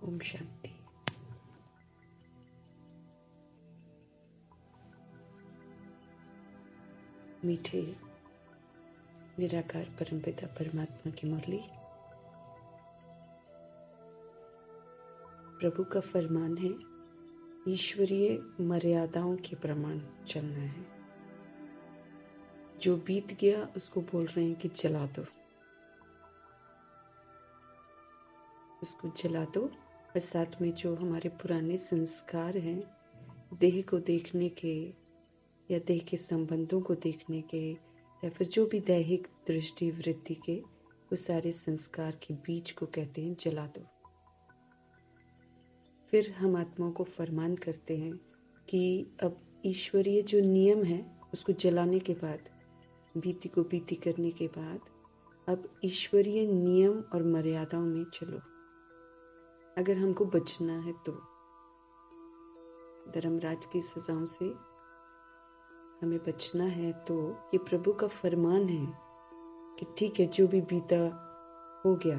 ओम शांति। मीठे निराकार परमपिता परमात्मा की मुरली। प्रभु का फरमान है, ईश्वरीय मर्यादाओं के प्रमाण चलना है। जो बीत गया उसको बोल रहे हैं कि जला दो, उसको जला दो। और साथ में जो हमारे पुराने संस्कार हैं, देह को देखने के या देह के संबंधों को देखने के या फिर जो भी दैहिक दृष्टि वृत्ति के, वो सारे संस्कार के बीज को कहते हैं जला दो। फिर हम आत्माओं को फरमान करते हैं कि अब ईश्वरीय जो नियम है उसको जलाने के बाद, बीती को बीती करने के बाद, अब ईश्वरीय नियम और मर्यादाओं में चलो। अगर हमको बचना है तो धर्मराज की सजाओं से हमें बचना है, तो ये प्रभु का फरमान है कि ठीक है, जो भी बीता हो गया,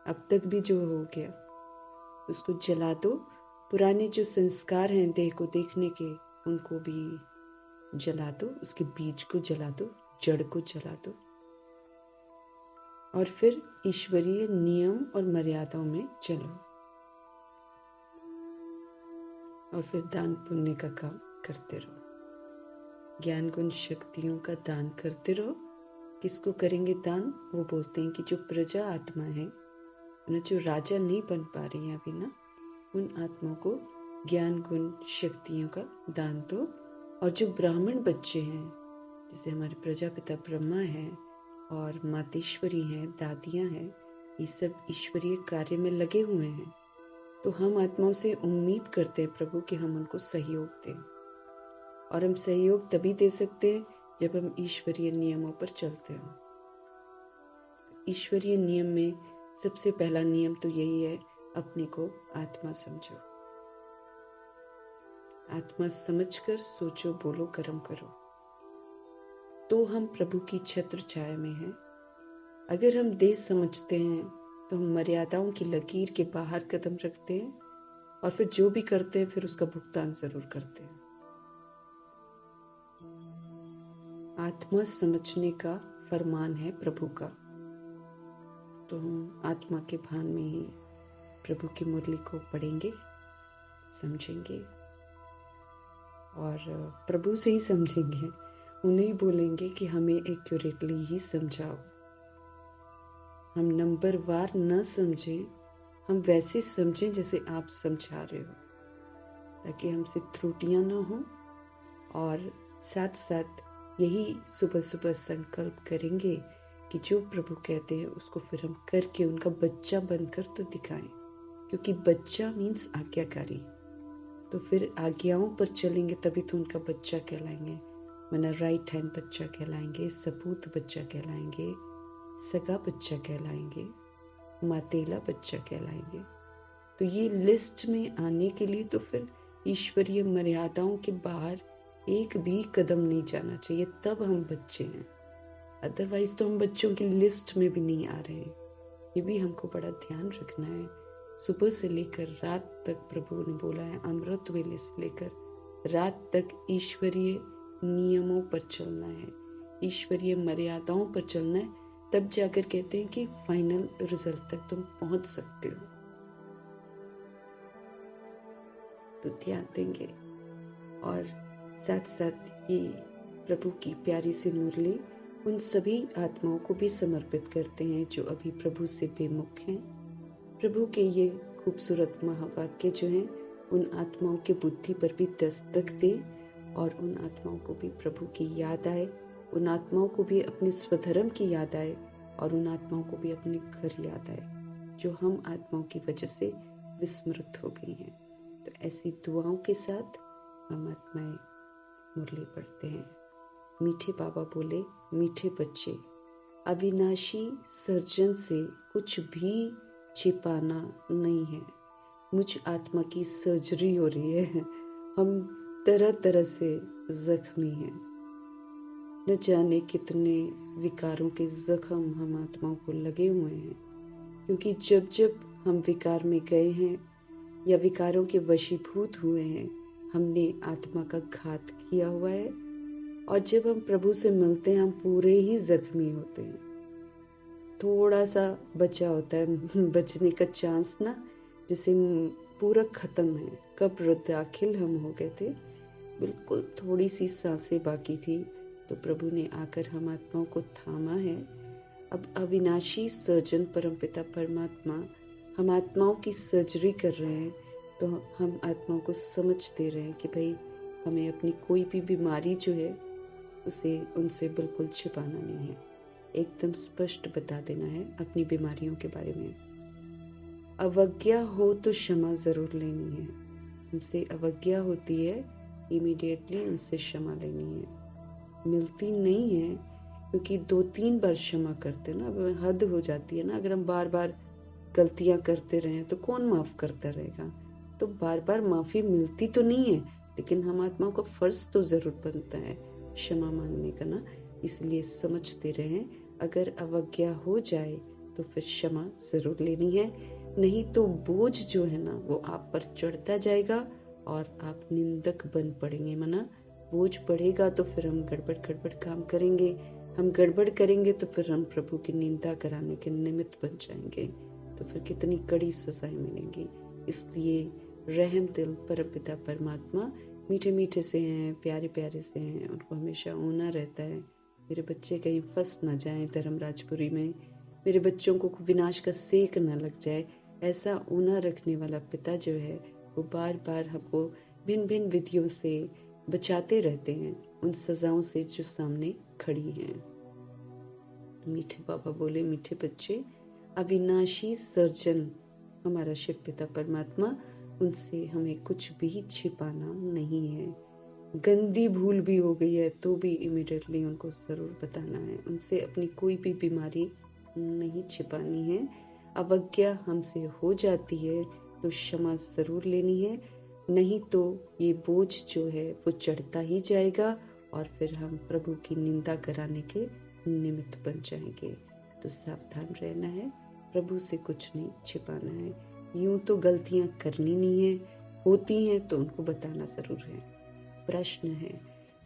अब तक भी जो हो गया उसको जला दो। पुराने जो संस्कार हैं देह को देखने के, उनको भी जला दो, उसके बीज को जला दो, जड़ को जला दो। और फिर ईश्वरीय नियम और मर्यादाओं में चलो। और फिर दान पुण्य का काम करते रहो, ज्ञान गुण शक्तियों का दान करते रहो। किसको करेंगे दान? वो बोलते हैं कि जो प्रजा आत्मा है ना, जो राजा नहीं बन पा रही है अभी ना, उन आत्माओं को ज्ञान गुण शक्तियों का दान दो। और जो ब्राह्मण बच्चे हैं, जैसे हमारे प्रजापिता ब्रह्मा है और मातेश्वरी हैं, दादियां हैं, ये सब ईश्वरीय कार्य में लगे हुए हैं। तो हम आत्माओं से उम्मीद करते हैं प्रभु कि हम उनको सहयोग दें। और हम सहयोग तभी दे सकते हैं जब हम ईश्वरीय नियमों पर चलते हो। ईश्वरीय नियम में सबसे पहला नियम तो यही है, अपने को आत्मा समझो। आत्मा समझकर सोचो, बोलो, कर्म करो, तो हम प्रभु की छत्र छाया में हैं। अगर हम देह समझते हैं तो हम मर्यादाओं की लकीर के बाहर कदम रखते हैं और फिर जो भी करते हैं फिर उसका भुगतान जरूर करते हैं। आत्मा समझने का फरमान है प्रभु का। तो हम आत्मा के भान में ही प्रभु की मुरली को पढ़ेंगे, समझेंगे और प्रभु से ही समझेंगे। उन्हें ही बोलेंगे कि हमें एक्यूरेटली ही समझाओ। हम नंबर वार न समझें, हम वैसे समझें जैसे आप समझा रहे हो, ताकि हमसे त्रुटियां ना हो। और साथ साथ यही सुबह सुबह संकल्प करेंगे कि जो प्रभु कहते हैं उसको फिर हम करके उनका बच्चा बनकर तो दिखाएं, क्योंकि बच्चा मीन्स आज्ञाकारी। तो फिर आज्ञाओं पर चलेंगे तभी तो उनका बच्चा कहलाएंगे, वरना राइट हैंड बच्चा कहलाएंगे, सपूत बच्चा कहलाएंगे, सगा बच्चा कहलाएंगे, मातेला बच्चा कहलाएंगे। तो ये लिस्ट में आने के लिए तो फिर ईश्वरीय मर्यादाओं के बाहर एक भी कदम नहीं जाना चाहिए, तब हम बच्चे हैं। अदरवाइज तो हम बच्चों की लिस्ट में भी नहीं आ रहे हैं। ये भी हमको बड़ा ध्यान रखना है। सुबह से लेकर रात तक प्रभु ने बोला है, अमृत वेले से लेकर रात तक ईश्वरीय नियमों पर चलना है, ईश्वरीय मर्यादाओं पर चलना है। तब जाकर कहते हैं कि फाइनल रिजल्ट तक तुम पहुंच सकते हो। तो ध्यान देंगे और साथ साथ ये प्रभु की प्यारी सी मुरली उन सभी आत्माओं को भी समर्पित करते हैं जो अभी प्रभु से बेमुख हैं। प्रभु के ये खूबसूरत महावाक्य जो हैं, उन आत्माओं के बुद्धि पर भी दस्तक दे और उन आत्माओं को भी प्रभु की याद आए, उन आत्माओं को भी अपने स्वधर्म की याद आए और उन आत्माओं को भी अपने घर याद आए जो हम आत्माओं की वजह से विस्मृत हो गई हैं। तो ऐसी दुआओं के साथ हम आत्माएं मुरली पढ़ते हैं। मीठे बाबा बोले, मीठे बच्चे, अविनाशी सर्जन से कुछ भी छिपाना नहीं है। मुझ आत्मा की सर्जरी हो रही है, हम तरह तरह से जख्मी हैं। न जाने कितने विकारों के जख्म हम आत्माओं को लगे हुए हैं, क्योंकि जब जब हम विकार में गए हैं या विकारों के वशीभूत हुए हैं, हमने आत्मा का घात किया हुआ है। और जब हम प्रभु से मिलते हैं हम पूरे ही जख्मी होते हैं। थोड़ा सा बचा होता है बचने का चांस ना, जिसे पूरा खत्म है। कब्र दाखिल हम हो गए थे, बिल्कुल थोड़ी सी सांसें बाकी थी, तो प्रभु ने आकर हम आत्माओं को थामा है। अब अविनाशी सर्जन परमपिता परमात्मा हम आत्माओं की सर्जरी कर रहे हैं, तो हम आत्माओं को समझ दे रहे हैं कि भाई हमें अपनी कोई भी बीमारी जो है उसे उनसे बिल्कुल छिपाना नहीं है, एकदम स्पष्ट बता देना है अपनी बीमारियों के बारे में। अवज्ञा हो तो क्षमा जरूर लेनी है। हमसे अवज्ञा होती है, इमीडिएटली उनसे क्षमा लेनी है। मिलती नहीं है क्योंकि 2-3 बार क्षमा करते ना, अब हद हो जाती है ना। अगर हम बार बार गलतियां करते रहे तो कौन माफ करता रहेगा। तो बार बार माफी मिलती तो नहीं है, लेकिन हम आत्माओं का फर्ज तो जरूर बनता है क्षमा मांगने का ना। इसलिए समझ दे रहे हैं, अगर अवज्ञा हो जाए तो फिर क्षमा जरूर लेनी है, नहीं तो बोझ जो है ना वो आप पर चढ़ता जाएगा और आप निंदक बन पड़ेंगे। मना बोझ बढ़ेगा तो फिर हम गड़बड़ काम करेंगे, हम गड़बड़ करेंगे तो फिर हम प्रभु की निंदा कराने के निमित्त बन जाएंगे, तो फिर कितनी कड़ी सजाएं मिलेंगी। इसलिए रहम दिल परमपिता परमात्मा मीठे मीठे से हैं, प्यारे प्यारे से हैं, उनको हमेशा ऊना रहता है मेरे बच्चे कहीं फंस ना जाएं धर्मराजपुरी में, मेरे बच्चों को विनाश का सेक न लग जाए। ऐसा ऊना रखने वाला पिता जो है वो बार बार हमको भिन्न भिन्न विधियों से बचाते रहते हैं उन सजाओं से जो सामने खड़ी हैं। मीठे बाबा बोले, मीठे बच्चे, अविनाशी सर्जन हमारा शिव पिता परमात्मा, उनसे हमें कुछ भी छिपाना नहीं है। गंदी भूल भी हो गई है तो भी इमीडिएटली उनको जरूर बताना है, उनसे अपनी कोई भी बीमारी नहीं छिपानी है। अवज्ञा हमसे हो जाती है तो क्षमा जरूर लेनी है, नहीं तो ये बोझ जो है वो चढ़ता ही जाएगा और फिर हम प्रभु की निंदा कराने के निमित्त बन जाएंगे। तो सावधान रहना है, प्रभु से कुछ नहीं छिपाना है। यूं तो गलतियां करनी नहीं है, होती हैं तो उनको बताना जरूर है। प्रश्न है,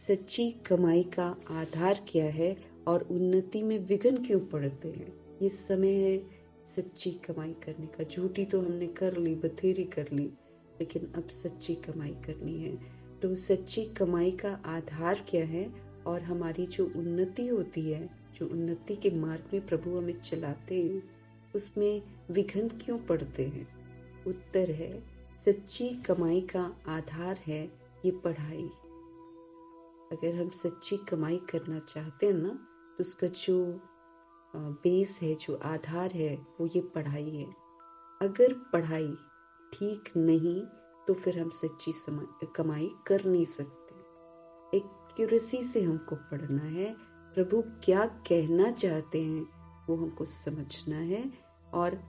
सच्ची कमाई का आधार क्या है और उन्नति में विघ्न क्यों पड़ते हैं? ये समय है सच्ची कमाई करने का। झूठी तो हमने कर ली, बथेरी कर ली, लेकिन अब सच्ची कमाई करनी है। तो सच्ची कमाई का आधार क्या है और हमारी जो उन्नति होती है, जो उन्नति के मार्ग में प्रभु हमें चलाते हैं, उसमें विघ्न क्यों पड़ते हैं? उत्तर है, सच्ची कमाई का आधार है ये पढ़ाई। अगर हम सच्ची कमाई करना चाहते हैं ना, तो उसका जो बेस है, जो आधार है, वो ये पढ़ाई है। अगर पढ़ाई ठीक नहीं तो फिर हम सच्ची कमाई कर नहीं सकते। एक्यूरेसी से हमको पढ़ना है, प्रभु क्या कहना चाहते हैं वो हमको समझना है, और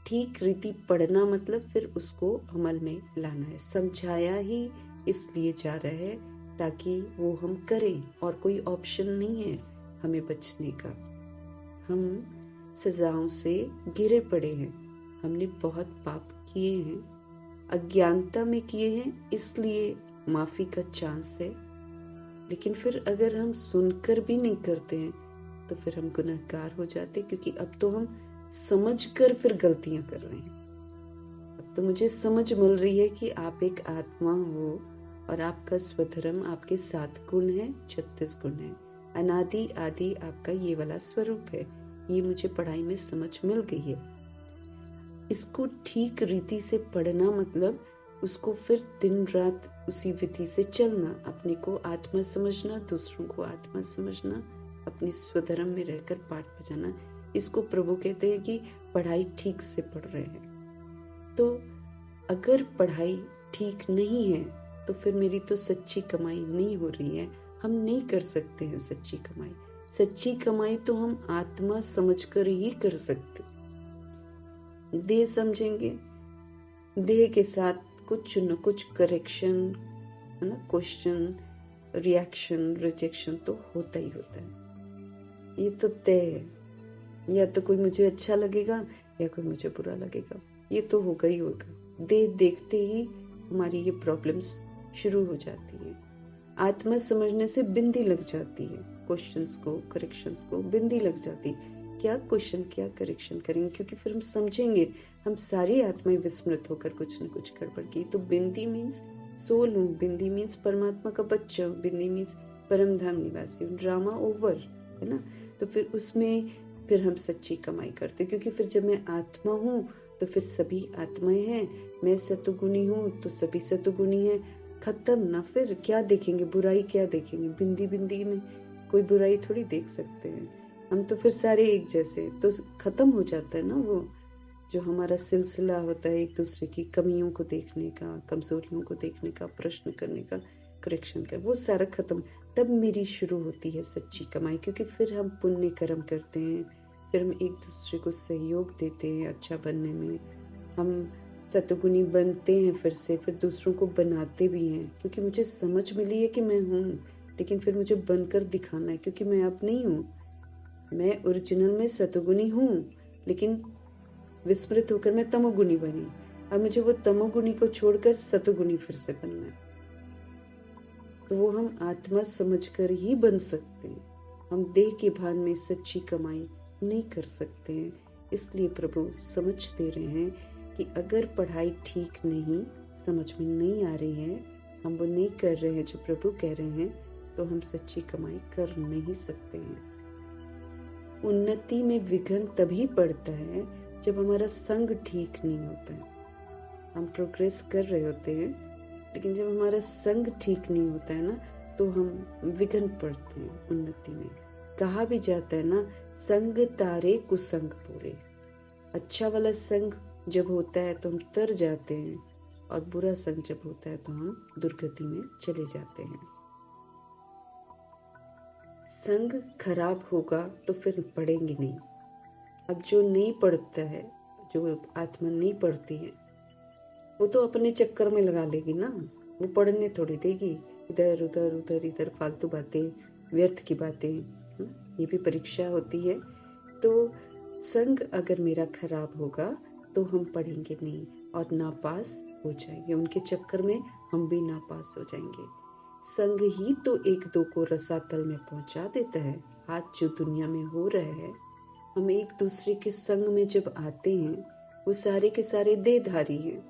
ठीक रीति पढ़ना मतलब फिर उसको अमल में लाना है। समझाया ही इसलिए जा रहा है ताकि वो हम करें, और कोई ऑप्शन नहीं है हमें बचने का। हम सजाओं से घिरे पड़े हैं, हमने बहुत पाप किए हैं, अज्ञानता में किए हैं, इसलिए माफी का चांस है। लेकिन फिर अगर हम सुनकर भी नहीं करते हैं तो फिर हम गुनहगार हो जाते, क्योंकि अब तो हम समझकर फिर गलतियां कर रहे हैं। अब तो मुझे समझ मिल रही है कि आप एक आत्मा हो और आपका स्वधर्म आपके 7 गुण है, 36 गुण है, अनादि आदि आपका ये वाला स्वरूप है। ये मुझे पढ़ाई में समझ मिल गई है। इसको ठीक रीति से पढ़ना मतलब उसको फिर दिन रात उसी विधि से चलना, अपने को आत्मा समझना, दूसरों को आत्मा समझना, अपने स्वधर्म में रहकर पाठ बजाना। इसको प्रभु कहते हैं कि पढ़ाई ठीक से पढ़ रहे हैं। तो अगर पढ़ाई ठीक नहीं है तो फिर मेरी तो सच्ची कमाई नहीं हो रही है, हम नहीं कर सकते हैं सच्ची कमाई। सच्ची कमाई तो हम आत्मा समझकर ही कर सकते। देह समझेंगे, देह के साथ कुछ न कुछ करेक्शन, है ना, क्वेश्चन, रिएक्शन, रिजेक्शन तो होता ही होता है। ये तो तय है, या तो कोई मुझे अच्छा लगेगा या कोई मुझे बुरा लगेगा, ये तो होगा ही होगा। देखते ही हमारी ये प्रॉब्लम्स शुरू हो जाती है। आत्मा समझने से बिंदी लग जाती है, क्वेश्चंस को, करेक्शंस को बिंदी लग जाती। क्या क्वेश्चन क्या करेक्शन करेंगे, क्योंकि फिर हम समझेंगे हम सारी आत्माएं विस्मृत होकर कुछ न कुछ गड़बड़ की। तो बिंदी मीन्स सोल हूँ, बिंदी मीन्स परमात्मा का बच्चा हूँ, बिंदी मीन्स परम धाम निवासी हूँ। ड्रामा ओवर है ना। तो फिर उसमें फिर हम सच्ची कमाई करते, क्योंकि फिर जब मैं आत्मा हूँ तो फिर सभी आत्माएं हैं, मैं सतुगुणी हूँ तो सभी सतुगुणी हैं। खत्म ना, फिर क्या देखेंगे, बुराई क्या देखेंगे, बिंदी बिंदी में कोई बुराई थोड़ी देख सकते हैं हम। तो फिर सारे एक जैसे, तो खत्म हो जाता है ना वो जो हमारा सिलसिला होता है एक दूसरे की कमियों को देखने का, कमजोरियों को देखने का, प्रश्न करने का, करेक्शन का, वो सारा खत्म। तब मेरी शुरू होती है सच्ची कमाई, क्योंकि फिर हम पुण्य कर्म करते हैं, फिर हम एक दूसरे को सहयोग देते हैं अच्छा बनने में। हम सतुगुणी बनते हैं फिर से, फिर दूसरों को बनाते भी हैं, क्योंकि मुझे समझ मिली है कि मैं हूँ, लेकिन फिर मुझे बनकर दिखाना है, क्योंकि मैं अब नहीं हूँ। मैं ओरिजिनल में सतुगुणी हूँ, लेकिन विस्मृत होकर मैं तमोगुणी बनी। अब मुझे वो तमोगुणी को छोड़कर सतुगुणी फिर से बनना है। तो वो हम आत्मा समझकर ही बन सकते हैं। हम देह के भान में सच्ची कमाई नहीं कर सकते हैं। इसलिए प्रभु समझ दे रहे हैं कि अगर पढ़ाई ठीक नहीं, समझ में नहीं आ रही है, हम वो नहीं कर रहे हैं जो प्रभु कह रहे हैं, तो हम सच्ची कमाई कर नहीं सकते हैं। उन्नति में विघ्न तभी पड़ता है जब हमारा संग ठीक नहीं होता है। हम प्रोग्रेस कर रहे होते हैं, लेकिन जब हमारा संग ठीक नहीं होता है ना, तो हम विघ्न पड़ते हैं उन्नति में। कहा भी जाता है ना, संग तारे कुसंग पूरे। अच्छा वाला संग जब होता है तो हम तर जाते हैं, और बुरा संग जब होता है तो हम दुर्गति में चले जाते हैं। संग खराब होगा तो फिर पढ़ेंगे नहीं। अब जो नहीं पढ़ता है, जो आत्मा नहीं पढ़ती है, वो तो अपने चक्कर में लगा लेगी ना, वो पढ़ने थोड़ी देगी। इधर उधर उधर इधर फालतू बातें, व्यर्थ की बातें। ये भी परीक्षा होती है। तो संग अगर मेरा खराब होगा तो हम पढ़ेंगे नहीं और नापास हो जाएंगे। उनके चक्कर में हम भी नापास हो जाएंगे। संग ही तो एक दो को रसातल में पहुंचा देता है। आज जो दुनिया में हो रहा है, हम एक दूसरे के संग में जब आते हैं, वो सारे के सारे देहधारी हैं,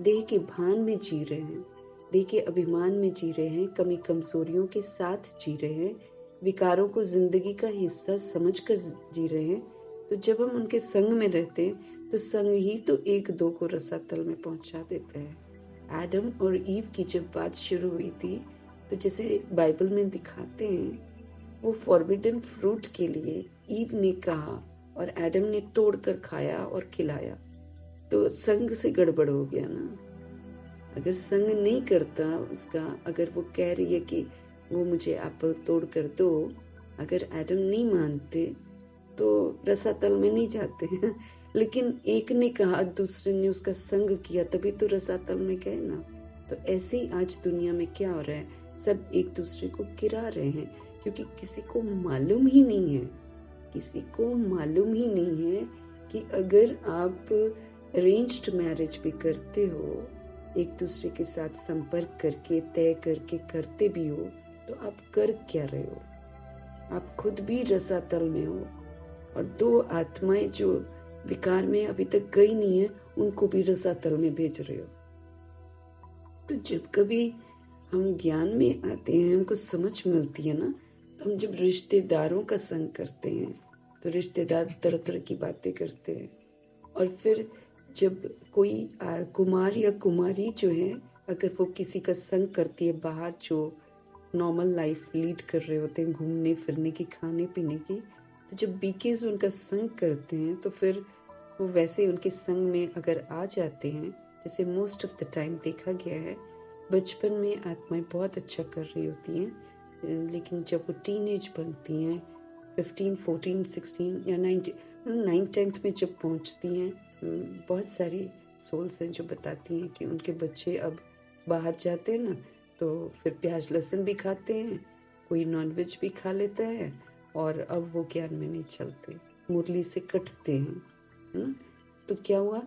देह के भान में जी रहे हैं, देह के अभिमान में जी रहे हैं, कमी कमजोरियों के साथ जी रहे हैं, विकारों को जिंदगी का हिस्सा समझकर जी रहे हैं। तो जब हम उनके संग में रहते हैं, तो संग ही तो एक दो को रसातल में पहुंचा देता है। एडम और ईव की जब बात शुरू हुई थी, तो जैसे बाइबल में दिखाते हैं, वो फॉरबिडन फ्रूट के लिए ईव ने कहा और एडम ने तोड़कर खाया और खिलाया। तो संग से गड़बड़ हो गया ना। अगर संग नहीं करता उसका, अगर वो कह रही है कि वो मुझे एप्पल तोड़ कर दो, अगर एडम नहीं मानते तो रसातल में नहीं जाते। लेकिन एक ने कहा, दूसरे ने उसका संग किया, तभी तो रसातल में गए ना। तो ऐसे ही आज दुनिया में क्या हो रहा है, सब एक दूसरे को गिरा रहे हैं, क्योंकि किसी को मालूम ही नहीं है, किसी को मालूम ही नहीं है कि अगर आप अरेंज्ड मैरिज भी करते हो, एक दूसरे के साथ संपर्क करके तय करके करते भी हो, तो आप कर क्या रहे हो? आप खुद भी रसातल में हो, और दो आत्माएं जो विकार में अभी तक गई नहीं है, उनको भी रसातल में भेज रहे हो। तो जब कभी हम ज्ञान में आते हैं, हमको समझ मिलती है ना, तो हम जब रिश्तेदारों का संग करते हैं, तो रिश्तेदार तरह तरह की बातें करते हैं। और फिर जब कोई कुमार या कुमारी जो है, अगर वो किसी का संग करती है, बाहर जो नॉर्मल लाइफ लीड कर रहे होते हैं, घूमने फिरने की, खाने पीने की, तो जब बीकेज उनका संग करते हैं, तो फिर वो वैसे उनके संग में अगर आ जाते हैं, जैसे मोस्ट ऑफ द टाइम देखा गया है, बचपन में आत्माएं बहुत अच्छा कर रही होती हैं, लेकिन जब वो टीनेज बनती हैं, 15, 14, 16 या 9th 10th में जब पहुंचती हैं, बहुत सारी सोल्स हैं जो बताती हैं कि उनके बच्चे अब बाहर जाते हैं ना, तो फिर प्याज लहसुन भी खाते हैं, कोई नॉनवेज भी खा लेता है, और अब वो ज्ञान में नहीं चलते, मुरली से कटते हैं। तो क्या हुआ,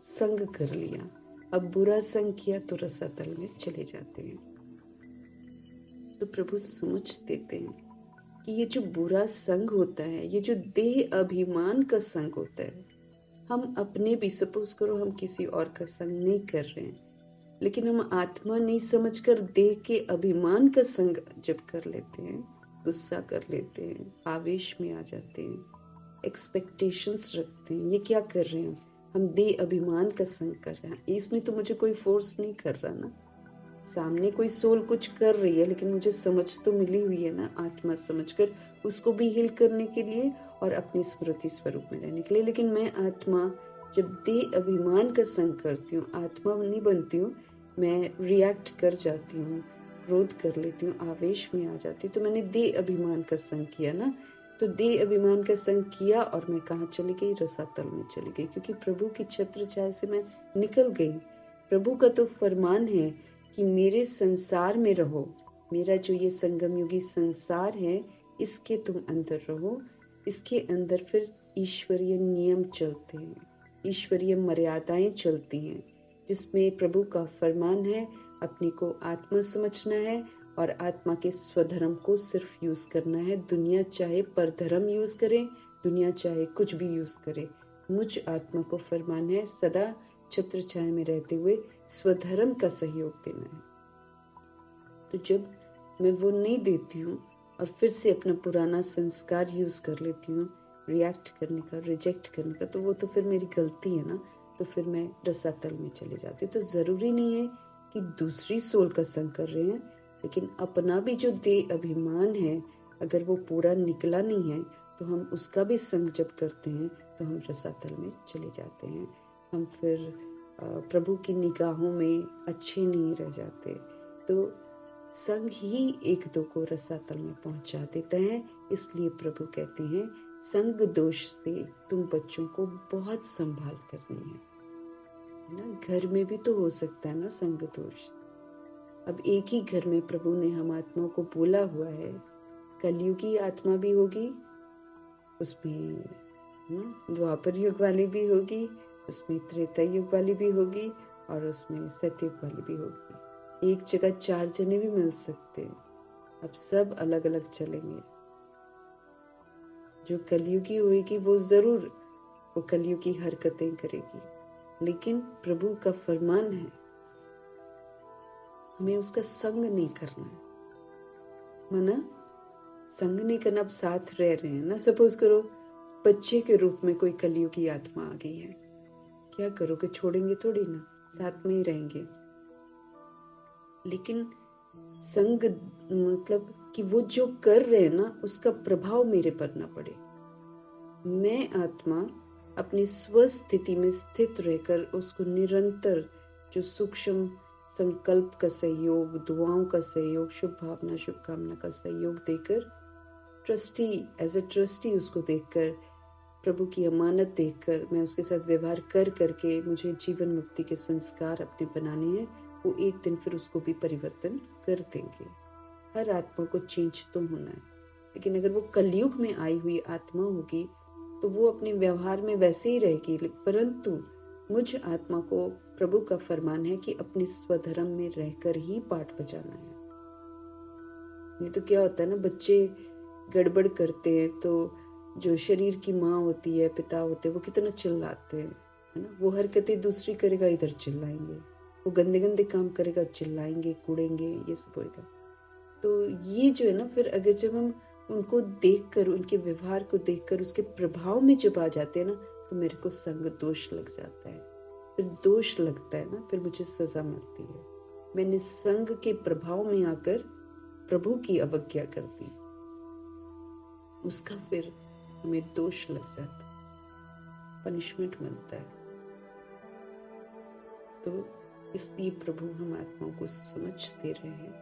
संग कर लिया। अब बुरा संग किया तो रसातल में चले जाते हैं। तो प्रभु समझ देते हैं कि ये जो बुरा संग होता है, ये जो देह अभिमान का संग होता है, हम अपने भी सपोज करो हम किसी और का संग नहीं कर रहे हैं, लेकिन हम आत्मा नहीं समझकर देह के अभिमान का संग जब कर लेते हैं, गुस्सा कर लेते हैं, आवेश में आ जाते हैं, एक्सपेक्टेशंस रखते हैं, ये क्या कर रहे हैं हम देह अभिमान का संग कर रहे हैं। इसमें तो मुझे कोई फोर्स नहीं कर रहा ना, सामने कोई सोल कुछ कर रही है, लेकिन मुझे समझ तो मिली हुई है ना, आत्मा समझकर उसको भी हील करने के लिए और अपनी स्मृति स्वरूप में रहने के लिए। लेकिन मैं आत्मा जब देह अभिमान का संग करती हूँ, आत्मा नहीं बनती हूँ, मैं रिएक्ट कर जाती हूँ, क्रोध कर लेती हूँ, आवेश में आ जाती हूँ, तो मैंने देह अभिमान का संग किया ना। तो देह अभिमान का संग किया और मैं कहाँ चली गई? रसातल में चली गई, क्योंकि प्रभु की छत्र छाया से मैं निकल गई। प्रभु का तो फरमान है कि मेरे संसार में रहो, मेरा जो ये संगम युगी संसार है इसके तुम अंदर रहो। इसके अंदर फिर ईश्वरीय नियम चलते हैं, ईश्वरीय मर्यादाएं चलती हैं, जिसमें प्रभु का फरमान है अपने को आत्मा समझना है और आत्मा के स्वधर्म को सिर्फ यूज करना है। दुनिया चाहे परधर्म यूज करे, दुनिया चाहे कुछ भी यूज करे, मुझ आत्मा को फरमान है सदा छत्र छाया में रहते हुए स्वधर्म का सहयोग देना है। तो जब मैं वो नहीं देती हूँ और फिर से अपना पुराना संस्कार यूज कर लेती हूँ रिएक्ट करने का, रिजेक्ट करने का, तो वो तो फिर मेरी गलती है ना, तो फिर मैं रसातल में चले जाती हूँ। तो जरूरी नहीं है कि दूसरी सोल का संग कर रहे हैं, लेकिन अपना भी जो देह अभिमान है अगर वो पूरा निकला नहीं है तो हम उसका भी संग जब करते हैं तो हम रसातल में चले जाते हैं। हम फिर प्रभु की निगाहों में अच्छे नहीं रह जाते। तो संग ही एक दो को रसातल में पहुंचा देता है। इसलिए प्रभु कहते हैं संग दोष से तुम बच्चों को बहुत संभाल करनी है ना। घर में भी तो हो सकता है ना संग दोष। अब एक ही घर में प्रभु ने हम आत्माओं को बोला हुआ है, कलयुगी आत्मा भी होगी, उसमें द्वापर युग वाली भी होगी, उसमें त्रेता युग वाली भी होगी और उसमें सतयुग वाली भी होगी। एक जगह 4 जने भी मिल सकते हैं। अब सब अलग अलग चलेंगे। जो कलयुगी होगी वो जरूर वो कलयुगी हरकतें करेगी, लेकिन प्रभु का फरमान है हमें उसका संग नहीं करना है। माना संग नहीं करना, अब साथ रह रहे हैं ना, सपोज करो बच्चे के रूप में कोई कलयुगी आत्मा आ गई है, क्या करोगे? छोड़ेंगे थोड़ी ना, साथ में ही रहेंगे। लेकिन संग मतलब कि वो जो कर रहे हैं ना उसका प्रभाव मेरे पर ना पड़े। मैं आत्मा अपनी स्वस्थिति में स्थित रहकर उसको निरंतर जो सूक्ष्म संकल्प का सहयोग, दुआओं का सहयोग, शुभ भावना शुभकामना का सहयोग देकर, ट्रस्टी एज ए ट्रस्टी उसको देखकर, प्रभु की अमानत देखकर मैं उसके साथ व्यवहार कर करके मुझे जीवन मुक्ति के संस्कार अपने बनाने हैं, वो एक दिन फिर उसको भी परिवर्तन कर देंगे। हर आत्मा को चेंज तो होना है, लेकिन अगर वो कलयुग में आई हुई आत्मा होगी तो वो अपने व्यवहार में वैसे ही रहेगी। परंतु मुझ आत्मा को प्रभु का फरमान है कि अपने स्वधर्म में रहकर ही पाठ बजाना है। नहीं तो क्या होता है ना, बच्चे गड़बड़ करते हैं तो जो शरीर की माँ होती है, पिता होते हैं, वो कितना चिल्लाते हैं, है ना। वो हरकतें दूसरी करेगा, इधर चिल्लाएंगे, वो गंदे गंदे काम करेगा, चिल्लाएंगे, कूड़ेंगे, ये सब होगा। तो ये जो है ना, फिर अगर जब हम उनको देखकर, उनके व्यवहार को देखकर उसके प्रभाव में जब आ जाते हैं ना, तो मेरे को संग दोष लग जाता है। फिर दोष लगता है ना, फिर मुझे सजा मिलती है। मैंने संग के प्रभाव में आकर प्रभु की अवज्ञा कर दी, उसका फिर हमें दोष लग जाता है, पनिशमेंट मिलता है। तो इसलिए प्रभु हम आत्माओं को समझ दे रहे हैं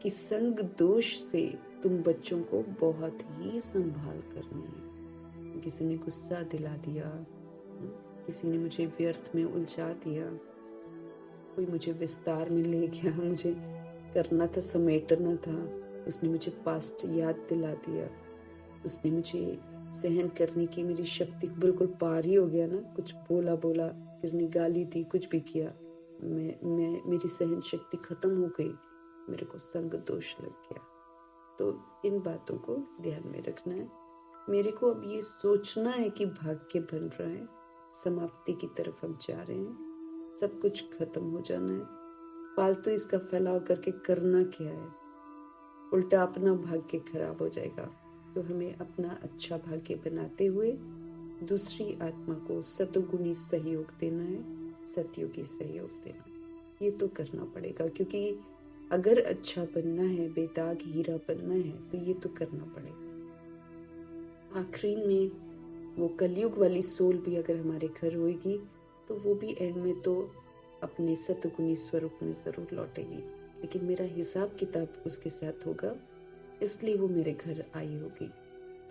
कि संग दोष से तुम बच्चों को बहुत ही संभाल करनी है। किसी ने गुस्सा दिला दिया, किसी ने मुझे व्यर्थ में उलझा दिया, कोई मुझे विस्तार में ले गया, मुझे करना था, समेटना था, उसने मुझे पास्ट याद दिला दिया, उसने मुझे सहन करने की मेरी शक्ति बिल्कुल पार ही हो गया ना। कुछ बोला, किसी ने गाली दी, कुछ भी किया, मेरी सहन शक्ति खत्म हो गई, मेरे को संग दोष लग गया। तो इन बातों को ध्यान में रखना है। मेरे को अब ये सोचना है कि भाग्य बन रहा है, समाप्ति की तरफ हम जा रहे हैं, सब कुछ खत्म हो जाना है। फालतू इसका फैलाव करके करना क्या है, उल्टा अपना भाग्य खराब हो जाएगा। तो हमें अपना अच्छा भाग्य बनाते हुए दूसरी आत्मा को सतोगुणी सहयोग देना है, सतयुगी सहयोग देना है। ये तो करना पड़ेगा, क्योंकि अगर अच्छा बनना है, बेदाग हीरा बनना है, तो ये तो करना पड़ेगा। आखिरी में वो कलयुग वाली सोल भी अगर हमारे घर होगी, तो वो भी एंड में तो अपने सतगुणी स्वरूप में जरूर लौटेगी, लेकिन मेरा हिसाब किताब उसके साथ होगा, इसलिए वो मेरे घर आई होगी।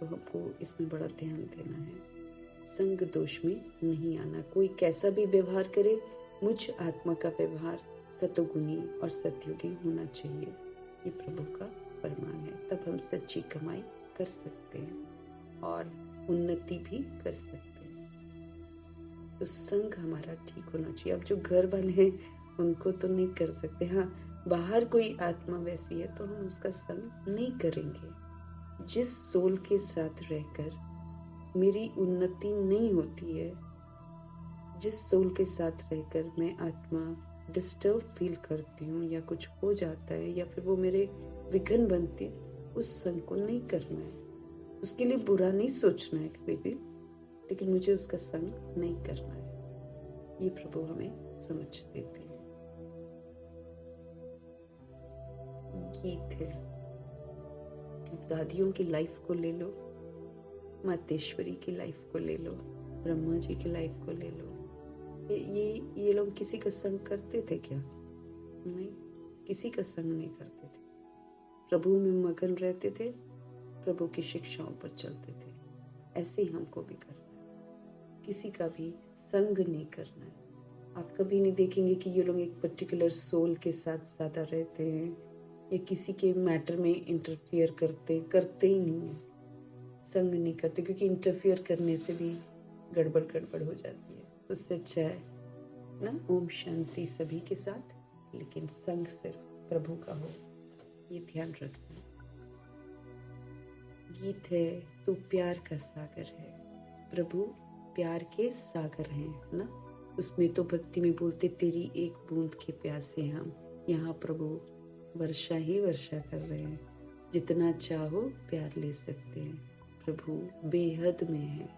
तो हमको इसमें बड़ा ध्यान देना है, संग दोष में नहीं आना। कोई कैसा भी व्यवहार करे, मुझ आत्मा का व्यवहार सतोगुणी और सतयुगी होना चाहिए। ये प्रभु का फरमान है। तब हम सच्ची कमाई कर सकते हैं और उन्नति भी कर सकते हैं। तो संग हमारा ठीक होना चाहिए। अब जो घर वाले हैं उनको तो नहीं कर सकते, हाँ बाहर कोई आत्मा वैसी है तो हम उसका संग नहीं करेंगे। जिस सोल के साथ रहकर मेरी उन्नति नहीं होती है, जिस सोल के साथ रहकर मैं आत्मा डिस्टर्ब फील करती हूँ या कुछ हो जाता है या फिर वो मेरे विघन बनती है, उस संग को नहीं करना है। उसके लिए बुरा नहीं सोचना है कभी भी, लेकिन मुझे उसका संग नहीं करना है। ये प्रभु हमें समझ देते हैं। गीत है, दादियों की लाइफ को ले लो, मातेश्वरी की लाइफ को ले लो, ब्रह्मा जी की लाइफ को ले लो। ये लोग किसी का संग करते थे क्या? नहीं, किसी का संग नहीं करते थे। प्रभु में मगन रहते थे, प्रभु की शिक्षाओं पर चलते थे। ऐसे ही हमको भी करना है, किसी का भी संग नहीं करना है। आप कभी नहीं देखेंगे कि ये लोग एक पर्टिकुलर सोल के साथ ज्यादा रहते हैं या किसी के मैटर में इंटरफियर करते ही नहीं है। संग नहीं करते, क्योंकि इंटरफियर करने से भी गड़बड़ हो जाती है। उससे अच्छा है ना, ओम शांति सभी के साथ, लेकिन संग सिर्फ प्रभु का हो, ये ध्यान रखना। गीत है, तू प्यार का सागर है। प्रभु प्यार के सागर हैं ना, उसमें तो भक्ति में बोलते तेरी एक बूंद के प्यासे हम। यहाँ प्रभु वर्षा ही वर्षा कर रहे हैं, जितना चाहो प्यार ले सकते हैं। प्रभु बेहद में है,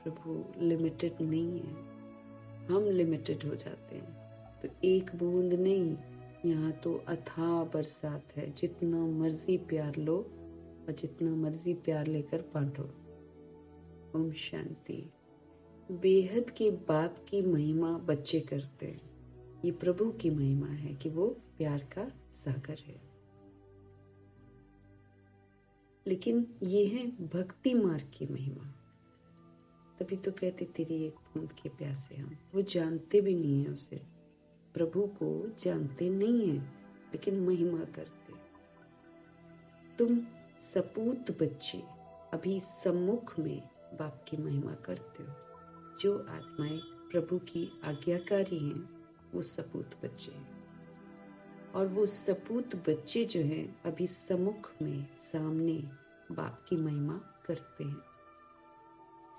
प्रभु लिमिटेड नहीं है, हम लिमिटेड हो जाते हैं। तो एक बूंद नहीं, यहाँ तो अथाह बरसात है। जितना मर्जी प्यार लो और जितना मर्जी प्यार लेकर बांटो। ओम शांति। बेहद के बाप की महिमा बच्चे करते हैं, ये प्रभु की महिमा है कि वो प्यार का सागर है। लेकिन ये है भक्ति मार्ग की महिमा। तभी तो कहते तेरी एक बूंद के प्यासे हम। वो जानते भी नहीं है उसे, प्रभु को जानते नहीं है, लेकिन महिमा करते। तुम सपूत बच्चे अभी सम्मुख में बाप की महिमा करते हो। जो आत्माएं प्रभु की आज्ञाकारी हैं, वो सपूत बच्चे हैं। और वो सपूत बच्चे जो हैं, अभी सम्मुख में सामने बाप की महिमा करते हैं।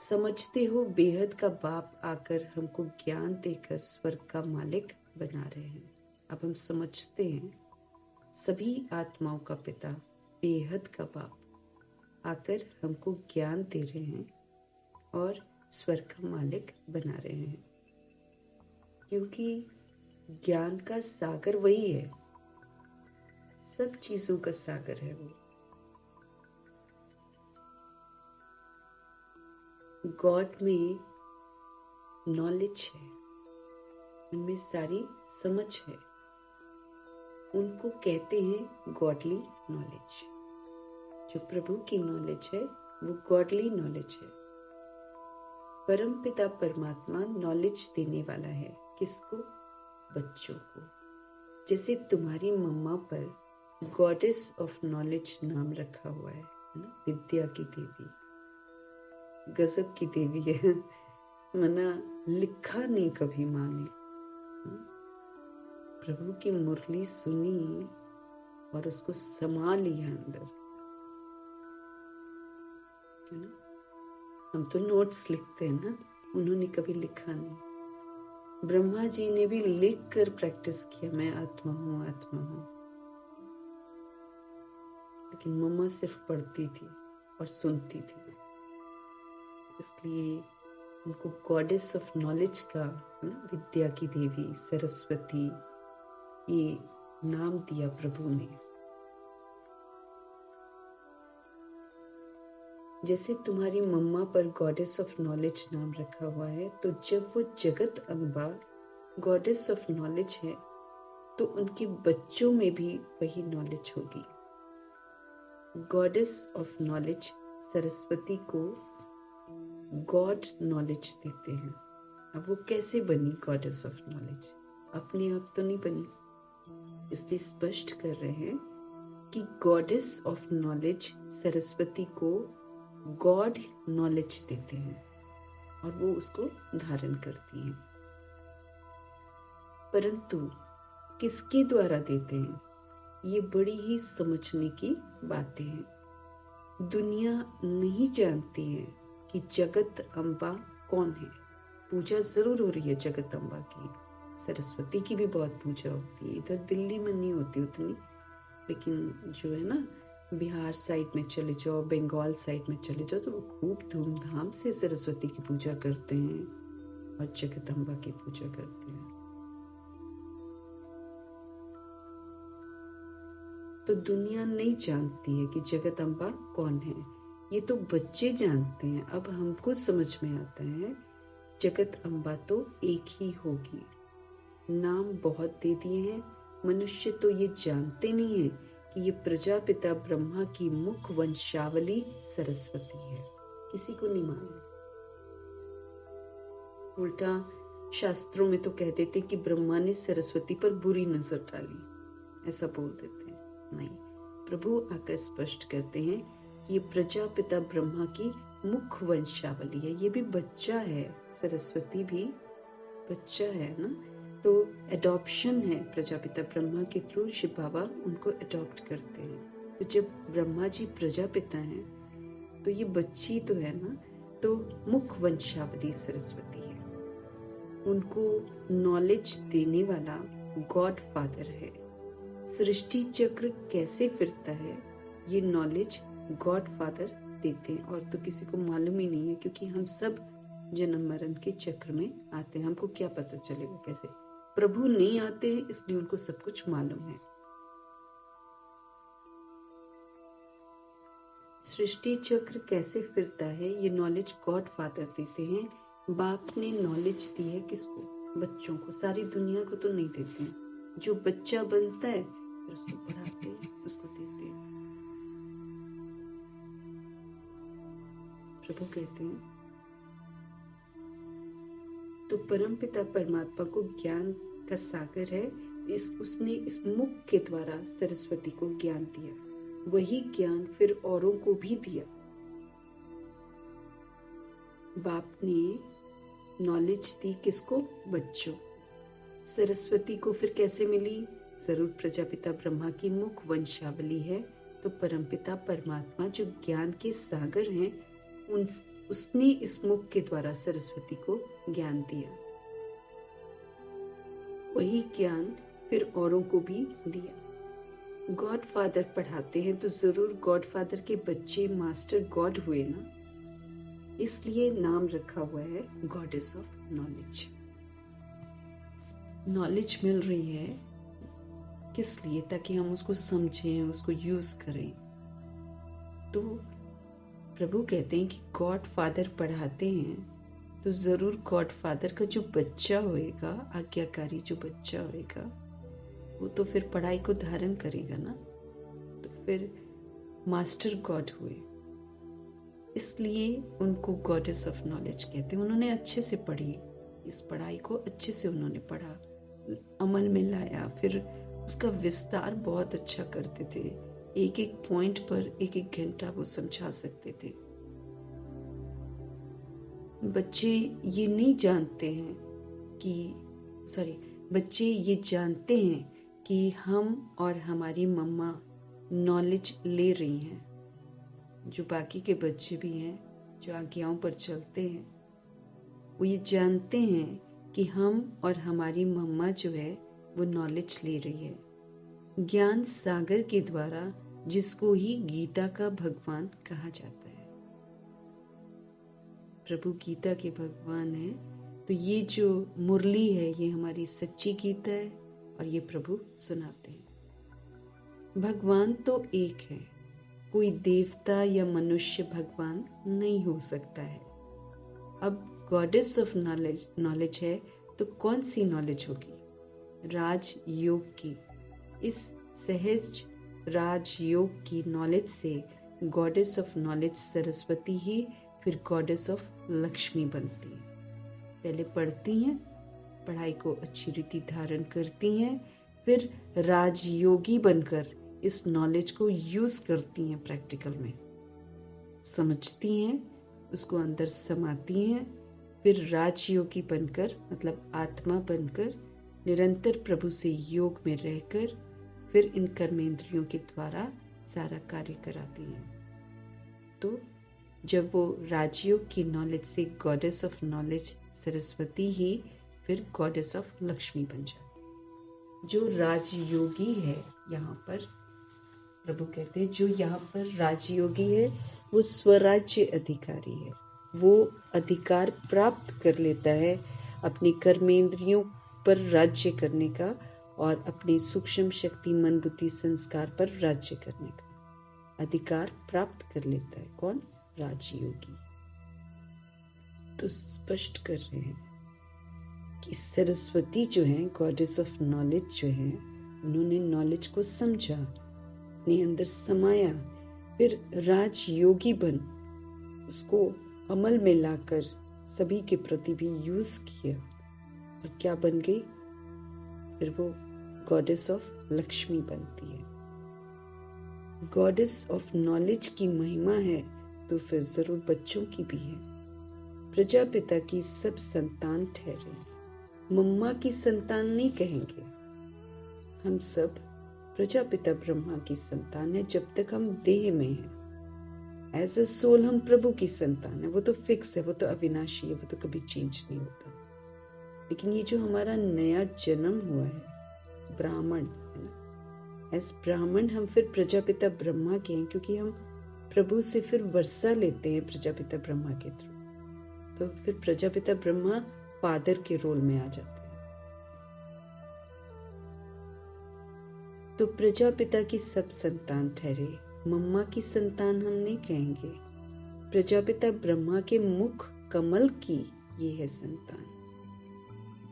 समझते हो बेहद का बाप आकर हमको ज्ञान देकर स्वर्ग का मालिक बना रहे हैं। अब हम समझते हैं सभी आत्माओं का पिता बेहद का बाप आकर हमको ज्ञान दे रहे हैं और स्वर्ग का मालिक बना रहे हैं, क्योंकि ज्ञान का सागर वही है, सब चीजों का सागर है वो। गॉड में नॉलेज है, उनमें सारी समझ है, उनको कहते हैं गॉडली नॉलेज। जो प्रभु की नॉलेज है वो गॉडली नॉलेज है। परमपिता परमात्मा नॉलेज देने वाला है, किसको? बच्चों को। जैसे तुम्हारी मम्मा पर गॉडेस ऑफ नॉलेज नाम रखा हुआ है ना, विद्या की देवी, गजब की देवी है। मना लिखा नहीं कभी माँ ने, प्रभु की मुरली सुनी और उसको समा लिया अंदर, है ना। हम तो नोट्स लिखते हैं ना, उन्होंने कभी लिखा नहीं। ब्रह्मा जी ने भी लिख कर प्रैक्टिस किया, मैं आत्मा हूँ, आत्मा हूँ। लेकिन मम्मा सिर्फ पढ़ती थी और सुनती थी, इसलिए उनको गॉडेस ऑफ नॉलेज का, विद्या की देवी सरस्वती, ये नाम दिया प्रभु ने। जैसे तुम्हारी मम्मा पर गॉडेस ऑफ नॉलेज नाम रखा हुआ है, तो जब वो जगत अम्बा गॉडेस ऑफ नॉलेज है, तो उनके बच्चों में भी वही नॉलेज होगी। गॉडेस ऑफ नॉलेज सरस्वती को गॉड नॉलेज देते हैं। अब वो कैसे बनी गॉडेस ऑफ नॉलेज? अपने आप तो नहीं बनी, इसलिए स्पष्ट कर रहे हैं कि गॉडेस ऑफ नॉलेज सरस्वती को गॉड नॉलेज देते हैं और वो उसको धारण करती हैं। परंतु किसके द्वारा देते हैं, ये बड़ी ही समझने की बातें हैं। दुनिया नहीं जानती है कि जगत अम्बा कौन है। पूजा जरूर हो रही है जगत अम्बा की, सरस्वती की भी बहुत पूजा होती है। इधर दिल्ली में नहीं होती उतनी, लेकिन जो है ना, बिहार साइड में चले जाओ, बंगाल साइड में चले जाओ, तो वो खूब धूमधाम से सरस्वती की पूजा करते हैं और जगत अम्बा की पूजा करते हैं। तो दुनिया नहीं जानती है कि जगत अम्बा कौन है, ये तो बच्चे जानते हैं। अब हमको समझ में आता है जगत अम्बा तो एक ही होगी। नाम बहुत दे दिए हैं, मनुष्य तो ये जानते नहीं है कि ये प्रजापिता ब्रह्मा की मुख वंशावली सरस्वती है। किसी को नहीं मालूम। उल्टा शास्त्रों में तो कह देते कि ब्रह्मा ने सरस्वती पर बुरी नजर डाली, ऐसा बोल देते हैं। नहीं, प्रभु आकर स्पष्ट करते हैं कि ये प्रजापिता ब्रह्मा की मुख वंशावली है। ये भी बच्चा है, सरस्वती भी बच्चा है ना। तो एडॉप्शन है, प्रजापिता ब्रह्मा के थ्रू शिव बाबा उनको अडॉप्ट करते हैं। तो जब ब्रह्मा जी प्रजापिता हैं, तो ये बच्ची तो है ना, तो मुख वंशावली सरस्वती है। उनको नॉलेज देने वाला गॉड फादर है। सृष्टि चक्र कैसे फिरता है, ये नॉलेज गॉड फादर देते हैं। और तो किसी को मालूम ही नहीं है, क्योंकि हम सब जन्म मरण के चक्र में आते हैं। हमको क्या पता चलेगा कैसे? प्रभु नहीं आते हैं, इसलिए उनको सब कुछ मालूम है। सृष्टि चक्र कैसे फिरता है, ये नॉलेज गॉड फादर देते हैं। बाप ने नॉलेज दी है किसको? बच्चों को। सारी दुनिया को तो नहीं देते हैं। जो बच्चा बनता है फिर उसको पढ़ाते हैं, उसको देते हैं। प्रभु कहते हैं तो परमपिता परमात्मा को ज्ञान का सागर है, उसने इस मुख के द्वारा सरस्वती को ज्ञान दिया। वही ज्ञान फिर औरों को भी दिया। बाप ने नॉलेज दी किसको? बच्चों। सरस्वती को फिर कैसे मिली? जरूर प्रजापिता ब्रह्मा की मुख वंशावली है। तो परमपिता परमात्मा जो ज्ञान के सागर हैं, उसने इस मुख के द्वारा सरस्वती को ज्ञान दिया। वही ज्ञान फिर औरों को भी दिया। गॉड फादर पढ़ाते हैं, तो जरूर गॉड फादर के बच्चे मास्टर गॉड हुए ना, इसलिए नाम रखा हुआ है गॉडेस ऑफ नॉलेज। नॉलेज मिल रही है किस लिए? ताकि हम उसको समझें, उसको यूज करें। तो प्रभु कहते हैं कि गॉड फादर पढ़ाते हैं, तो जरूर गॉड फादर का जो बच्चा होएगा, आज्ञाकारी जो बच्चा होएगा, वो तो फिर पढ़ाई को धारण करेगा ना। तो फिर मास्टर गॉड हुए, इसलिए उनको गॉडेस ऑफ नॉलेज कहते हैं। उन्होंने अच्छे से पढ़ी, इस पढ़ाई को अच्छे से उन्होंने पढ़ा, अमल में लाया, फिर उसका विस्तार बहुत अच्छा करते थे। एक एक पॉइंट पर एक एक घंटा वो समझा सकते थे। बच्चे ये नहीं जानते हैं कि बच्चे ये जानते हैं कि हम और हमारी मम्मा नॉलेज ले रही हैं। जो बाकी के बच्चे भी हैं, जो आज्ञाओं पर चलते हैं, वो ये जानते हैं कि हम और हमारी मम्मा जो है वो नॉलेज ले रही है। ज्ञान सागर के द्वारा, जिसको ही गीता का भगवान कहा जाता है। प्रभु गीता के भगवान है, तो ये जो मुरली है ये हमारी सच्ची गीता है और ये प्रभु सुनाते हैं। भगवान तो एक है, कोई देवता या मनुष्य भगवान नहीं हो सकता है। अब गॉडेस ऑफ नॉलेज है तो कौन सी नॉलेज होगी? राज योग की। इस सहज राजयोग की नॉलेज से गॉडेस ऑफ नॉलेज सरस्वती ही फिर गॉडेस ऑफ लक्ष्मी बनती है। पहले पढ़ती हैं, पढ़ाई को अच्छी रीति धारण करती हैं, फिर राजयोगी बनकर इस नॉलेज को यूज करती हैं, प्रैक्टिकल में समझती हैं, उसको अंदर समाती हैं, फिर राजयोगी बनकर मतलब आत्मा बनकर निरंतर प्रभु से योग में रहकर फिर इन कर्मेंद्रियों के द्वारा सारा कार्य कराती हैं। तो जब वो राजयोग की नॉलेज से गॉडेस ऑफ नॉलेज सरस्वती ही फिर गॉडेस ऑफ लक्ष्मी बन जाती। जो राजयोगी है, यहाँ पर प्रभु कहते हैं जो यहाँ पर राजयोगी है वो स्वराज्य अधिकारी है। वो अधिकार प्राप्त कर लेता है अपनी कर्मेंद्रियों पर राज्य करने का और अपनी सूक्ष्म शक्ति मन बुद्धि संस्कार पर राज्य करने का अधिकार प्राप्त कर लेता है। कौन? राजयोगी। तो स्पष्ट कर रहे हैं कि सरस्वती जो है, गॉडेस ऑफ नॉलेज जो है, उन्होंने नॉलेज को समझा, अपने अंदर समाया, फिर राजयोगी बन उसको अमल में लाकर सभी के प्रति भी यूज किया और क्या बन गई? फिर वो गॉडेस ऑफ लक्ष्मी बनती है। गॉडेस ऑफ नॉलेज की महिमा है तो फिर जरूर बच्चों की भी है। प्रजापिता की सब संतान ठहरे, मम्मा की संतान नहीं कहेंगे। हम सब प्रजापिता ब्रह्मा की संतान है जब तक हम देह में हैं। एज अ सोल हम प्रभु की संतान है, वो तो फिक्स है, वो तो अविनाशी है, वो तो कभी चेंज नहीं होता। लेकिन ये जो हमारा नया जन्म हुआ है ब्राह्मण है ना, एज ब्राह्मण हम फिर प्रजापिता ब्रह्मा के हैं, क्योंकि हम प्रभु से फिर वर्षा लेते हैं प्रजापिता ब्रह्मा के थ्रू। तो फिर प्रजापिता ब्रह्मा फादर के रोल में आ जाते हैं। तो प्रजापिता की सब संतान ठहरे, मम्मा की संतान हम नहीं कहेंगे। प्रजापिता ब्रह्मा के मुख कमल की ये है संतान।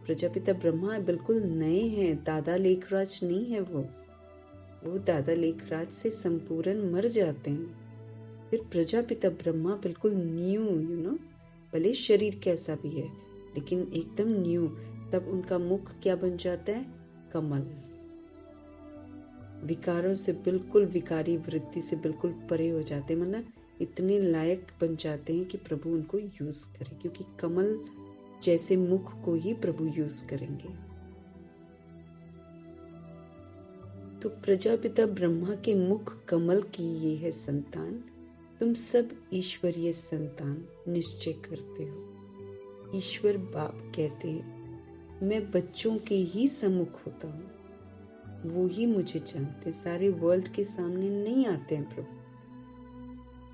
प्रजापिता ब्रह्मा बिल्कुल नए हैं, दादा लेखराज नहीं है वो दादा लेखराज से संपूर्ण मर जाते हैं। फिर प्रजापिता ब्रह्मा बिल्कुल न्यू, भले शरीर कैसा भी है लेकिन एकदम न्यू। तब उनका मुख क्या बन जाता है? कमल। विकारों से बिल्कुल, विकारी वृत्ति से बिल्कुल परे हो जाते हैं, मतलब इतने लायक बन जाते हैं कि प्रभु उनको यूज करे, क्योंकि कमल जैसे मुख को ही प्रभु यूज करेंगे। तो प्रजापिता ब्रह्मा के मुख कमल की ये है संतान। तुम सब ईश्वरीय संतान निश्चय करते हो। ईश्वर बाप कहते हैं मैं बच्चों के ही सम्मुख होता हूँ, वो ही मुझे जानते, सारे वर्ल्ड के सामने नहीं आते हैं प्रभु।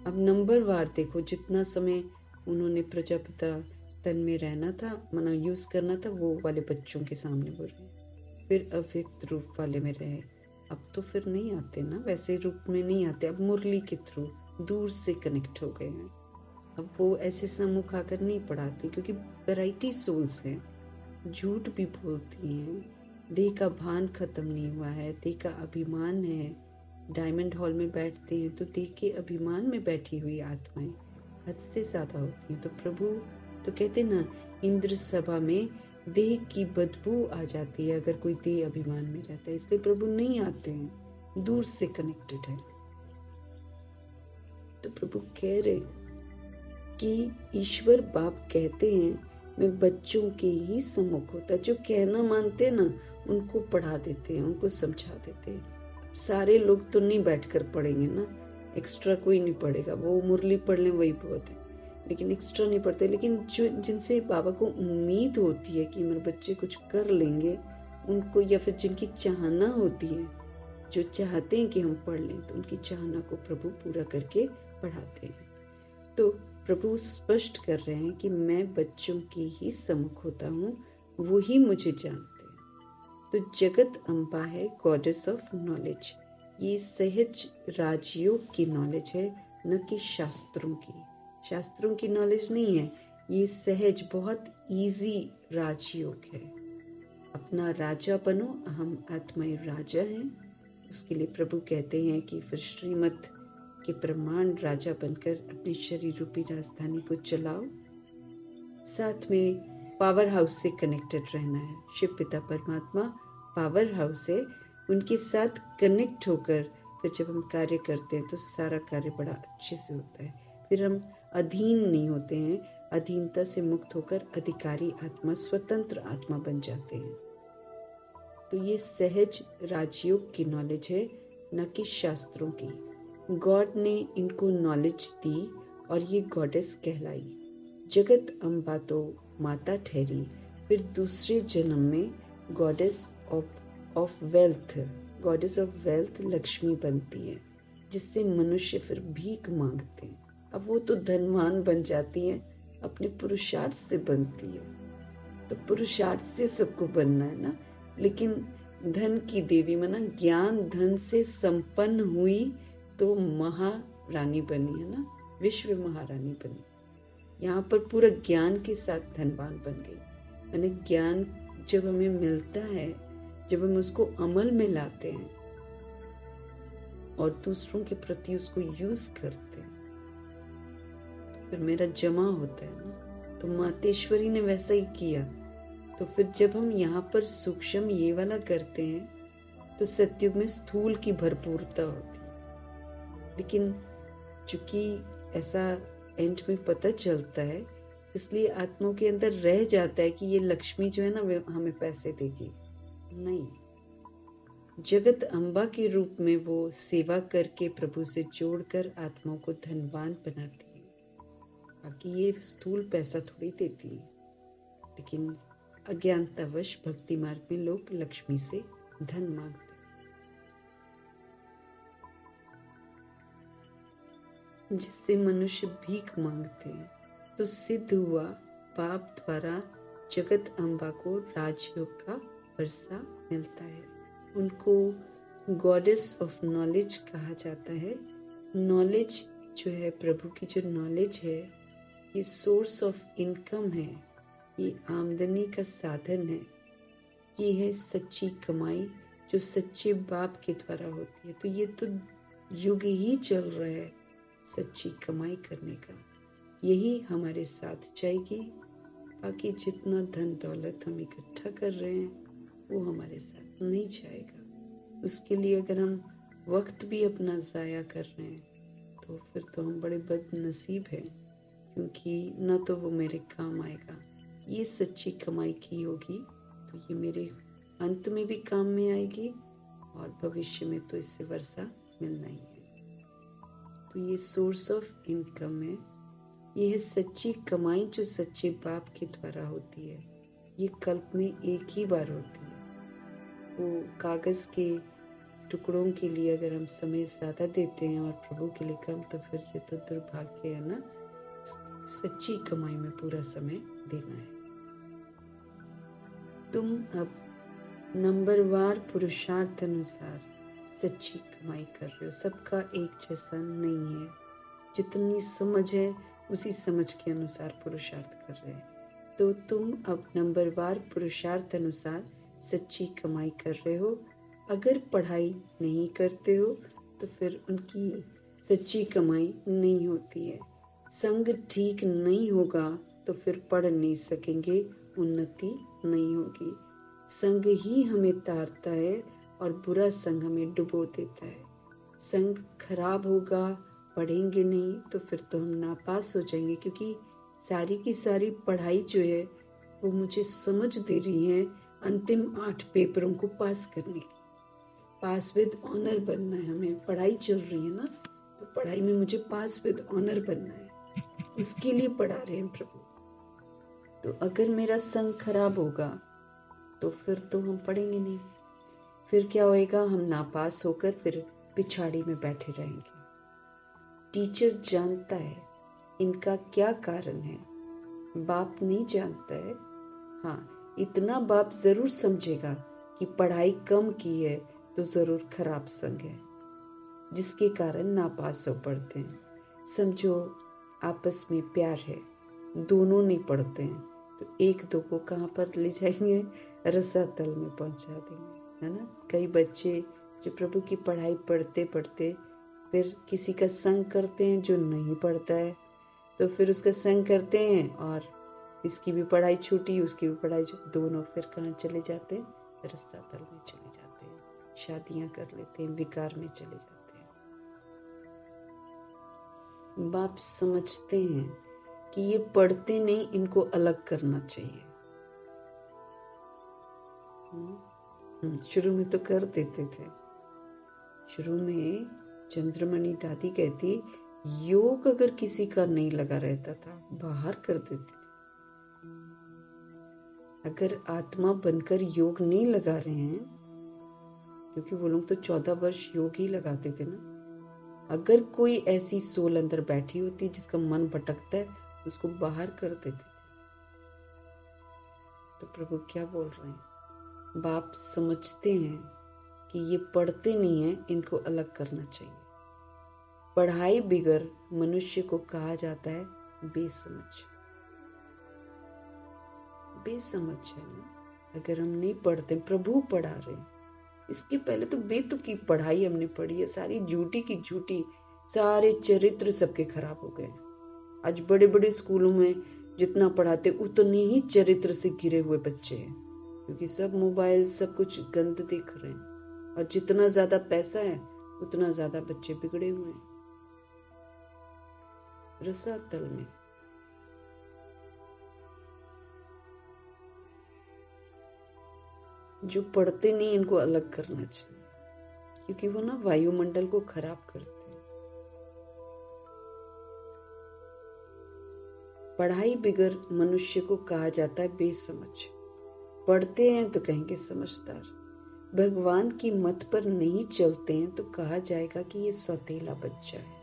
अब नंबर वार देखो, जितना समय उन्होंने प्रजापिता तन में रहना था, मना यूज करना था, वो वाले बच्चों के सामने वो रहे। फिर अव्यक्त रूप वाले में रहे। अब तो फिर नहीं आते ना, वैसे रूप में नहीं आते, अब मुरली के थ्रू दूर से कनेक्ट हो गए हैं। अब वो ऐसे सम्मुख आकर नहीं पढ़ाते, क्योंकि वैरायटी सोल्स हैं, झूठ भी बोलती हैं, देह का भान खत्म नहीं हुआ है, देह का अभिमान है। डायमंड हॉल में बैठते हैं तो देह के अभिमान में बैठी हुई आत्माएं हद से ज्यादा होती हैं। तो प्रभु तो कहते ना, इंद्र सभा में देह की बदबू आ जाती है अगर कोई देह अभिमान में रहता है, इसलिए प्रभु नहीं आते हैं, दूर से कनेक्टेड है। तो प्रभु कह रहे कि ईश्वर बाप कहते हैं में बच्चों के ही सम्मुख होता है। जो कहना मानते हैं ना, उनको पढ़ा देते हैं, उनको समझा देते हैं। सारे लोग तो नहीं बैठकर पढ़ेंगे ना, एक्स्ट्रा कोई नहीं पढ़ेगा, वो मुरली पढ़ लें वही बहुत है, लेकिन एक्स्ट्रा नहीं पढ़ते। लेकिन जो जिनसे बाबा को उम्मीद होती है कि मेरे बच्चे कुछ कर लेंगे, उनको, या फिर जिनकी चाहना होती है, जो चाहते हैं कि हम पढ़ लें, तो उनकी चाहना को प्रभु पूरा करके पढ़ाते हैं। तो प्रभु स्पष्ट कर रहे हैं कि मैं बच्चों की ही सम्मुख होता हूँ, वो ही मुझे जानते हैं। तो जगत अम्बा है गॉडेस ऑफ नॉलेज। ये सहज राजयोग की नॉलेज है, न कि शास्त्रों की। शास्त्रों की नॉलेज नहीं है, ये सहज बहुत इजी राजयोग है। अपना राजा बनो, हम आत्माएं राजा हैं। उसके लिए प्रभु कहते हैं कि फिर श्रीमत के प्रमाण राजा बनकर अपने शरीर रूपी राजधानी को चलाओ। साथ में पावर हाउस से कनेक्टेड रहना है। शिव पिता परमात्मा पावर हाउस है, उनके साथ कनेक्ट होकर फिर जब हम कार्य करते हैं तो सारा कार्य बड़ा अच्छे से होता है। फिर हम अधीन नहीं होते हैं, अधीनता से मुक्त होकर अधिकारी आत्मा, स्वतंत्र आत्मा बन जाते हैं। तो ये सहज राजयोग की नॉलेज है, न कि शास्त्रों की। गॉड ने इनको नॉलेज दी और ये गॉडेस कहलाई। जगत अम्बा तो माता ठहरी, फिर दूसरे जन्म में goddess of wealth, goddess of wealth Lakshmi बनती है, जिससे मनुष्य फिर भीख मांगते हैं। अब वो तो धनवान बन जाती है, अपने पुरुषार्थ से बनती है। तो पुरुषार्थ से सबको बनना है ना, लेकिन धन की देवी माना ज्ञान धन से संपन्न हुई तो महारानी बनी है ना, विश्व महारानी बनी। यहाँ पर पूरा ज्ञान के साथ धनवान बन गई। यानी ज्ञान जब हमें मिलता है, जब हम उसको अमल में लाते हैं और दूसरों के प्रति उसको यूज करते हैं, तो फिर मेरा जमा होता है ना। तो मातेश्वरी ने वैसा ही किया। तो फिर जब हम यहाँ पर सूक्ष्म ये वाला करते हैं तो सत्युग में स्थूल की भरपूरता होती है। लेकिन चूंकि ऐसा एंड में पता चलता है, इसलिए आत्माओं के अंदर रह जाता है कि ये लक्ष्मी जो है ना, वो हमें पैसे देगी। नहीं, जगत अम्बा के रूप में वो सेवा करके प्रभु से जोड़कर आत्माओं को धनवान बनाती है। बाकी ये स्थूल पैसा थोड़ी देती है। लेकिन अज्ञानतावश भक्ति मार्ग में लोग लक्ष्मी से धन मांगते हैं, जिससे मनुष्य भीख मांगते हैं। तो सिद्ध हुआ पाप द्वारा जगत अम्बा को राजयोग का वर्षा मिलता है। उनको गॉडेस ऑफ नॉलेज कहा जाता है। नॉलेज जो है, प्रभु की जो नॉलेज है, ये सोर्स ऑफ इनकम है, ये आमदनी का साधन है। ये है सच्ची कमाई जो सच्चे बाप के द्वारा होती है। तो ये तो युग ही चल रहा है सच्ची कमाई करने का, यही हमारे साथ जाएगी। बाकी जितना धन दौलत हम इकट्ठा कर रहे हैं वो हमारे साथ नहीं जाएगा। उसके लिए अगर हम वक्त भी अपना ज़ाया कर रहे हैं तो फिर तो हम बड़े बदनसीब हैं, क्योंकि न तो वो मेरे काम आएगा। ये सच्ची कमाई की होगी तो ये मेरे अंत में भी काम में आएगी और भविष्य में तो इससे वर्षा मिलना ही है। तो ये सोर्स ऑफ इनकम है, ये है सच्ची कमाई जो सच्चे बाप के द्वारा होती है। ये कल्प में एक ही बार होती है। वो कागज के टुकड़ों के लिए अगर हम समय ज्यादा देते हैं और प्रभु के लिए कम, तो फिर ये तो दुर्भाग्य है ना। सच्ची कमाई में पूरा समय देना है। तुम अब नंबरवार पुरुषार्थ अनुसार सच्ची कमाई कर रहे हो। सबका एक जैसा नहीं है, जितनी समझ है उसी समझ के अनुसार पुरुषार्थ कर रहे हैं। तो तुम अब नंबरवार पुरुषार्थ अनुसार सच्ची कमाई कर रहे हो। अगर पढ़ाई नहीं करते हो तो फिर उनकी सच्ची कमाई नहीं होती है। संग ठीक नहीं होगा तो फिर पढ़ नहीं सकेंगे, उन्नति नहीं होगी। संग ही हमें तारता है और बुरा संग हमें डुबो देता है। संग खराब होगा, पढ़ेंगे नहीं तो फिर तो हम नापास हो जाएंगे, क्योंकि सारी की सारी पढ़ाई जो है वो मुझे समझ दे रही हैं अंतिम 8 पेपरों को पास करने की। पास विद ऑनर बनना है, हमें पढ़ाई चल रही है ना, तो पढ़ाई में मुझे पास विद ऑनर बनना है, उसके लिए पढ़ा रहे हैं प्रभु। तो अगर मेरा संग खराब होगा तो फिर तो हम पढ़ेंगे नहीं, फिर क्या होएगा, हम नापास होकर फिर पिछाड़ी में बैठे रहेंगे। टीचर जानता है इनका क्या कारण है, बाप नहीं जानता है। हाँ, इतना बाप जरूर समझेगा कि पढ़ाई कम की है तो जरूर खराब संग है, जिसके कारण नापास हो पड़ते हैं। समझो आपस में प्यार है, दोनों नहीं पढ़ते हैं, तो एक दो को कहाँ पर ले जाएंगे, रसातल में पहुंचा देंगे, है ना। कई बच्चे जो प्रभु की पढ़ाई पढ़ते पढ़ते फिर किसी का संग करते हैं जो नहीं पढ़ता है, तो फिर उसका संग करते हैं और इसकी भी पढ़ाई छूटी, उसकी भी पढ़ाई छूटी, दोनों फिर कहाँ चले जाते हैं, रसातल में चले जाते हैं, शादियां कर लेते हैं, विकार में चले जाते हैं। बाप समझते हैं कि ये पढ़ते नहीं, इनको अलग करना चाहिए। शुरू में तो कर देते थे। शुरू में चंद्रमणि दादी कहती, योग अगर किसी का नहीं लगा रहता था बाहर कर देते थे। अगर आत्मा बनकर योग नहीं लगा रहे हैं, क्योंकि वो लोग तो 14 वर्ष योग ही लगाते थे ना, अगर कोई ऐसी सोल अंदर बैठी होती जिसका मन भटकता है, उसको बाहर कर देते थे। तो प्रभु क्या बोल रहे हैं, बाप समझते हैं कि ये पढ़ते नहीं है, इनको अलग करना चाहिए। पढ़ाई बिगर मनुष्य को कहा जाता है बेसमझ। बेसमझ है ना, अगर हम नहीं पढ़ते, प्रभु पढ़ा रहे हैं। इसके पहले तो बेतुकी पढ़ाई हमने पढ़ी है, सारी झूठी की झूठी, सारे चरित्र सबके खराब हो गए। आज बड़े बड़े स्कूलों में जितना पढ़ाते उतने ही चरित्र से घिरे हुए बच्चे हैं, क्योंकि सब मोबाइल सब कुछ गंद देख रहे हैं, और जितना ज्यादा पैसा है उतना ज्यादा बच्चे बिगड़े हुए हैं रसातल में। जो पढ़ते नहीं इनको अलग करना चाहिए, क्योंकि वो ना वायुमंडल को खराब करते हैं। पढ़ाई बिगर मनुष्य को कहा जाता है बेसमझ। पढ़ते हैं तो कहेंगे समझदार। भगवान की मत पर नहीं चलते हैं तो कहा जाएगा कि ये सौतेला बच्चा है।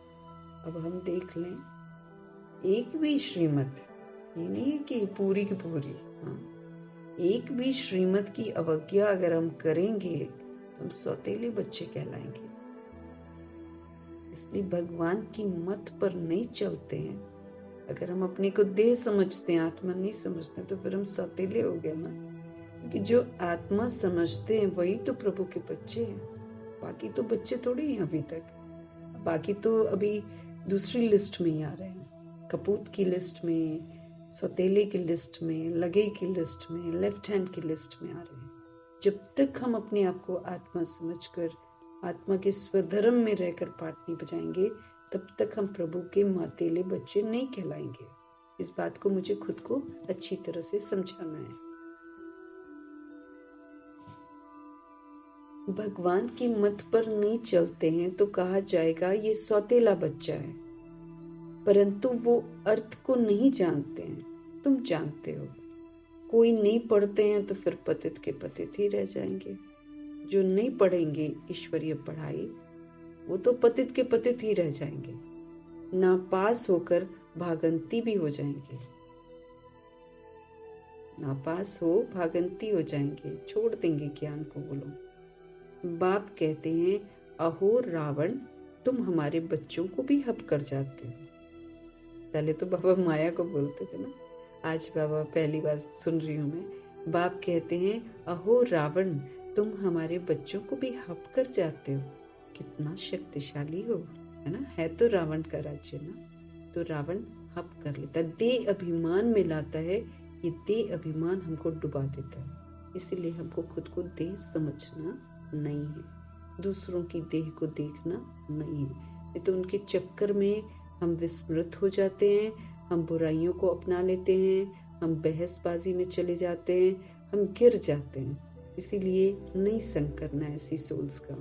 अब हम देख लें, एक भी श्रीमत, ये नहीं है कि पूरी की पूरी, हाँ, एक भी श्रीमत की अवज्ञा अगर हम करेंगे तो हम सौतेले बच्चे कहलाएंगे। इसलिए भगवान की मत पर नहीं चलते हैं। अगर हम अपने को देह समझते हैं, आत्मा नहीं समझते, तो फिर हम सौतेले हो गए ना। क्योंकि जो आत्मा समझते हैं वही तो प्रभु के बच्चे हैं, बाकी तो बच्चे थोड़ी हैं अभी तक। बाकी तो अभी दूसरी लिस्ट में ही आ रहे हैं, कपूत की लिस्ट में, सौतेले की लिस्ट में, लगे की लिस्ट में, लेफ्ट हैंड की लिस्ट में आ रहे हैं। जब तक हम अपने आप को आत्मा समझकर आत्मा के स्वधर्म में रहकर पाठ नहीं बजाएंगे, तब तक हम प्रभु के मातेले बच्चे नहीं कहलाएंगे। इस बात को मुझे खुद को अच्छी तरह से समझाना है। भगवान की मत पर नहीं चलते हैं तो कहा जाएगा ये सौतेला बच्चा है, परंतु वो अर्थ को नहीं जानते हैं। तुम जानते हो, कोई नहीं पढ़ते हैं तो फिर पतित के पतित ही रह जाएंगे। जो नहीं पढ़ेंगे ईश्वरीय पढ़ाई, वो तो पतित के पतित ही रह जाएंगे, नापास होकर भागंती भी हो जाएंगे। नापास हो भागंती हो जाएंगे, छोड़ देंगे ज्ञान को। बोलो, बाप कहते हैं, अहो रावण, तुम हमारे बच्चों को भी हप कर जाते हो। पहले तो बाबा माया को बोलते थे ना, आज बाबा पहली बार सुन रही हूं मैं। बाप कहते हैं, अहो रावण, तुम हमारे बच्चों को भी हप कर जाते हो। कितना शक्तिशाली हो, है ना। है तो रावण का राज्य ना, तो रावण हप कर लेता, देह अभिमान में लाता है। ये देह अभिमान हमको डुबा देता है। इसीलिए हमको खुद को देह समझना नहीं है, दूसरों की देह को देखना नहीं है। ये तो उनके चक्कर में हम विस्मृत हो जाते हैं, हम बुराइयों को अपना लेते हैं, हम बहसबाजी में चले जाते हैं, हम गिर जाते हैं। इसीलिए नहीं संग करना ऐसी सोल्स का।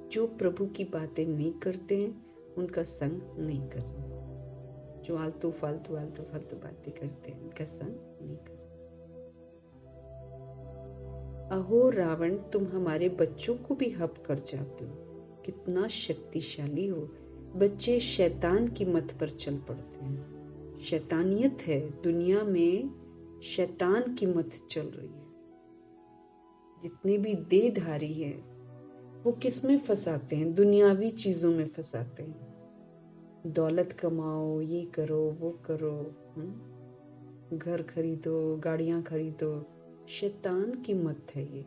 जो प्रभु की बातें नहीं करते हैं उनका संग नहीं करना। जो आलतू फालतू बातें करते हैं उनका संग नहीं करना। अहो रावण, तुम हमारे बच्चों को भी हप कर जाते हो। कितना शक्तिशाली हो। बच्चे शैतान की मत पर चल पड़ते हैं। शैतानियत है दुनिया में, शैतान की मत चल रही है। जितने भी देहधारी हैं वो किस में फंसाते हैं? दुनियावी चीजों में फंसाते हैं। दौलत कमाओ, ये करो, वो करो, घर खरीदो, गाड़ियां खरीदो। शैतान की मत है ये,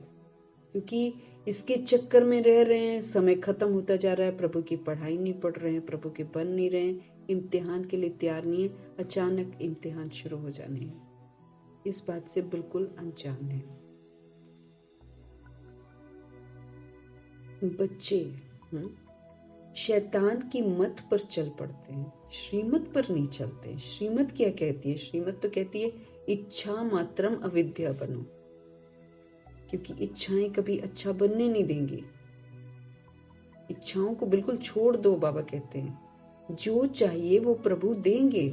क्योंकि इसके चक्कर में रह रहे हैं। समय खत्म होता जा रहा है, प्रभु की पढ़ाई नहीं पढ़ रहे हैं, प्रभु के बन नहीं रहे हैं, इम्तिहान के लिए तैयार नहीं है। अचानक इम्तिहान शुरू हो जाने हैं, इस बात से बिल्कुल अनजान है। बच्चे शैतान की मत पर चल पड़ते हैं, श्रीमत पर नहीं चलते। श्रीमत क्या कहती है? श्रीमत तो कहती है इच्छा मात्रम अविद्या बनो, क्योंकि इच्छाएं कभी अच्छा बनने नहीं देंगी। इच्छाओं को बिल्कुल छोड़ दो। बाबा कहते हैं जो चाहिए वो प्रभु देंगे,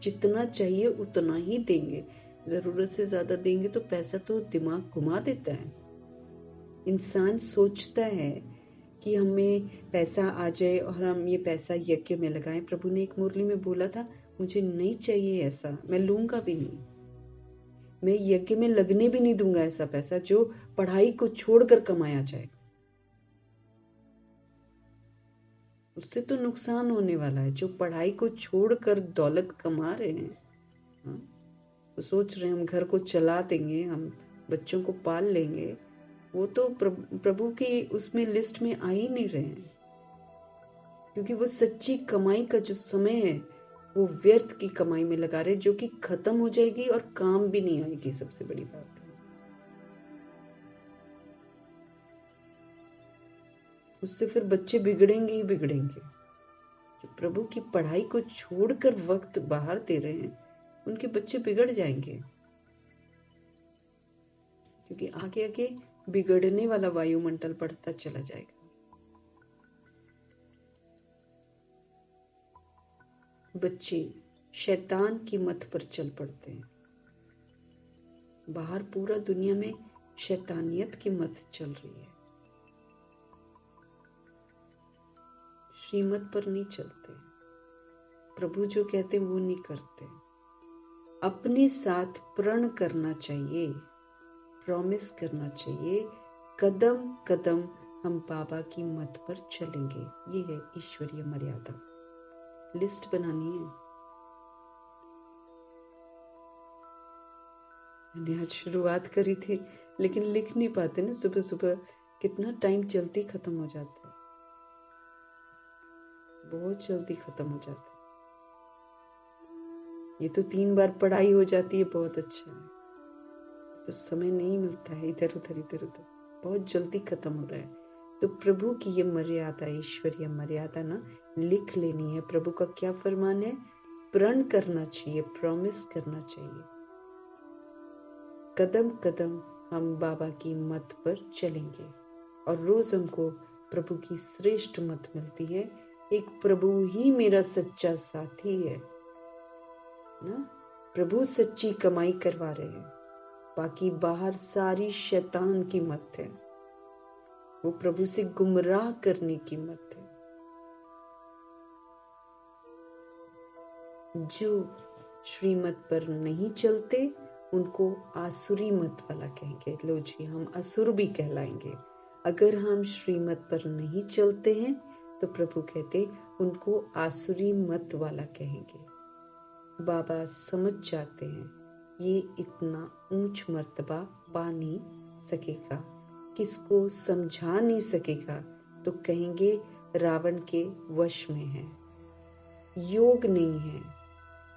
जितना चाहिए उतना ही देंगे। जरूरत से ज्यादा देंगे तो पैसा तो दिमाग घुमा देता है। इंसान सोचता है कि हमें पैसा आ जाए और हम ये पैसा यज्ञ में लगाएं। प्रभु ने एक मुरली में बोला था, मुझे नहीं चाहिए ऐसा, मैं लूंगा भी नहीं, मैं यज्ञ में लगने भी नहीं दूंगा ऐसा पैसा जो पढ़ाई को छोड़कर कमाया जाए। उससे तो नुकसान होने वाला है। जो पढ़ाई को छोड़कर दौलत कमा रहे हैं, वो सोच रहे हैं हम घर को चला देंगे, हम बच्चों को पाल लेंगे, वो तो प्रभु की उसमें लिस्ट में आ ही नहीं रहे हैं। क्योंकि वो सच्ची कमाई का जो समय है वो व्यर्थ की कमाई में लगा रहे, जो कि खत्म हो जाएगी और काम भी नहीं आएगी। सबसे बड़ी बात है उससे फिर बच्चे बिगड़ेंगे ही बिगड़ेंगे। जो प्रभु की पढ़ाई को छोड़कर वक्त बाहर दे रहे हैं उनके बच्चे बिगड़ जाएंगे, क्योंकि आगे आगे बिगड़ने वाला वायुमंडल बढ़ता चला जाएगा। बच्चे शैतान की मत पर चल पड़ते हैं। बाहर पूरा दुनिया में शैतानियत की मत चल रही है, श्रीमत पर नहीं चलते। प्रभु जो कहते हैं वो नहीं करते। अपने साथ प्रण करना चाहिए, प्रॉमिस करना चाहिए, कदम कदम हम बाबा की मत पर चलेंगे। ये है ईश्वरीय मर्यादा। लिस्ट बनानी है। मैंने आज शुरुआत करी थी लेकिन लिख नहीं पाते ना। सुबह सुबह कितना टाइम जल्दी खत्म हो जाता है, बहुत जल्दी खत्म हो जाता है। ये तो 3 बार पढ़ाई हो जाती है, बहुत अच्छा है। तो समय नहीं मिलता है, इधर उधर बहुत जल्दी खत्म हो रहा है। तो प्रभु की ये मर्यादा, ईश्वरीय मर्यादा ना लिख लेनी है। प्रभु का क्या फरमान है? प्रण करना चाहिए, प्रॉमिस करना चाहिए। कदम कदम हम बाबा की मत पर चलेंगे और रोज हमको प्रभु की श्रेष्ठ मत मिलती है। एक प्रभु ही मेरा सच्चा साथी है ना। प्रभु सच्ची कमाई करवा रहे हैं, बाकी बाहर सारी शैतान की मत है। वो प्रभु से गुमराह करने की मत है। जो श्रीमत पर नहीं चलते उनको आसुरी मत वाला कहेंगे। लो जी, हम असुर भी कहलाएंगे अगर हम श्रीमत पर नहीं चलते हैं। तो प्रभु कहते उनको आसुरी मत वाला कहेंगे। बाबा समझ जाते हैं ये इतना ऊंच मर्तबा पा नहीं सकेगा, किसको समझा नहीं सकेगा, तो कहेंगे रावण के वश में है, योग नहीं है।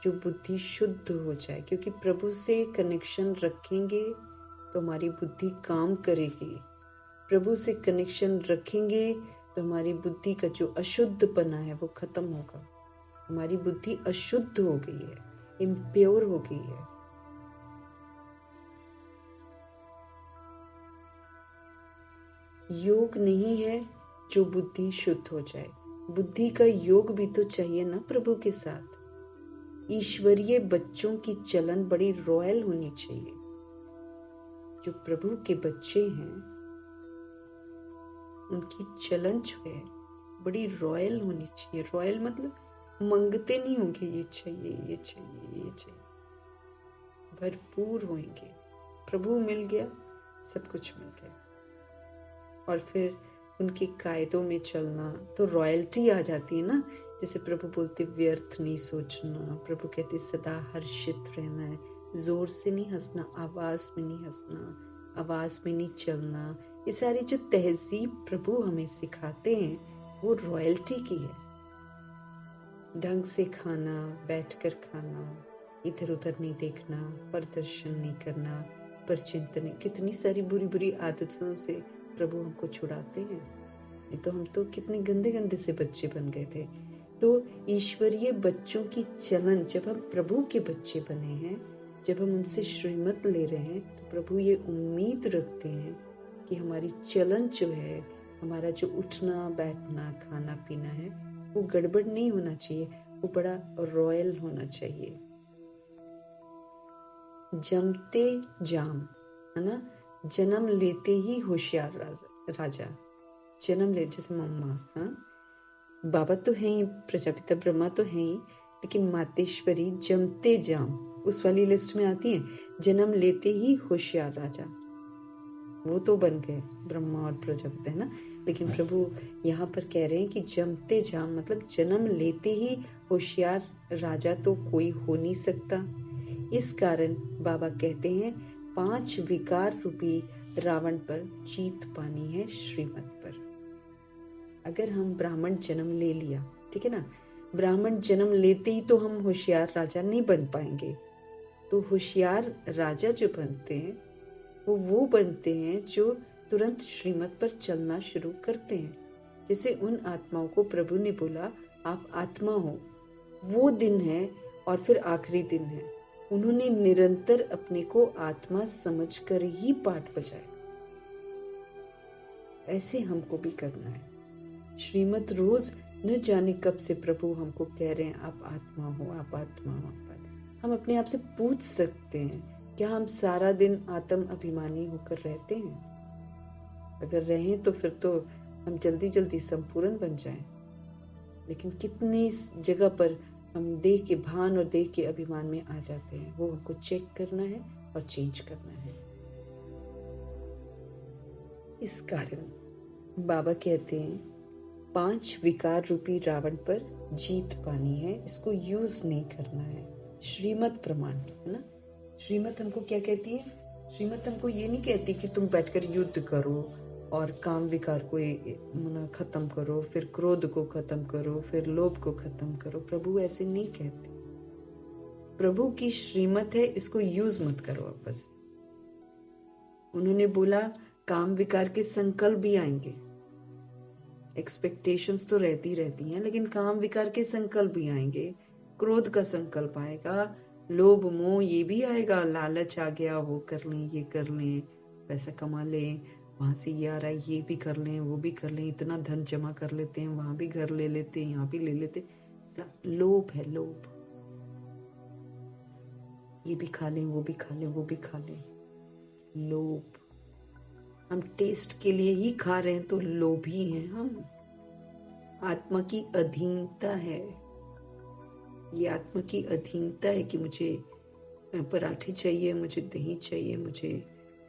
जो बुद्धि शुद्ध हो जाए, क्योंकि प्रभु से कनेक्शन रखेंगे तो हमारी बुद्धि काम करेगी। प्रभु से कनेक्शन रखेंगे तो हमारी बुद्धि का जो अशुद्धपना है वो खत्म होगा। हमारी बुद्धि अशुद्ध हो गई है, इम्प्योर हो गई है। योग नहीं है जो बुद्धि शुद्ध हो जाए। बुद्धि का योग भी तो चाहिए ना प्रभु के साथ। ईश्वरीय बच्चों की चलन बड़ी रॉयल होनी चाहिए। जो प्रभु के बच्चे हैं उनकी चलन जो है बड़ी रॉयल होनी चाहिए। रॉयल मतलब मांगते नहीं होंगे ये चाहिए ये चाहिए ये चाहिए, भरपूर होंगे। प्रभु मिल गया, सब कुछ मिल गया। और फिर उनके कायदों में चलना तो रॉयल्टी आ जाती है ना। जैसे प्रभु बोलते व्यर्थ नहीं सोचना, प्रभु कहते सदा हर्षित रहना है, जोर से नहीं हंसना, आवाज में नहीं हंसना, आवाज में नहीं चलना। ये सारी जो तहजीब प्रभु हमें सिखाते हैं वो रॉयल्टी की है। ढंग से खाना, बैठकर खाना, इधर उधर नहीं देखना, प्रदर्शन नहीं करना, परचिंतन। कितनी सारी बुरी बुरी आदतों से प्रभु हमको छुड़ाते हैं। नहीं तो हम तो कितने गंदे गंदे से बच्चे बन गए थे। तो ईश्वरीय बच्चों की चलन, जब हम प्रभु के बच्चे बने हैं, जब हम उनसे श्रीमत ले रहे हैं, तो प्रभु ये उम्मीद रखते हैं कि हमारी चलन जो है, हमारा जो उठना बैठना खाना पीना है, वो गड़बड़ नहीं होना चाहिए, वो बड़ा रॉयल होना चाहिए। जमते जाम, है ना, जन्म लेते ही होशियार राजा। जन्म ले, जैसे मम्मा, हाँ, बाबा तो है ही, प्रजापिता ब्रह्मा तो है ही, लेकिन मातेश्वरी जमते जाम उस वाली लिस्ट में आती है। जन्म लेते ही होशियार राजा, वो तो बन गए ब्रह्मा और प्रजापिता, है ना। लेकिन प्रभु यहाँ पर कह रहे हैं कि जमते जाम मतलब जन्म लेते ही होशियार राजा तो कोई हो नहीं सकता। इस कारण बाबा कहते हैं 5 विकार रूपी रावण पर जीत पानी है श्रीमत पर। अगर हम ब्राह्मण जन्म ले लिया, ठीक है ना, ब्राह्मण जन्म लेते ही तो हम होशियार राजा नहीं बन पाएंगे। तो होशियार राजा जो बनते हैं वो बनते हैं जो तुरंत श्रीमत पर चलना शुरू करते हैं। जैसे उन आत्माओं को प्रभु ने बोला आप आत्मा हो, वो दिन है और फिर आखिरी दिन है। उन्होंने निरंतर अपने को आत्मा समझकर ही पाठ बजाया। ऐसे हमको भी करना है। श्रीमत रोज न जाने कब से प्रभु हमको कह रहे हैं आप आत्मा हो, आप आत्मा हो, आप आत्मा। हम अपने आप से पूछ सकते हैं, क्या हम सारा दिन आत्म अभिमानी होकर रहते हैं? अगर रहें तो फिर तो हम जल्दी जल्दी संपूर्ण बन जाएं। लेकिन कितनी जगह पर हम देह के भान और देह के अभिमान में आ जाते हैं, वो हमको चेक करना है और चेंज करना है। इस कारण बाबा कहते हैं 5 विकार रूपी रावण पर जीत पानी है, इसको यूज नहीं करना है। श्रीमत प्रमाण, है ना। श्रीमत हमको क्या कहती है? श्रीमत हमको ये नहीं कहती कि तुम बैठकर युद्ध करो और काम विकार को खत्म करो, फिर क्रोध को खत्म करो, फिर लोभ को खत्म करो। प्रभु ऐसे नहीं कहते। प्रभु की श्रीमत है, इसको यूज मत करो आप बस। उन्होंने बोला काम विकार के संकल्प भी आएंगे, एक्सपेक्टेशंस तो रहती हैं, लेकिन काम विकार के संकल्प भी आएंगे। क्रोध का संकल्प आएगा, लोभ मोह ये भी आएगा, लालच आ गया, वो कर लें, ये कर लें, पैसा कमा लें, वहां से ये आ रहा है ये भी कर लें, वो भी कर लें, इतना धन जमा कर लेते हैं, वहां भी घर ले लेते हैं, यहाँ भी ले लेते हैं। लोभ है, लोभ। ये भी खा लें, वो भी खा लें, वो भी खा लें, लोभ। हम टेस्ट के लिए ही खा रहे हैं तो लोभी हैं हम। आत्मा की अधीनता है, ये आत्मा की अधीनता है कि मुझे पराठे चाहिए, मुझे दही चाहिए, मुझे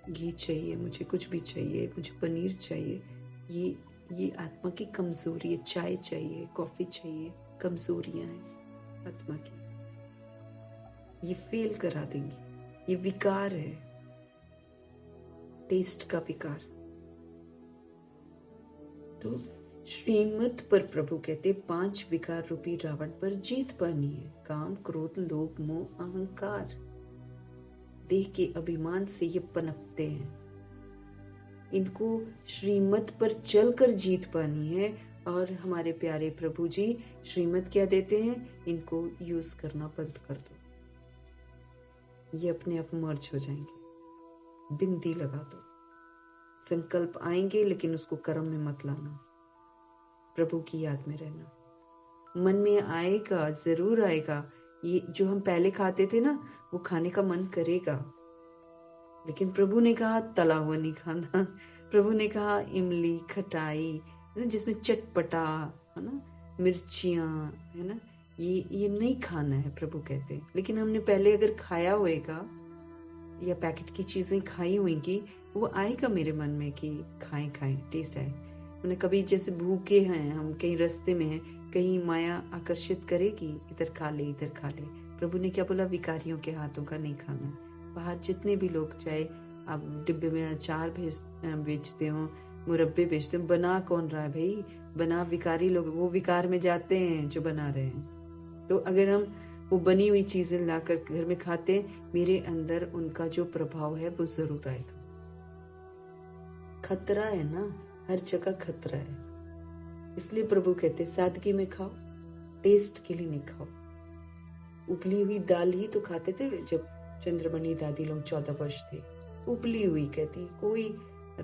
घी चाहिए, मुझे कुछ भी चाहिए, मुझे पनीर चाहिए। ये आत्मा की कमजोरी है। चाय चाहिए, कॉफी चाहिए, कमजोरियां हैं आत्मा की, ये फेल करा देंगी। ये विकार है, टेस्ट का विकार। तो श्रीमत पर प्रभु कहते 5 विकार रूपी रावण पर जीत पानी है। काम क्रोध लोभ मोह अहंकार, देह के अभिमान से ये पनपते हैं। इनको श्रीमत पर चलकर जीत पानी है। और हमारे प्यारे प्रभु जी श्रीमत क्या देते हैं? इनको यूज करना बंद कर दो। ये अपने आप मर्ज हो जाएंगे। बिंदी लगा दो। संकल्प आएंगे लेकिन उसको कर्म में मत लाना। प्रभु की याद में रहना। मन में आएगा, जरूर आएगा। ये जो हम पहले खाते थे ना, वो खाने का मन करेगा, लेकिन प्रभु ने कहा तला हुआ नहीं खाना। प्रभु ने कहा इमली, खटाई, है ना, जिसमें चटपटा, है ना, मिर्चियां, है ना, ये नहीं खाना है, प्रभु कहते हैं। लेकिन हमने पहले अगर खाया होएगा या पैकेट की चीजें खाई होंगी, वो आएगा मेरे मन में कि खाएं खाएं, टेस्ट आए। मैंने कभी जैसे भूखे हैं, हम कहीं रास्ते में हैं, कहीं माया आकर्षित करेगी, इधर खा ले इधर खा ले। प्रभु ने क्या बोला? विकारियों के हाथों का नहीं खाना। बाहर जितने भी लोग, चाहे आप डिब्बे में अचार बेचते हो, मुरब्बे बेचते हो, बना कौन रहा है भाई? बना विकारी लोग, वो विकार में जाते हैं जो बना रहे हैं। तो अगर हम वो बनी हुई चीजें लाकर घर में खाते हैं, मेरे अंदर उनका जो प्रभाव है वो जरूर आएगा। खतरा है ना, हर जगह खतरा है। इसलिए प्रभु कहते सादगी में खाओ, टेस्ट के लिए नहीं खाओ। उबली हुई दाल ही तो खाते थे जब चंद्रमणि दादी लोग 14 वर्ष थे। उबली हुई कहती, कोई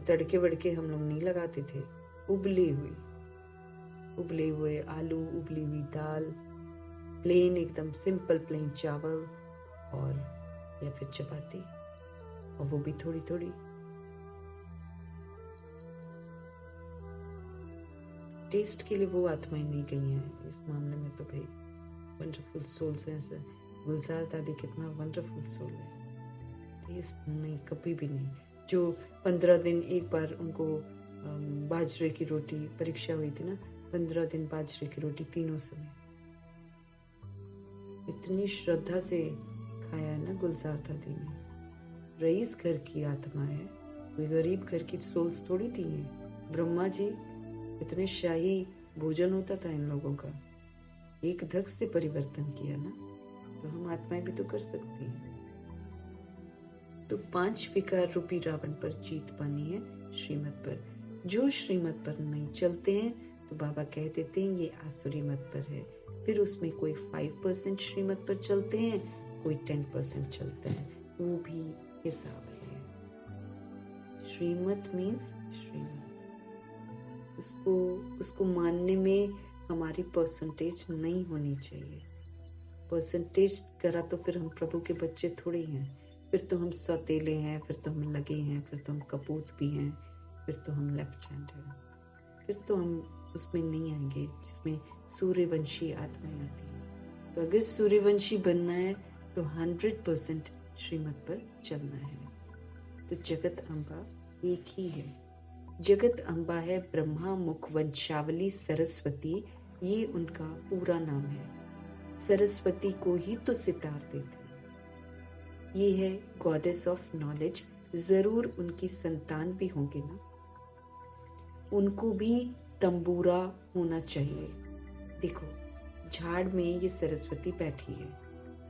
तड़के वड़के हम लोग नहीं लगाते थे। उबले हुए आलू, उबली हुई दाल, प्लेन, एकदम सिंपल प्लेन चावल, और या फिर चपाती, और वो भी थोड़ी थोड़ी। टेस्ट के लिए वो आत्माएं नहीं गई हैं इस मामले में। तो भाई वंडरफुल सोल्स हैं। गुलजार दादी कितना वंडरफुल सोल है। टेस्ट नहीं, कभी भी नहीं। जो 15 दिन एक बार उनको बाजरे की रोटी, परीक्षा हुई थी ना, 15 दिन बाजरे की रोटी तीनों समय, इतनी श्रद्धा से खाया है ना गुलजार दादी ने। रईस घर की आत्मा है, कोई गरीब घर की सोल्स थोड़ी थी है। ब्रह्मा जी, इतने शाही भोजन होता था इन लोगों का, एक धक से परिवर्तन किया ना, तो हम आत्माएं भी तो कर सकती हैं। तो 5 विकार रूपी रावण पर जीत पानी है श्रीमत पर। जो श्रीमत पर नहीं चलते हैं तो बाबा कह देते हैं ये आसुरी मत पर है। फिर उसमें कोई 5% श्रीमत पर चलते हैं, कोई 10% चलते हैं, वो भी हिसाब है। श्रीमत मीन्स श्रीमत, उसको मानने में हमारी परसेंटेज नहीं होनी चाहिए। परसेंटेज करा तो फिर हम प्रभु के बच्चे थोड़े हैं। फिर तो हम सौतेले हैं, फिर तो हम लगे हैं, फिर तो हम कपूत भी हैं, फिर तो हम लेफ्ट हैंड हैं। फिर तो हम उसमें नहीं आएंगे जिसमें सूर्यवंशी आत्माएं आती हैं। तो अगर सूर्यवंशी बनना है तो 100% श्रीमत पर चलना है। तो जगत अम्बा एक ही है। जगत अम्बा है ब्रह्मा मुख वंशावली सरस्वती, ये उनका पूरा नाम है। सरस्वती को ही तो सितार देते। ये है गॉडेस ऑफ नॉलेज। जरूर उनकी संतान भी होंगे ना, उनको भी तंबूरा होना चाहिए। देखो, झाड़ में ये सरस्वती बैठी है,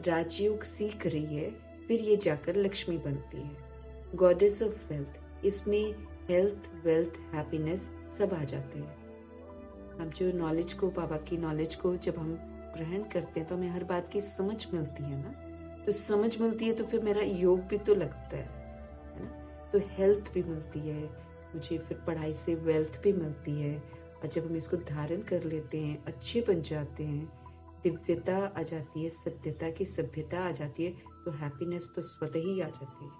राजयोग सीख रही है, फिर ये जाकर लक्ष्मी बनती है। गॉडेस ऑफ वेल्थ, इसमें हेल्थ, वेल्थ, हैप्पीनेस सब आ जाते हैं। हम जो नॉलेज को, बाबा की नॉलेज को जब हम ग्रहण करते हैं तो हमें हर बात की समझ मिलती है ना। तो समझ मिलती है तो फिर मेरा योग भी तो लगता है ना। तो हेल्थ भी मिलती है मुझे, फिर पढ़ाई से वेल्थ भी मिलती है। और जब हम इसको धारण कर लेते हैं, अच्छे बन जाते हैं, दिव्यता आ जाती है, सत्यता की सभ्यता आ जाती है, तो हैप्पीनेस तो स्वतः ही आ जाती है।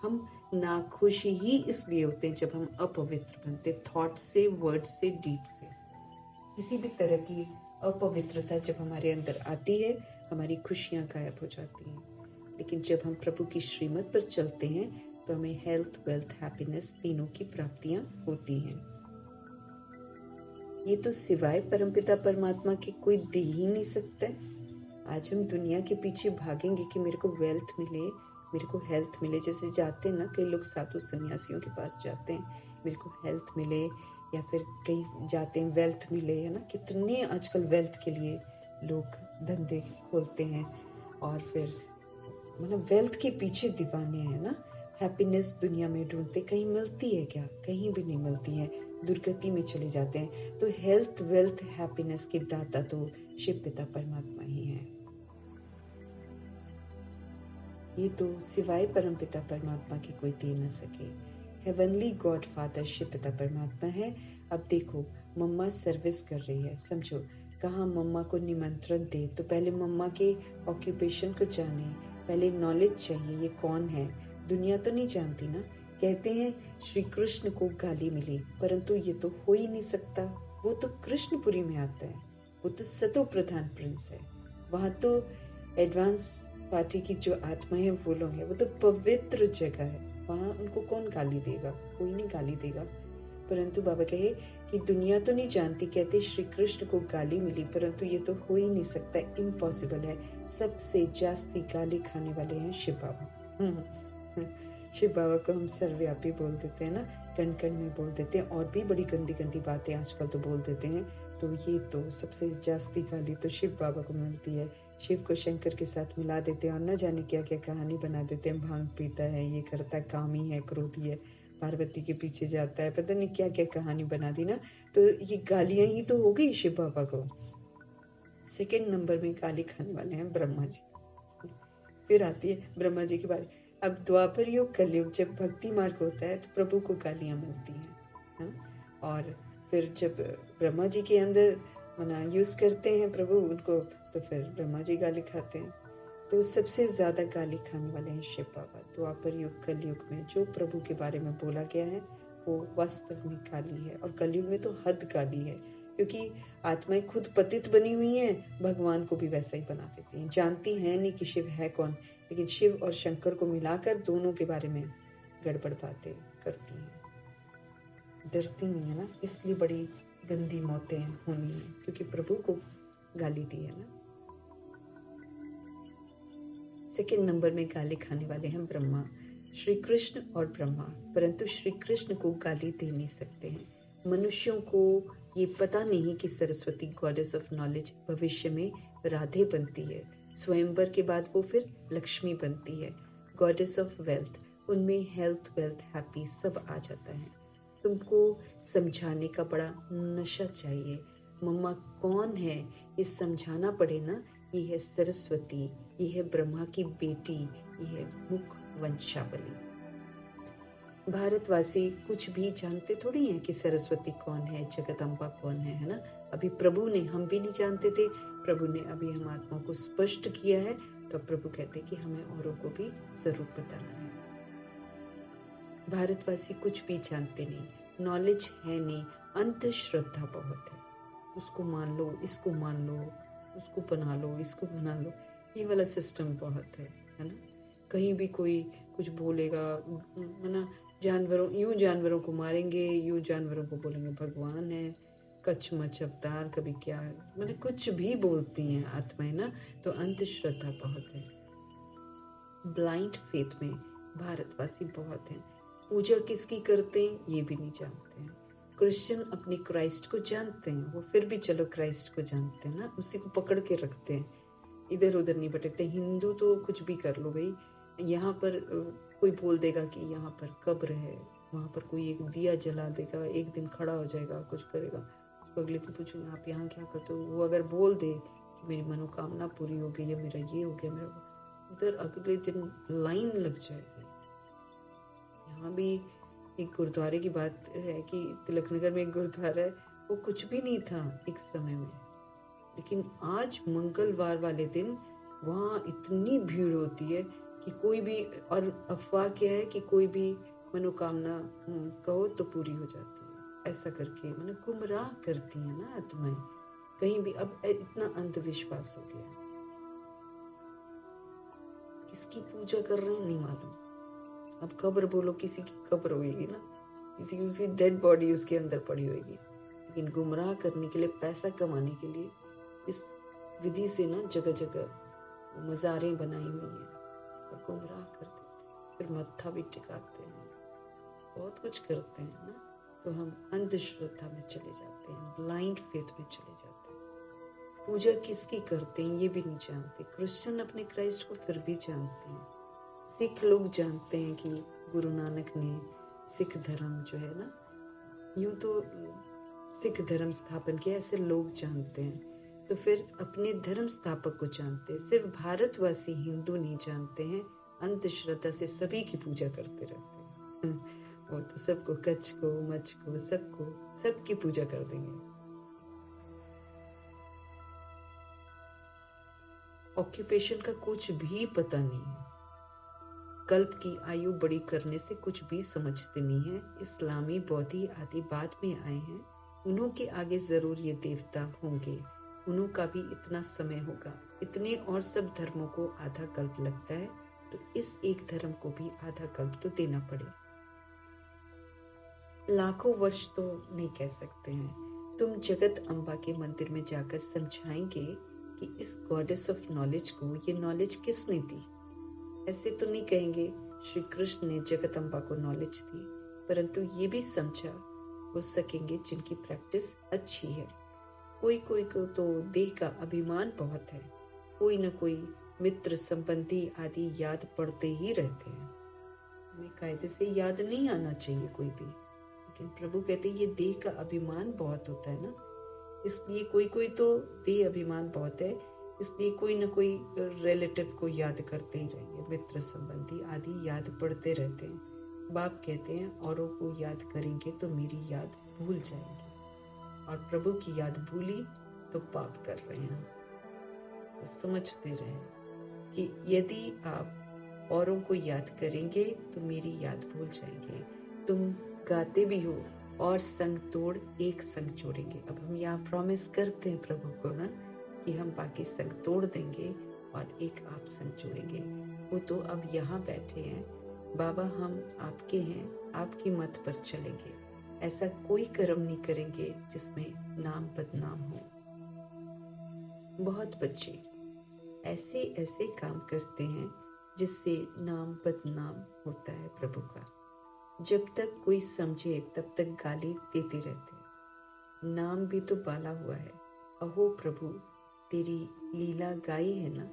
हम नाखुश ही इसलिए होते हैं जब हम अपवित्र बनते, थॉट से, वर्ड से, डीड से। किसी भी तरह की अपवित्रता जब हमारे अंदर आती है, हमारी खुशियां गायब हो जाती हैं। लेकिन जब हम प्रभु की श्रीमत पर चलते हैं तो हमें हेल्थ, वेल्थ, हैप्पीनेस तीनों की प्राप्तियां होती हैं। ये तो सिवाय परमपिता परमात्मा के कोई दे ही नहीं सकता। आज हम दुनिया के पीछे भागेंगे कि मेरे को वेल्थ मिले, मेरे को हेल्थ मिले। जैसे जाते हैं ना, कई लोग साधु सन्यासियों के पास जाते हैं, मेरे को हेल्थ मिले, या फिर कहीं जाते हैं वेल्थ मिले, है ना। कितने आजकल वेल्थ के लिए लोग धंधे खोलते हैं, और फिर मतलब वेल्थ के पीछे दीवाने हैं ना। हैप्पीनेस दुनिया में ढूंढते, कहीं मिलती है क्या? कहीं भी नहीं मिलती है, दुर्गति में चले जाते हैं। तो हेल्थ, वेल्थ, हैप्पीनेस के दाता तो शिव पिता परमात्मा ही है। ये तो सिवाय परमपिता परमात्मा के कोई दे न सके। हेवनली गॉड फादर शिव पिता परमात्मा है। अब देखो मम्मा सर्विस कर रही है, समझो कहाँ मम्मा को निमंत्रण दे तो पहले मम्मा के ऑक्यूपेशन को जाने, पहले नॉलेज चाहिए ये कौन है। दुनिया तो नहीं जानती ना। कहते हैं श्री कृष्ण को गाली मिली, परंतु ये तो हो ही नहीं सकता। वो तो कृष्णपुरी में आता है, वो तो सतो प्रधान प्रिंस है। वहां तो एडवांस पार्टी की जो आत्मा है वो लोग है, वो तो पवित्र जगह है। वहां उनको कौन गाली देगा, कोई नहीं गाली देगा। परंतु बाबा कहे कि दुनिया तो नहीं जानती, कहते श्री कृष्ण को गाली मिली, परंतु ये तो हो ही नहीं सकता, इम्पॉसिबल है। सबसे जास्ती गाली खाने वाले हैं शिव बाबा। शिव बाबा को हम सर्वव्यापी बोल देते हैं ना, कण कण में बोल देते हैं, और भी बड़ी गंदी गंदी बातें आजकल तो बोल देते हैं। तो ये तो सबसे जास्ती गाली तो शिव बाबा को मिलती है। शिव को शंकर के साथ मिला देते हैं और न जाने क्या क्या कहानी बना देते हैं। भांग पीता है, ये करता है, कामी है, क्रोधी है, पार्वती के पीछे जाता है, पता नहीं क्या क्या कहानी बना दी ना। तो ये गालियां ही तो हो गई शिव बाबा को। सेकंड नंबर में गाली खाने वाले हैं ब्रह्मा जी। फिर आती है ब्रह्मा जी की बारी। अब द्वापर युग कलयुग जब भक्ति मार्ग होता है तो प्रभु को गालियां मिलती हैं, हाँ? और फिर जब ब्रह्मा जी के अंदर मना यूज करते हैं प्रभु उनको, तो फिर ब्रह्मा जी गाली खाते हैं। तो सबसे ज्यादा गाली खाने वाले हैं शिव बाबा। द्वापर युग कलयुग में जो प्रभु के बारे में बोला गया है वो वास्तव में गाली है, और कलयुग में तो हद गाली है, क्योंकि आत्माएं खुद पतित बनी हुई हैं, भगवान को भी वैसा ही बना देती हैं। जानती हैं नहीं कि शिव है कौन, लेकिन शिव और शंकर को मिलाकर दोनों के बारे में गड़बड़ बातें करती हैं। डरती नहीं है ना, इसलिए बड़ी गंदी मौतें होनी है, क्योंकि प्रभु को गाली दी है ना। सेकंड नंबर में गाली खाने वाले हैं ब्रह्मा, श्री कृष्ण और ब्रह्मा। परंतु श्री कृष्ण को गाली दे नहीं सकते हैं। मनुष्यों को ये पता नहीं कि सरस्वती गॉडेस ऑफ नॉलेज भविष्य में राधे बनती है, स्वयंवर के बाद वो फिर लक्ष्मी बनती है, गॉडेस ऑफ वेल्थ। उनमें हेल्थ वेल्थ हैप्पी सब आ जाता है। तुमको समझाने का बड़ा नशा चाहिए। मम्मा कौन है ये समझाना पड़े ना। ये है सरस्वती, ये है ब्रह्मा की बेटी, ये है मुख वंशावली। भारतवासी कुछ भी जानते थोड़ी हैं कि सरस्वती कौन है, जगदम्बा कौन है ना। अभी प्रभु ने, हम भी नहीं जानते थे, प्रभु ने अभी हम आत्मा को स्पष्ट किया है, तो प्रभु कहते कि हमें औरों को भी जरूर बताना है। भारतवासी कुछ भी जानते नहीं, नॉलेज है नहीं, अंधश्रद्धा बहुत है। उसको मान लो, इसको मान लो, उसको बना लो, इसको बना लो, ये वाला सिस्टम बहुत है ना। कहीं भी कोई कुछ बोलेगा, है ना, जानवरों को मारेंगे, यूं जानवरों को बोलेंगे भगवान है, कचमच अवतार, कभी क्या, मतलब कुछ भी बोलती हैं आत्माएं ना। तो अंधश्रद्धा बहुत है। ब्लाइंड फेथ में भारतवासी बहुत हैं। पूजा किसकी करते हैं ये भी नहीं जानते हैं। क्रिश्चियन अपने क्राइस्ट को जानते हैं, वो फिर भी चलो क्राइस्ट को जानते हैं ना, उसी को पकड़ के रखते हैं, इधर उधर नहीं भटकते। हिंदू तो कुछ भी कर लो भाई, यहाँ पर कोई बोल देगा कि यहाँ पर कब्र है, वहां पर कोई एक दिया जला देगा, एक दिन खड़ा हो जाएगा, कुछ करेगा, उसको अगले दिन पूछूंगा आप यहाँ क्या करते हो, वो अगर बोल दे कि मेरी मनोकामना पूरी हो गई, या मेरा ये हो गया, मेरा उधर अगले दिन लाइन लग जाएगी। यहाँ भी एक गुरुद्वारे की बात है कि तिलक नगर में एक गुरुद्वारा है, वो कुछ भी नहीं था एक समय में, लेकिन आज मंगलवार वाले दिन वहाँ इतनी भीड़ होती है कि कोई भी, और अफवाह क्या है कि कोई भी मनोकामना कहो तो पूरी हो जाती है, ऐसा करके मैंने गुमराह करती है ना आत्माएं कहीं भी। अब इतना अंधविश्वास हो गया, किसकी पूजा कर रहे हैं नहीं मालूम। अब कब्र बोलो, किसी की कब्र होगी ना, किसी की उसकी डेड बॉडी उसके अंदर पड़ी होगी, लेकिन गुमराह करने के लिए, पैसा कमाने के लिए इस विधि से ना जगह जगह मज़ारें बनाई हुई हैं और गुमराह कर देते, फिर मत्था भी टिकाते हैं, बहुत कुछ करते हैं ना। तो हम अंधश्रद्धा में चले जाते हैं, ब्लाइंड फेथ में चले जाते हैं। पूजा किसकी करते हैं ये भी नहीं जानते। क्रिश्चियन अपने क्राइस्ट को फिर भी जानते हैं। सिख लोग जानते हैं कि गुरु नानक ने सिख धर्म जो है ना, यूं तो सिख धर्म स्थापन किया, ऐसे लोग जानते हैं। तो फिर अपने धर्म स्थापक को जानते हैं। सिर्फ भारतवासी हिंदू नहीं जानते हैं, अंधश्रद्धा से सभी की पूजा करते रहते हैं। वो तो सबको, कच्छ को, मच्छ को, सबको, सबकी पूजा कर देंगे। ऑक्यूपेशन का कुछ भी पता नहीं है। कल्प की आयु बड़ी करने से कुछ भी समझते नहीं है। इस्लामी, बौद्धि आदि बाद में आए हैं, उन्हों के आगे जरूर ये देवता होंगे, उन्हों का भी इतना समय होगा। इतने और सब धर्मों को आधा कल्प लगता है, तो इस एक धर्म को भी आधा कल्प तो देना पड़े। लाखों वर्ष तो नहीं कह सकते हैं। तुम जगत अम्बा के मंदिर में जाकर समझाएंगे कि इस गॉडेस ऑफ नॉलेज को ये नॉलेज किसने दी। ऐसे तो नहीं कहेंगे श्री कृष्ण ने जगदम्बा को नॉलेज दी, परंतु ये भी समझा हो सकेंगे जिनकी प्रैक्टिस अच्छी है। कोई कोई को तो देह का अभिमान बहुत है, कोई न कोई मित्र संबंधी आदि याद पड़ते ही रहते हैं। हमें कायदे से याद नहीं आना चाहिए कोई भी, लेकिन प्रभु कहते ये देह का अभिमान बहुत होता है ना, इसलिए कोई कोई तो देह अभिमान बहुत है, इसलिए कोई न कोई रिलेटिव को याद करते ही रहेंगे, मित्र संबंधी आदि याद पड़ते रहते हैं। बाप कहते हैं औरों को याद करेंगे तो मेरी याद भूल जाएंगे, और प्रभु की याद भूली तो पाप कर रहे हैं। तो समझते रहें कि यदि आप औरों को याद करेंगे तो मेरी याद भूल जाएंगे। तुम गाते भी हो और संग तोड़ एक संग जोड़ेंगे। अब हम यहाँ प्रॉमिस करते हैं प्रभु को ना कि हम बाकी संग तोड़ देंगे और एक आप संग जोड़ेंगे। वो तो अब यहाँ बैठे हैं, बाबा हम आपके हैं, आपकी मत पर चलेंगे। ऐसा कोई कर्म नहीं करेंगे जिसमें नाम बदनाम हो। बहुत बच्चे ऐसे ऐसे काम करते हैं जिससे नाम बदनाम होता है प्रभु का। जब तक कोई समझे तब तक गाली देते रहते हैं। नाम भी तो बाला हुआ है। अहो प्रभु तेरी लीला गाई है ना,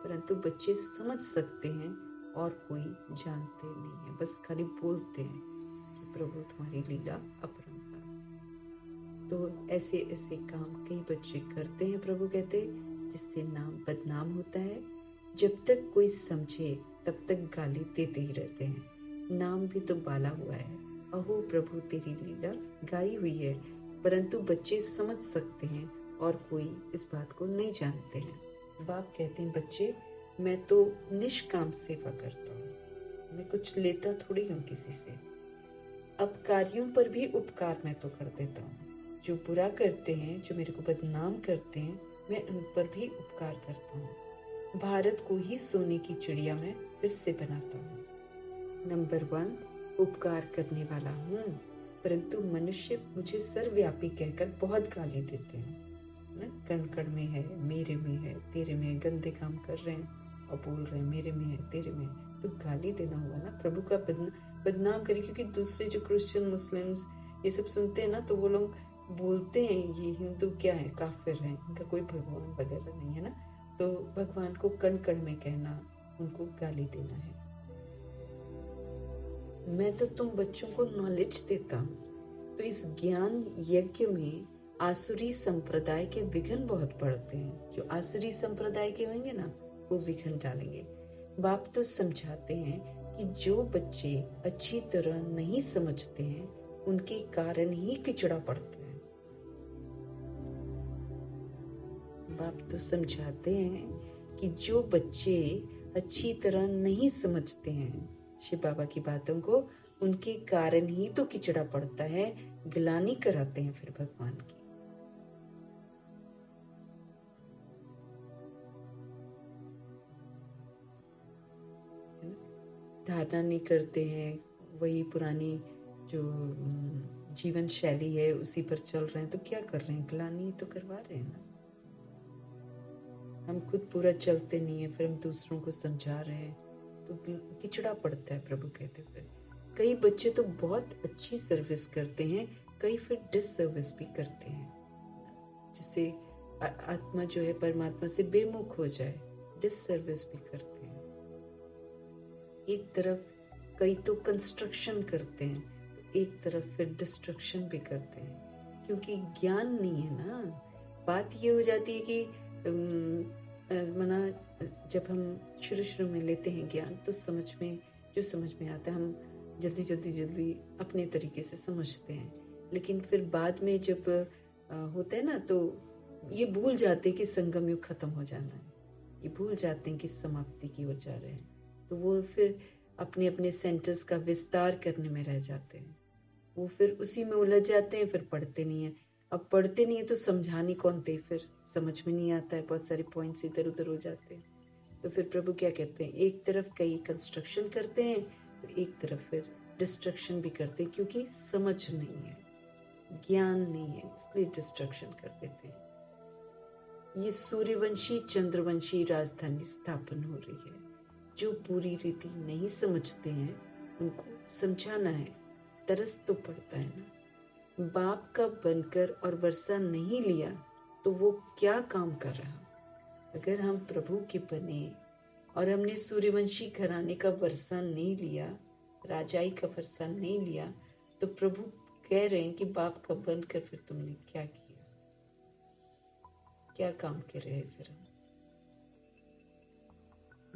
परंतु बच्चे समझ सकते हैं और कोई जानते नहीं है, बस खाली बोलते हैं कि प्रभु तुम्हारी लीला अपरंपार। तो ऐसे ऐसे काम कई बच्चे करते हैं, प्रभु कहते जिससे नाम बदनाम होता है। जब तक कोई समझे तब तक गाली देते ही रहते हैं। नाम भी तो बाला हुआ है। अहो प्रभु तेरी लीला गाई हुई है, परंतु बच्चे समझ सकते हैं और कोई इस बात को नहीं जानते हैं। बाप कहते हैं बच्चे मैं तो निष्काम सेवा करता हूँ, मैं कुछ लेता थोड़ी हूँ किसी से। अपकारियों पर भी उपकार मैं तो कर देता हूँ। जो बुरा करते हैं, जो मेरे को बदनाम करते हैं, मैं उन पर भी उपकार करता हूँ। भारत को ही सोने की चिड़िया में फिर से बनाता हूँ। नंबर 1 उपकार करने वाला हूँ, परंतु मनुष्य मुझे सर्वव्यापी कहकर बहुत गाली देते हैं ना। कण कण में है, मेरे में है, तेरे में है, गंदे काम कर रहे हैं और बोल रहे हैं मेरे में है, तेरे में है, तो गाली देना होगा ना। प्रभु का बदनाम करें, क्योंकि दूसरे जो क्रिश्चियन मुस्लिम्स ये सब सुनते हैं ना, तो वो लोग बोलते हैं ये हिंदू क्या है, काफिर है, इनका कोई भगवान वगैरह नहीं है ना। तो भगवान को कण कण में कहना, उनको गाली देना है। मैं तो तुम बच्चों को नॉलेज देता हूँ। तो इस ज्ञान यज्ञ में आसुरी संप्रदाय के विघ्न बहुत पड़ते हैं। जो आसुरी संप्रदाय के होंगे ना, वो विघ्न डालेंगे। बाप तो समझाते हैं कि जो बच्चे अच्छी तरह नहीं समझते हैं उनके कारण ही पिछड़ा पड़ता है। बाप तो समझाते हैं कि जो बच्चे अच्छी तरह नहीं समझते हैं शिव बाबा की बातों को, उनके कारण ही तो किचड़ा पड़ता है, गिलानी कराते हैं फिर भगवान की। धारणा नहीं करते हैं, वही पुरानी जो जीवन शैली है उसी पर चल रहे हैं, तो क्या कर रहे हैं, गिलानी तो करवा रहे हैं ना। हम खुद पूरा चलते नहीं है, फिर हम दूसरों को समझा रहे हैं, तो किचड़ा पड़ता है। प्रभु कहते फिर कई बच्चे तो बहुत अच्छी सर्विस करते हैं, कई फिर डिसर्विस भी करते हैं, जिससे आत्मा जो है परमात्मा से बेमुख हो जाए, डिसर्विस भी करते हैं। एक तरफ कई तो कंस्ट्रक्शन करते हैं, एक तरफ फिर डिस्ट्रक्शन भी करते हैं, क्योंकि ज्ञान नहीं है ना। बात ये हो जाती है कि मना जब हम शुरू में लेते हैं ज्ञान तो जो समझ में आता है हम जल्दी अपने तरीके से समझते हैं, लेकिन फिर बाद में जब होता है ना तो ये भूल जाते हैं कि संगम युग खत्म हो जाना है, ये भूल जाते हैं कि समाप्ति की ओर जा रहे हैं, तो वो फिर अपने अपने सेंटेंस का विस्तार करने में रह जाते हैं, वो फिर उसी में उलझ जाते हैं, फिर पढ़ते नहीं है। अब पढ़ते नहीं है तो समझाने कौन दे, फिर समझ में नहीं आता है, बहुत सारे पॉइंट्स इधर उधर हो जाते हैं। तो फिर प्रभु क्या कहते हैं, एक तरफ कई कंस्ट्रक्शन करते हैं तो एक तरफ फिर डिस्ट्रक्शन भी करते हैं, क्योंकि समझ नहीं है, ज्ञान नहीं है, इसलिए डिस्ट्रक्शन कर देते हैं। ये सूर्यवंशी चंद्रवंशी राजधानी स्थापन हो रही है, जो पूरी रीति नहीं समझते हैं उनको समझाना है, तरस तो पड़ता है ना। बाप का बनकर और वर्षा नहीं लिया तो वो क्या काम कर रहा। अगर हम प्रभु के बने और हमने सूर्यवंशी घराने का वर्षा नहीं लिया, राजाई का वर्षा नहीं लिया, तो प्रभु कह रहे हैं कि बाप का बनकर फिर तुमने क्या किया, क्या काम कर रहे हैं। फिर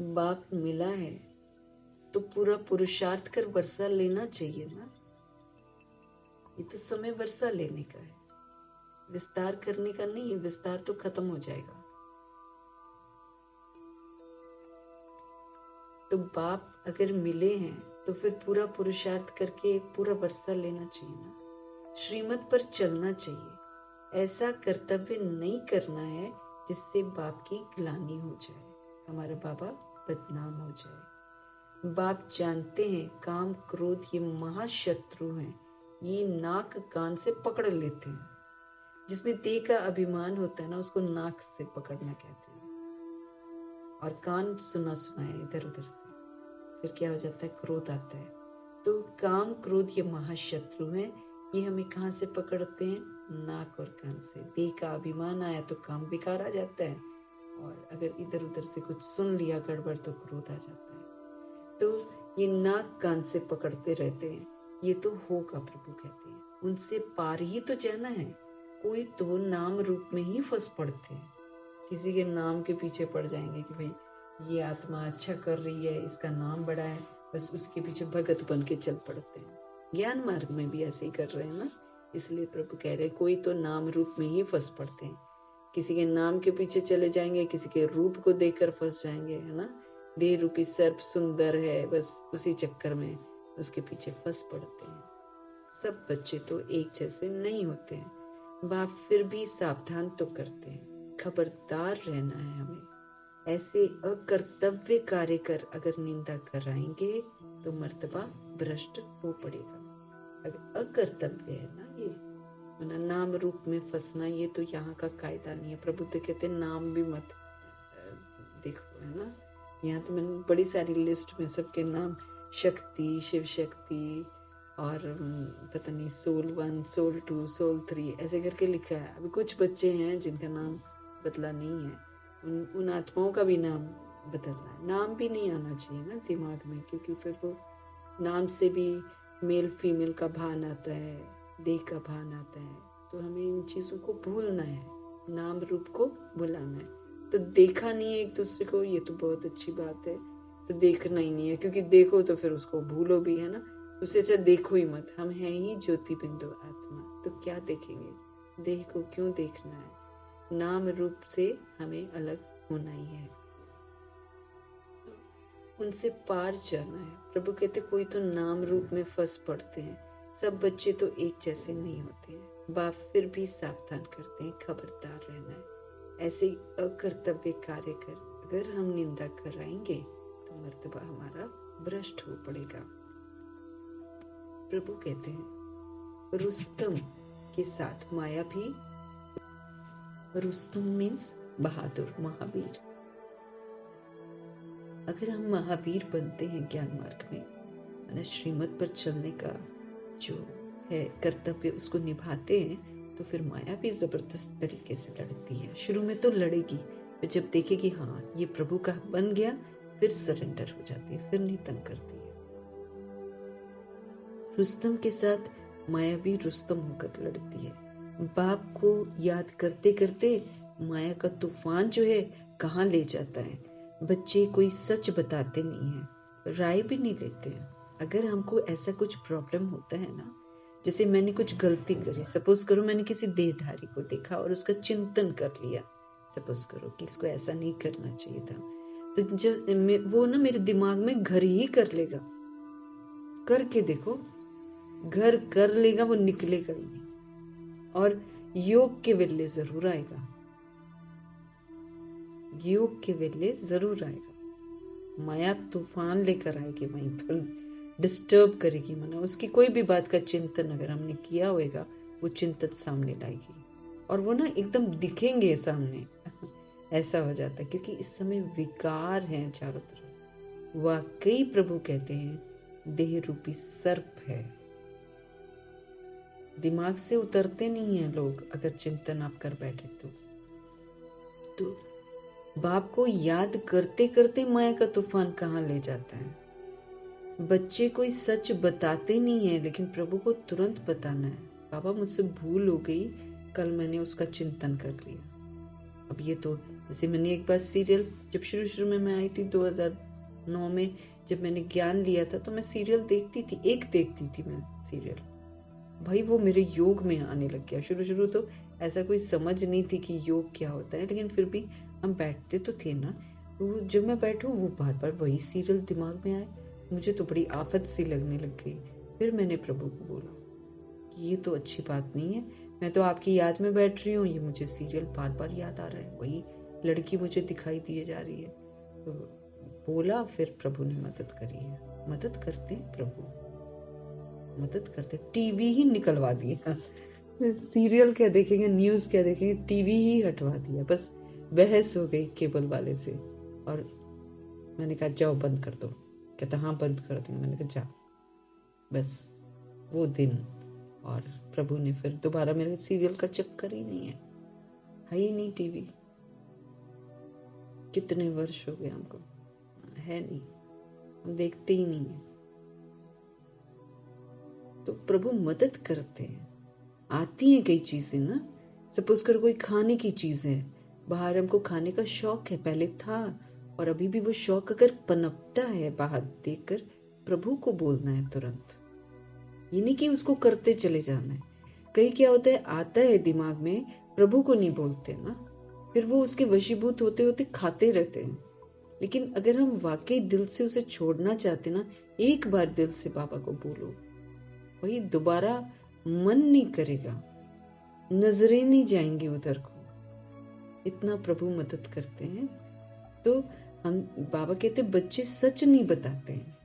बाप मिला है तो पूरा पुरुषार्थ कर वर्षा लेना चाहिए ना। ये तो समय वर्षा लेने का है, विस्तार करने का नहीं है, विस्तार तो खत्म हो जाएगा। तो बाप अगर मिले हैं तो फिर पूरा पुरुषार्थ करके पूरा वर्षा लेना चाहिए ना, श्रीमत पर चलना चाहिए। ऐसा कर्तव्य नहीं करना है जिससे बाप की ग्लानि हो जाए, हमारा बाबा बदनाम हो जाए। बाप जानते हैं काम क्रोध ये महाशत्रु हैं, ये नाक कान से पकड़ लेते हैं। जिसमें देह का अभिमान होता है ना, उसको नाक से पकड़ना कहते हैं, और कान सुना है इधर उधर से, फिर क्या हो जाता है, क्रोध आता है। तो काम क्रोध ये महाशत्रु हैं, ये हमें कहाँ से पकड़ते हैं, नाक और कान से। देह का अभिमान आया तो काम बेकार आ जाता है, और अगर इधर उधर से कुछ सुन लिया गड़बड़ तो क्रोध आ जाता है। तो ये नाक कान से पकड़ते रहते हैं, ये तो होगा, प्रभु कहते हैं उनसे पार ही तो जाना है। कोई तो नाम रूप में ही फंस पड़ते हैं, किसी के नाम के पीछे पड़ जाएंगे कि भाई ये आत्मा अच्छा कर रही है, इसका नाम बड़ा है, बस उसके पीछे भगत बन के चल पड़ते हैं। ज्ञान मार्ग में भी ऐसे ही कर रहे हैं ना, इसलिए प्रभु कह रहे हैं कोई तो नाम रूप में ही फंस पड़ते हैं, किसी के नाम के पीछे चले जाएंगे, किसी के रूप को देखकर फंस जाएंगे, है ना। देह रूपी सर्प सुंदर है, बस उसी चक्कर में उसके पीछे फंस पड़ते हैं। सब बच्चे तो एक जैसे नहीं होते हैं, बाप फिर भी सावधान तो करते हैं, खबरदार रहना है हमें। ऐसे अकर्तव्य कार्य कर अगर निंदा कराएंगे तो मर्तबा भ्रष्ट हो पड़ेगा। अगर अकर्तव्य है ना ये, वरना नाम रूप में फंसना ये तो यहाँ का कायदा नहीं है। प्रभु तो कहते हैं नाम भी मत देखो, है ना। यहाँ तो मैंने बड़ी सारी लिस्ट में सबके नाम, शक्ति, शिव शक्ति, और पता नहीं सोल 1, सोल 2, सोल 3 ऐसे करके लिखा है। अभी कुछ बच्चे हैं जिनका नाम बदला नहीं है, उन आत्माओं का भी नाम बदलना है। नाम भी नहीं आना चाहिए ना दिमाग में, क्योंकि फिर वो नाम से भी मेल फीमेल का भान आता है, देह का भान आता है। तो हमें इन चीजों को भूलना है, नाम रूप को भुलाना है। तो देखा नहीं है एक दूसरे को, ये तो बहुत अच्छी बात है। तो देखना ही नहीं है, क्योंकि देखो तो फिर उसको भूलो भी, है ना। उससे अच्छा देखो ही मत। हम हैं ही ज्योति बिंदु आत्मा, तो क्या देखेंगे, देह को क्यों देखना है। नाम रूप से हमें अलग होना ही है, उनसे पार जाना है। प्रभु कहते कोई तो नाम रूप में फंस पड़ते हैं, सब बच्चे तो एक जैसे नहीं होते हैं। बाप फिर भी सावधान करते हैं, खबरदार रहना है। ऐसे ही अकर्तव्य कार्य कर अगर हम निंदा कराएंगे तो मर्तबा हमारा भ्रष्ट हो पड़ेगा। प्रभु कहते हैं रुस्तम के साथ माया भी, रुस्तम मीन्स बहादुर, महावीर। अगर हम महावीर बनते हैं ज्ञान मार्ग में, श्रीमत पर चलने का जो है कर्तव्य उसको निभाते हैं, तो फिर माया भी जबरदस्त तरीके से लड़ती है। शुरू में तो लड़ेगी, फिर जब देखेगी हाँ ये प्रभु का बन गया, फिर सरेंडर हो जाती है, फिर नहीं तंग करती है। रुस्तम के साथ माया भी रुस्तम होकर लड़ती है। बाप को याद करते करते माया का तूफान जो है कहाँ ले जाता है। बच्चे कोई सच बताते नहीं है, राय भी नहीं लेते हैं। अगर हमको ऐसा कुछ प्रॉब्लम होता है ना, जैसे मैंने कुछ गलती करी, सपोज करो मैंने किसी देहधारी को देखा और उसका चिंतन कर लिया, सपोज करो कि इसको ऐसा नहीं करना चाहिए था, तो वो ना मेरे दिमाग में घर ही कर लेगा। करके देखो, घर कर लेगा, वो निकलेगा ही नहीं। और योग के वेले जरूर आएगा, योग के वेले जरूर आएगा। माया तूफान लेकर आएगी, वहीं पर डिस्टर्ब करेगी मना। उसकी कोई भी बात का चिंतन अगर हमने किया होगा, वो चिंतन सामने लाएगी और वो ना एकदम दिखेंगे सामने। ऐसा हो जाता है, क्योंकि इस समय विकार है चारों तरफ। वाकई प्रभु कहते हैं देह रूपी सर्प है। दिमाग से उतरते नहीं है लोग, अगर चिंतन आप कर बैठे तो बाप को याद करते करते माया का तूफान कहाँ ले जाता है। बच्चे कोई सच बताते नहीं है, लेकिन प्रभु को तुरंत बताना है, बाबा मुझसे भूल हो गई, कल मैंने उसका चिंतन कर लिया। अब ये तो जैसे मैंने एक बार सीरियल, जब शुरू में मैं आई थी 2009 में, जब मैंने ज्ञान लिया था, तो मैं सीरियल देखती थी मैं सीरियल। भाई वो मेरे योग में आने लग गया। शुरू तो ऐसा कोई समझ नहीं थी कि योग क्या होता है, लेकिन फिर भी हम बैठते तो थे ना, तो जब मैं बैठूं वो बार बार वही सीरियल दिमाग में आए, मुझे तो बड़ी आफत सी लगने लग गई। फिर मैंने प्रभु को बोला कि ये तो अच्छी बात नहीं है, मैं तो आपकी याद में बैठ रही हूँ, ये मुझे सीरियल बार बार याद आ रहा है, वही लड़की मुझे दिखाई दिए जा रही है। तो बोला, फिर प्रभु ने मदद करी है। मदद करते हैं प्रभु, मदद करते। टीवी ही निकलवा दिया, सीरियल क्या देखेंगे, न्यूज क्या देखेंगे, टीवी ही हटवा दिया। बस बहस हो गई केबल वाले से, और मैंने कहा जाओ बंद कर दो। कहता हाँ बंद कर देंगे। मैंने कहा जा। बस वो दिन, और प्रभु ने फिर दोबारा मेरे सीरियल का चक्कर ही नहीं है ही नहीं। टीवी कितने वर्ष हो गए हमको, है नहीं, हम देखते ही नहीं है। तो प्रभु मदद करते हैं। आती हैं कई चीजें ना, सपोज कर कोई खाने की चीज है, बाहर हमको खाने का शौक है, पहले था और अभी भी वो शौक अगर पनपता है बाहर देखकर, प्रभु को बोलना है तुरंत। ये नहीं कि उसको करते चले जाना है। कई क्या होता है, आता है दिमाग में, प्रभु को नहीं बोलते ना, फिर वो उसके वशीभूत होते होते खाते रहते हैं। लेकिन अगर हम वाकई दिल से उसे छोड़ना चाहते ना, एक बार दिल से बाबा को बोलो, वही दोबारा मन नहीं करेगा, नजरें नहीं जाएंगी उधर को। इतना प्रभु मदद करते हैं। तो हम, बाबा कहते बच्चे सच नहीं बताते हैं।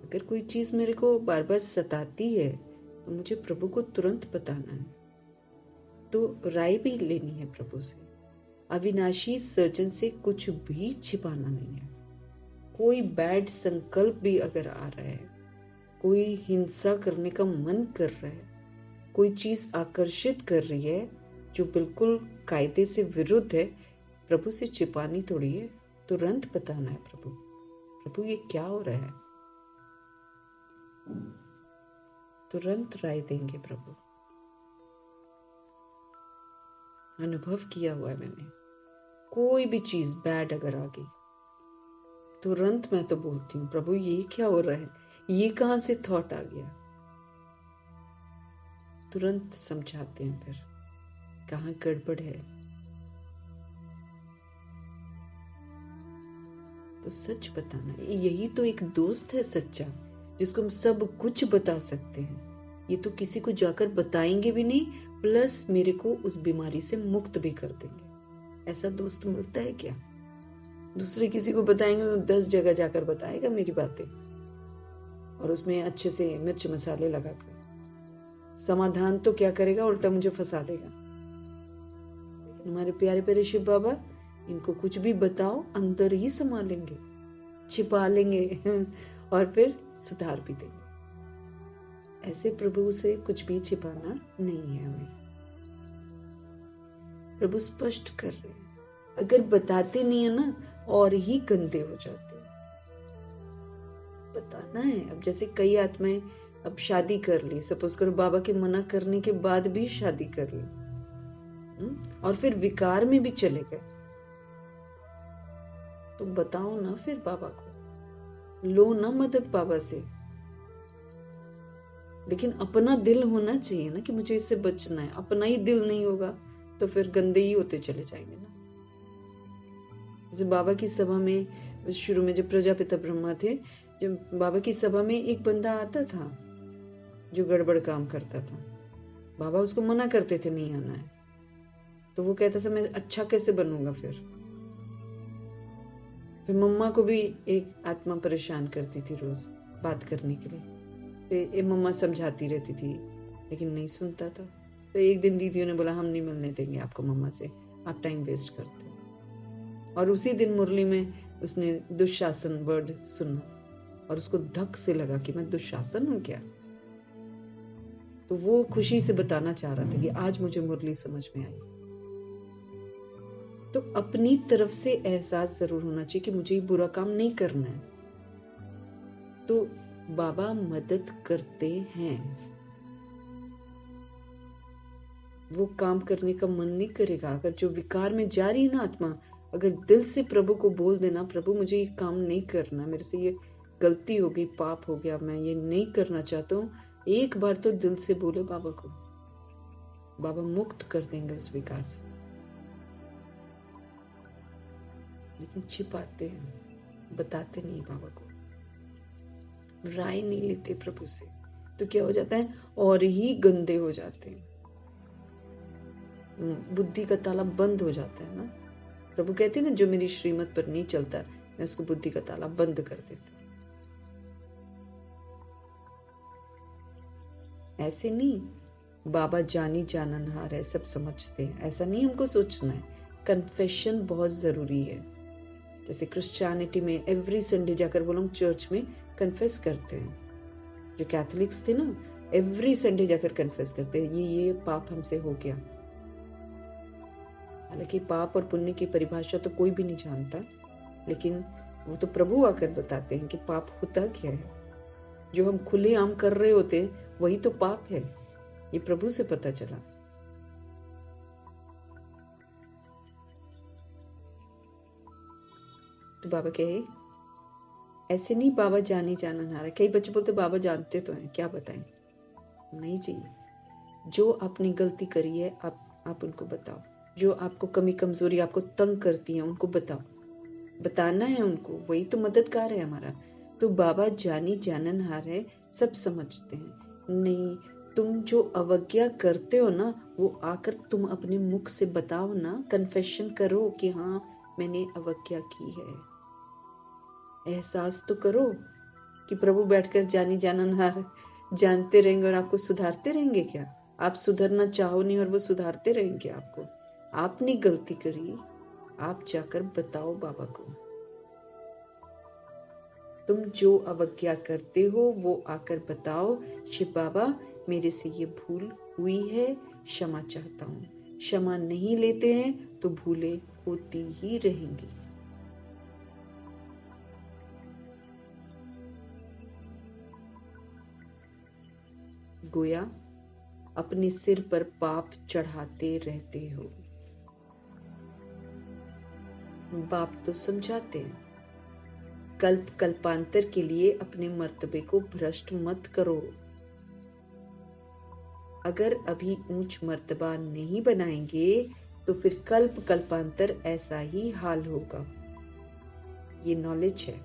अगर कोई चीज मेरे को बार बार सताती है, तो मुझे प्रभु को तुरंत बताना है, तो राय भी लेनी है प्रभु से। अविनाशी सर्जन से कुछ भी छिपाना नहीं है। कोई बैड संकल्प भी अगर आ रहा है, कोई हिंसा करने का मन कर रहा है, कोई चीज आकर्षित कर रही है जो बिल्कुल कायदे से विरुद्ध है, प्रभु से छिपानी थोड़ी है, तुरंत बताना है प्रभु, प्रभु ये क्या हो रहा है। तुरंत राय देंगे प्रभु। अनुभव किया हुआ है मैंने। कोई भी चीज बैड अगर आ गई, तुरंत मैं तो बोलती हूँ प्रभु ये क्या हो रहा है, ये कहां से थॉट आ गया। तुरंत समझाते हैं फिर कहाँ गड़बड़ है। तो सच बताना, यही तो एक दोस्त है सच्चा, जिसको हम सब कुछ बता सकते हैं। ये तो किसी को जाकर बताएंगे भी नहीं, प्लस मेरे को उस बीमारी से मुक्त भी कर देंगे। ऐसा दोस्त मिलता है क्या? दूसरे किसी को बताएंगे तो 10 जगह जाकर बताएगा मेरी बातें, और उसमें अच्छे से मिर्च मसाले लगाकर। समाधान तो क्या करेगा, उल्टा मुझे फंसा देगा। हमारे प्यारे प्यारे शिव बाबा, इनको कुछ भी बताओ अंदर ही समा लेंगे, छिपा लेंगे और फिर सुधार भी देंगे। ऐसे प्रभु से कुछ भी छिपाना नहीं है हमें। प्रभु स्पष्ट कर रहे हैं। अगर बताते नहीं है ना, और ही गंदे हो जाते हैं। बताना है। अब जैसे कई आत्माएं अब शादी कर ली, सपोज करो बाबा के मना करने के बाद भी शादी कर ली, और फिर विकार में भी चले गए, तो बताओ ना फिर बाबा को, लो ना मदद बाबा से। लेकिन अपना दिल होना चाहिए ना कि मुझे इससे बचना है। अपना ही दिल नहीं होगा तो फिर गंदे ही होते चले जाएंगे ना। जैसे बाबा की सभा में शुरू में जब प्रजापिता ब्रह्मा थे, जब बाबा की सभा में एक बंदा आता था जो गड़बड़ काम करता था, बाबा उसको मना करते थे नहीं आना है, तो वो कहता था मैं अच्छा कैसे बनूंगा। फिर मम्मा को भी एक आत्मा परेशान करती थी रोज बात करने के लिए। फिर ये मम्मा समझाती रहती थी लेकिन नहीं सुनता था। तो एक दिन दीदियों ने बोला हम नहीं मिलने देंगे आपको मम्मा से, आप टाइम वेस्ट करते हो। और उसी दिन मुरली में उसने दुशासन वर्ड सुना और उसको धक से लगा कि मैं दुशासन हूं क्या। तो वो खुशी से बताना चाह रहा था कि आज मुझे मुरली समझ में आई। तो अपनी तरफ से एहसास जरूर होना चाहिए कि मुझे ये बुरा काम नहीं करना है। तो बाबा मदद करते हैं। वो काम करने का मन नहीं करेगा अगर जो विकार में जा रही है ना आत्मा, अगर दिल से प्रभु को बोल देना प्रभु मुझे ये काम नहीं करना, मेरे से ये गलती हो गई, पाप हो गया, मैं ये नहीं करना चाहता हूँ, एक बार तो दिल से बोले बाबा को, बाबा मुक्त कर देंगे उस विकार से। लेकिन छिपाते हैं, बताते नहीं बाबा को, राय नहीं लेते प्रभु से, तो क्या हो जाता है और ही गंदे हो जाते हैं। बुद्धि का ताला बंद हो जाता है ना। प्रभु कहते हैं ना जो मेरी श्रीमत पर नहीं चलता मैं उसको बुद्धि का ताला बंद कर देता। ऐसे नहीं बाबा जानी जाननहार है, सब समझते हैं, ऐसा नहीं हमको सोचना है। कन्फेशन बहुत जरूरी है। जैसे क्रिश्चियनिटी में एवरी संडे जाकर वो लोग चर्च में कन्फेस करते हैं। जो कैथोलिक्स थे ना, एवरी संडे जाकर कन्फेस करते हैं ये पाप हमसे हो गया। हालांकि पाप और पुण्य की परिभाषा तो कोई भी नहीं जानता, लेकिन वो तो प्रभु आकर बताते हैं कि पाप होता क्या है। जो हम खुलेआम कर रहे होते वही तो पाप है, ये प्रभु से पता चला। तो बाबा कहे ऐसे नहीं बाबा जानी जाननहार है। कई बच्चे बोलते बाबा जानते तो हैं, क्या बताएं। नहीं चाहिए। जो आपने गलती करी है आप उनको बताओ। जो आपको कमी कमजोरी आपको तंग करती है उनको बताओ, बताना है उनको, वही तो मददगार है हमारा। तो बाबा जानी जाननहार है, सब समझते हैं। नहीं, तुम जो अवज्ञा करते हो ना वो आकर तुम अपने मुख से बताओ ना, कन्फेशन करो कि हाँ मैंने अवज्ञा की है। एहसास तो करो कि प्रभु बैठकर जानी जाननहार जानते रहेंगे और आपको सुधारते रहेंगे क्या? आप सुधरना चाहो नहीं और वो सुधारते रहेंगे आपको। आपने गलती करी, आप जाकर बताओ बाबा को। तुम जो अवज्ञा करते हो वो आकर बताओ, शिव बाबा मेरे से ये भूल हुई है, क्षमा चाहता हूँ। क्षमा नहीं लेते हैं तो भूलें होती ही रहेंगी। गोया अपने सिर पर पाप चढ़ाते रहते हो। बाप तो समझाते हैं, कल्प कल्पांतर के लिए अपने मर्तबे को भ्रष्ट मत करो। अगर अभी ऊंच मर्तबा नहीं बनाएंगे तो फिर कल्प कल्पांतर ऐसा ही हाल होगा। ये नॉलेज है।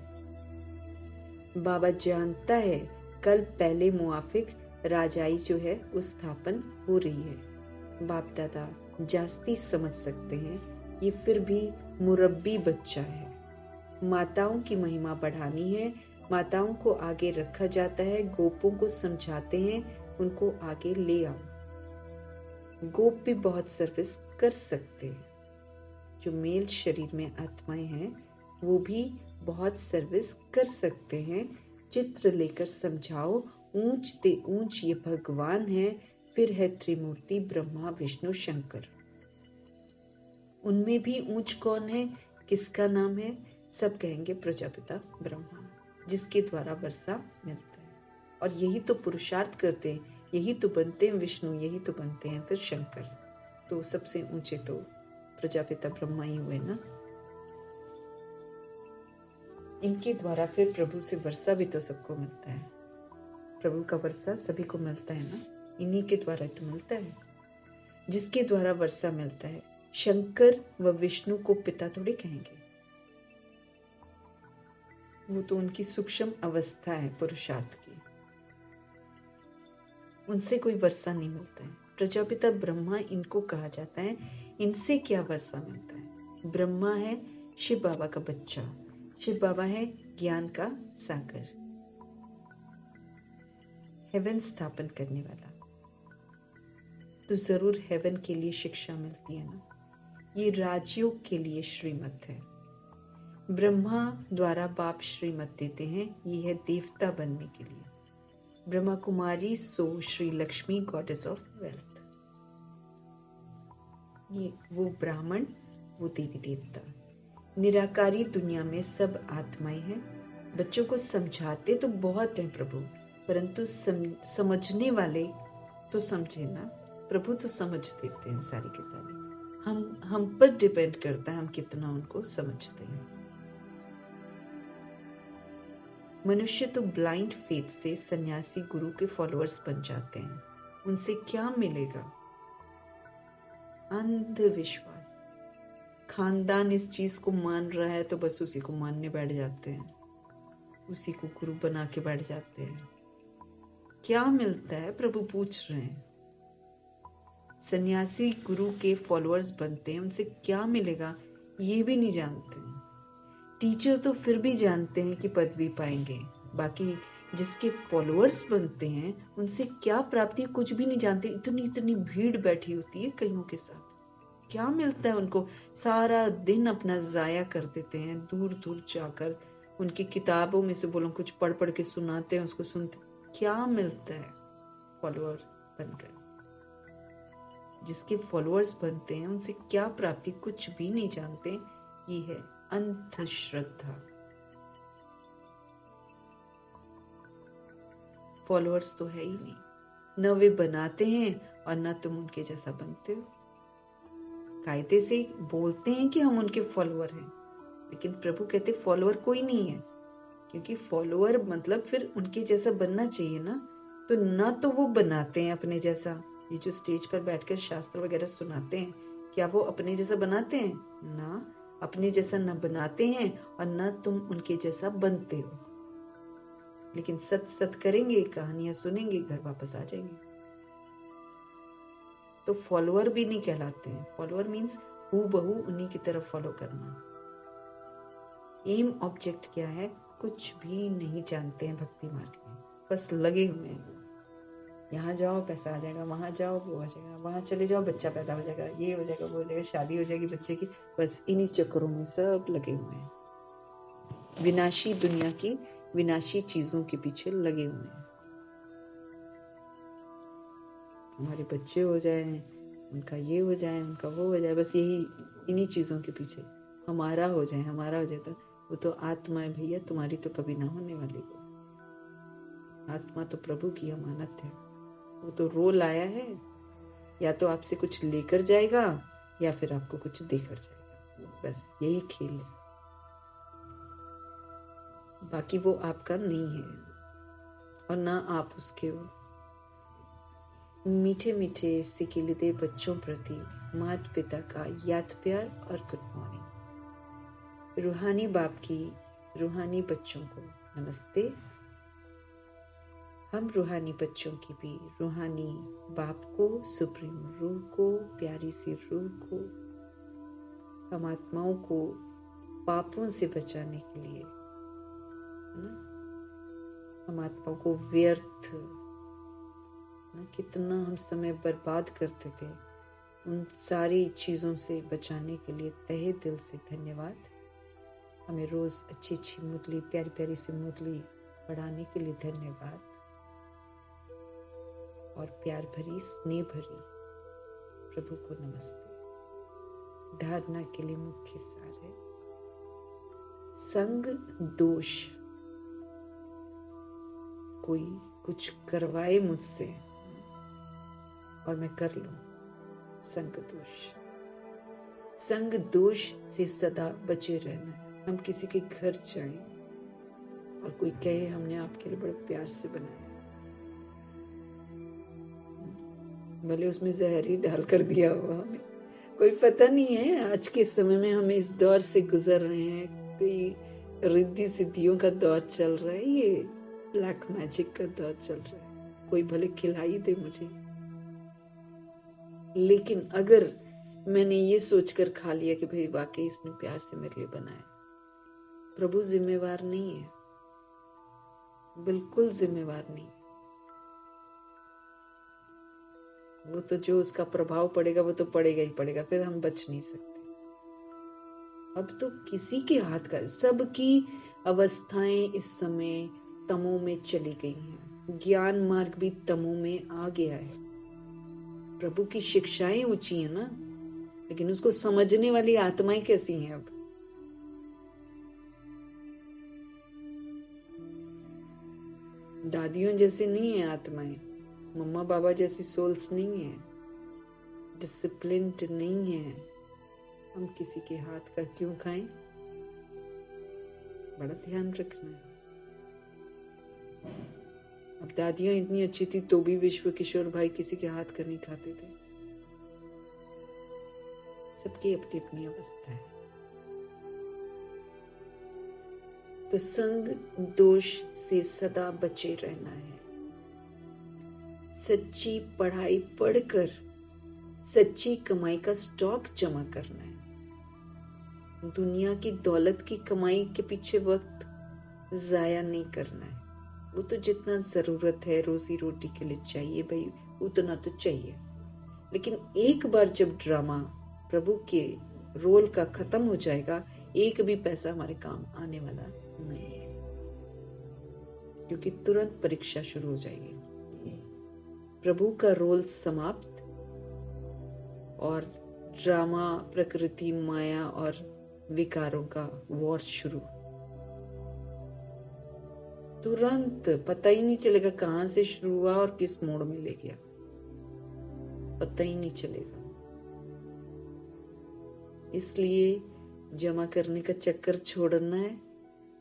बाबा जानता है कल पहले मुआफिक राजाई जो है वो स्थापन हो रही है। बाप दादा जास्ती समझ सकते हैं, ये फिर भी मुरब्बी बच्चा है। माताओं की महिमा बढ़ानी है, माताओं को आगे रखा जाता है, गोपों को समझाते हैं, उनको आगे ले आओ। गोप भी बहुत सर्विस कर सकते हैं। जो मेल शरीर में आत्माएं हैं वो भी बहुत सर्विस कर सकते हैं। चित्र लेकर समझाओ, ऊंच ते ऊंच ये भगवान है, फिर है त्रिमूर्ति ब्रह्मा विष्णु शंकर। उनमें भी ऊंच कौन है, किसका नाम है? सब कहेंगे प्रजापिता ब्रह्मा, जिसके द्वारा वर्षा मिलता है। और यही तो पुरुषार्थ करते हैं, यही तो बनते हैं विष्णु, यही तो बनते हैं फिर शंकर। तो सबसे ऊंचे तो प्रजापिता ब्रह्मा ही हुए ना। इनके द्वारा फिर प्रभु से वर्षा भी तो सबको मिलता है। प्रभु का वर्षा सभी को मिलता है ना, इन्हीं के द्वारा तो मिलता है। जिसके द्वारा वर्षा मिलता है, शंकर व विष्णु को पिता थोड़ी कहेंगे, वो तो उनकी सूक्ष्म अवस्था है पुरुषार्थ की, उनसे कोई वर्षा नहीं मिलता है। प्रजापिता ब्रह्मा इनको कहा जाता है, इनसे क्या वर्षा मिलता है। ब्रह्मा है शिव बाबा का बच्चा, शिव बाबा है ज्ञान का सागर, हेवन स्थापन करने वाला, तो जरूर हेवन के लिए शिक्षा मिलती है ना। ये राजयोग के लिए श्रीमत है। ब्रह्मा द्वारा बाप श्रीमत देते हैं, ये है देवता बनने के लिए। Brahma Kumari so Shri Lakshmi goddess of wealth, ये वो ब्राह्मण, वो देवी देवता। निराकारी दुनिया में सब आत्माएं हैं। बच्चों को समझाते तो बहुत हैं प्रभु, परंतु समझने वाले तो समझे ना। प्रभु तो समझ देते हैं सारी के सारी, हम पर डिपेंड करता है हम कितना उनको समझते हैं। मनुष्य तो ब्लाइंड फेथ से सन्यासी गुरु के फॉलोअर्स बन जाते हैं, उनसे क्या मिलेगा? अंधविश्वास। खानदान इस चीज को मान रहा है तो बस उसी को मानने बैठ जाते हैं, उसी को गुरु बना के बैठ जाते हैं। क्या मिलता है प्रभु पूछ रहे हैं। सन्यासी गुरु के फॉलोअर्स बनते हैं, उनसे क्या मिलेगा ये भी नहीं जानते हैं। टीचर तो फिर भी जानते हैं कि पदवी पाएंगे, बाकी जिसके फॉलोअर्स बनते हैं उनसे क्या प्राप्ति कुछ भी नहीं जानते। इतनी इतनी भीड़ बैठी होती है कईयों के साथ, क्या मिलता है उनको? सारा दिन अपना जाया कर देते हैं, दूर दूर जाकर उनकी किताबों में से बोलो कुछ पढ़ पढ़ के सुनाते हैं, उसको सुनते। क्या मिलता है फॉलोअर बनकर? जिसके फॉलोअर्स बनते हैं उनसे क्या प्राप्ति कुछ भी नहीं जानते। ये है अंधश्रद्धा। फॉलोअर्स तो है ही नहीं, न वे बनाते हैं और न तुम उनके जैसा बनते हो। कायदे से बोलते हैं कि हम उनके फॉलोअर हैं, लेकिन प्रभु कहते फॉलोअर कोई नहीं है, क्योंकि फॉलोअर मतलब फिर उनके जैसा बनना चाहिए ना। तो न तो वो बनाते हैं अपने जैसा, ये जो स्टेज पर बैठकर शास्त्र वगैरह सुनाते हैं, क्या वो अपने जैसा बनाते हैं? ना, अपने जैसा न बनाते हैं और न तुम उनके जैसा बनते हो। लेकिन सत सत करेंगे, कहानियां सुनेंगे, घर वापस आ जाएंगे। तो फॉलोअर भी नहीं कहलाते हैं। फॉलोअर मीन्स हूबहू उन्हीं की तरफ फॉलो करना। एम ऑब्जेक्ट क्या है कुछ भी नहीं जानते हैं भक्ति मार्ग में, बस लगे हुए हैं। यहाँ जाओ पैसा आ जाएगा, वहां जाओ वो आ जाएगा, वहां चले जाओ बच्चा पैदा हो जाएगा, ये हो जाएगा, वो हो जाएगा, शादी हो जाएगी बच्चे की। बस इन्हीं चक्करों में सब लगे हुए हैं, विनाशी दुनिया की विनाशी चीजों के पीछे लगे हुए हैं। हमारे बच्चे हो जाए, उनका ये हो जाए, उनका वो हो जाए, बस यही इन्हीं चीजों के पीछे। हमारा हो जाए, हमारा हो जाए। तो वो तो आत्मा है भैया, तुम्हारी तो कभी ना होने वाली वो। आत्मा तो प्रभु की अमानत है, वो तो रोल आया है, या तो आपसे कुछ लेकर जाएगा या फिर आपको कुछ देकर जाएगा, बस यही खेल है। बाकी वो आपका नहीं है और ना आप उसके हो। मीठे मीठे सिकिलते बच्चों प्रति माता पिता का याद प्यार और गुड मॉर्निंग। रूहानी बाप की रूहानी बच्चों को नमस्ते। हम रूहानी बच्चों की भी रूहानी बाप को, सुप्रीम रूह को, प्यारी सी रूह को, हम आत्माओं को पापों से बचाने के लिए, हम आत्माओं को व्यर्थ कितना हम समय बर्बाद करते थे, उन सारी चीजों से बचाने के लिए तहे दिल से धन्यवाद। हमें रोज अच्छी अच्छी मुरली, प्यारी प्यारी सी मुरली पढ़ाने के लिए धन्यवाद। और प्यार भरी स्नेह भरी प्रभु को नमस्ते। धारणा के लिए मुख्य सार है संग दोष। कोई कुछ करवाए मुझसे और मैं कर लूं, संग दोष। संग दोष से सदा बचे रहना। हम किसी के घर जाएं, और कोई कहे हमने आपके लिए बड़े प्यार से बनाया, भले उसमें जहर ही डाल कर दिया हुआ, हमें कोई पता नहीं है। आज के समय में हम इस दौर से गुजर रहे हैं, कोई रिद्धि सिद्धियों का दौर चल रहा है, ये ब्लैक मैजिक का दौर चल रहा है। कोई भले खिलाई दे मुझे, लेकिन अगर मैंने ये सोचकर खा लिया कि भाई वाकई इसने प्यार से मेरे लिए बनाया, प्रभु जिम्मेवार नहीं है, बिल्कुल जिम्मेवार नहीं। वो तो जो उसका प्रभाव पड़ेगा वो तो पड़ेगा ही पड़ेगा, फिर हम बच नहीं सकते। अब तो किसी के हाथ का, सबकी अवस्थाएं इस समय तमो में चली गई हैं, ज्ञान मार्ग भी तमो में आ गया है। प्रभु की शिक्षाएं ऊंची है ना, लेकिन उसको समझने वाली आत्माएं कैसी हैं अब? दादियों जैसे नहीं है आत्माएं, मम्मा बाबा जैसी सोल्स नहीं है, डिसिप्लिन्ड नहीं है। हम किसी के हाथ का क्यों खाएं? बड़ा ध्यान रखना है। अब दादियां इतनी अच्छी थी तो भी विश्व किशोर भाई किसी के हाथ का नहीं खाते थे। सबकी अपनी अपनी अवस्था है। तो संग दोष से सदा बचे रहना है। सच्ची पढ़ाई पढ़कर सच्ची कमाई का स्टॉक जमा करना है। दुनिया की दौलत की कमाई के पीछे वक्त जाया नहीं करना है। वो तो जितना जरूरत है रोजी रोटी के लिए चाहिए भाई, उतना तो चाहिए। लेकिन एक बार जब ड्रामा प्रभु के रोल का खत्म हो जाएगा, एक भी पैसा हमारे काम आने वाला नहीं है, क्योंकि तुरंत परीक्षा शुरू हो जाएगी। प्रभु का रोल समाप्त और ड्रामा, प्रकृति, माया और विकारों का वॉर शुरू। तुरंत पता ही नहीं चलेगा कहां से शुरू हुआ और किस मोड़ में ले गया, पता ही नहीं चलेगा। इसलिए जमा करने का चक्कर छोड़ना है,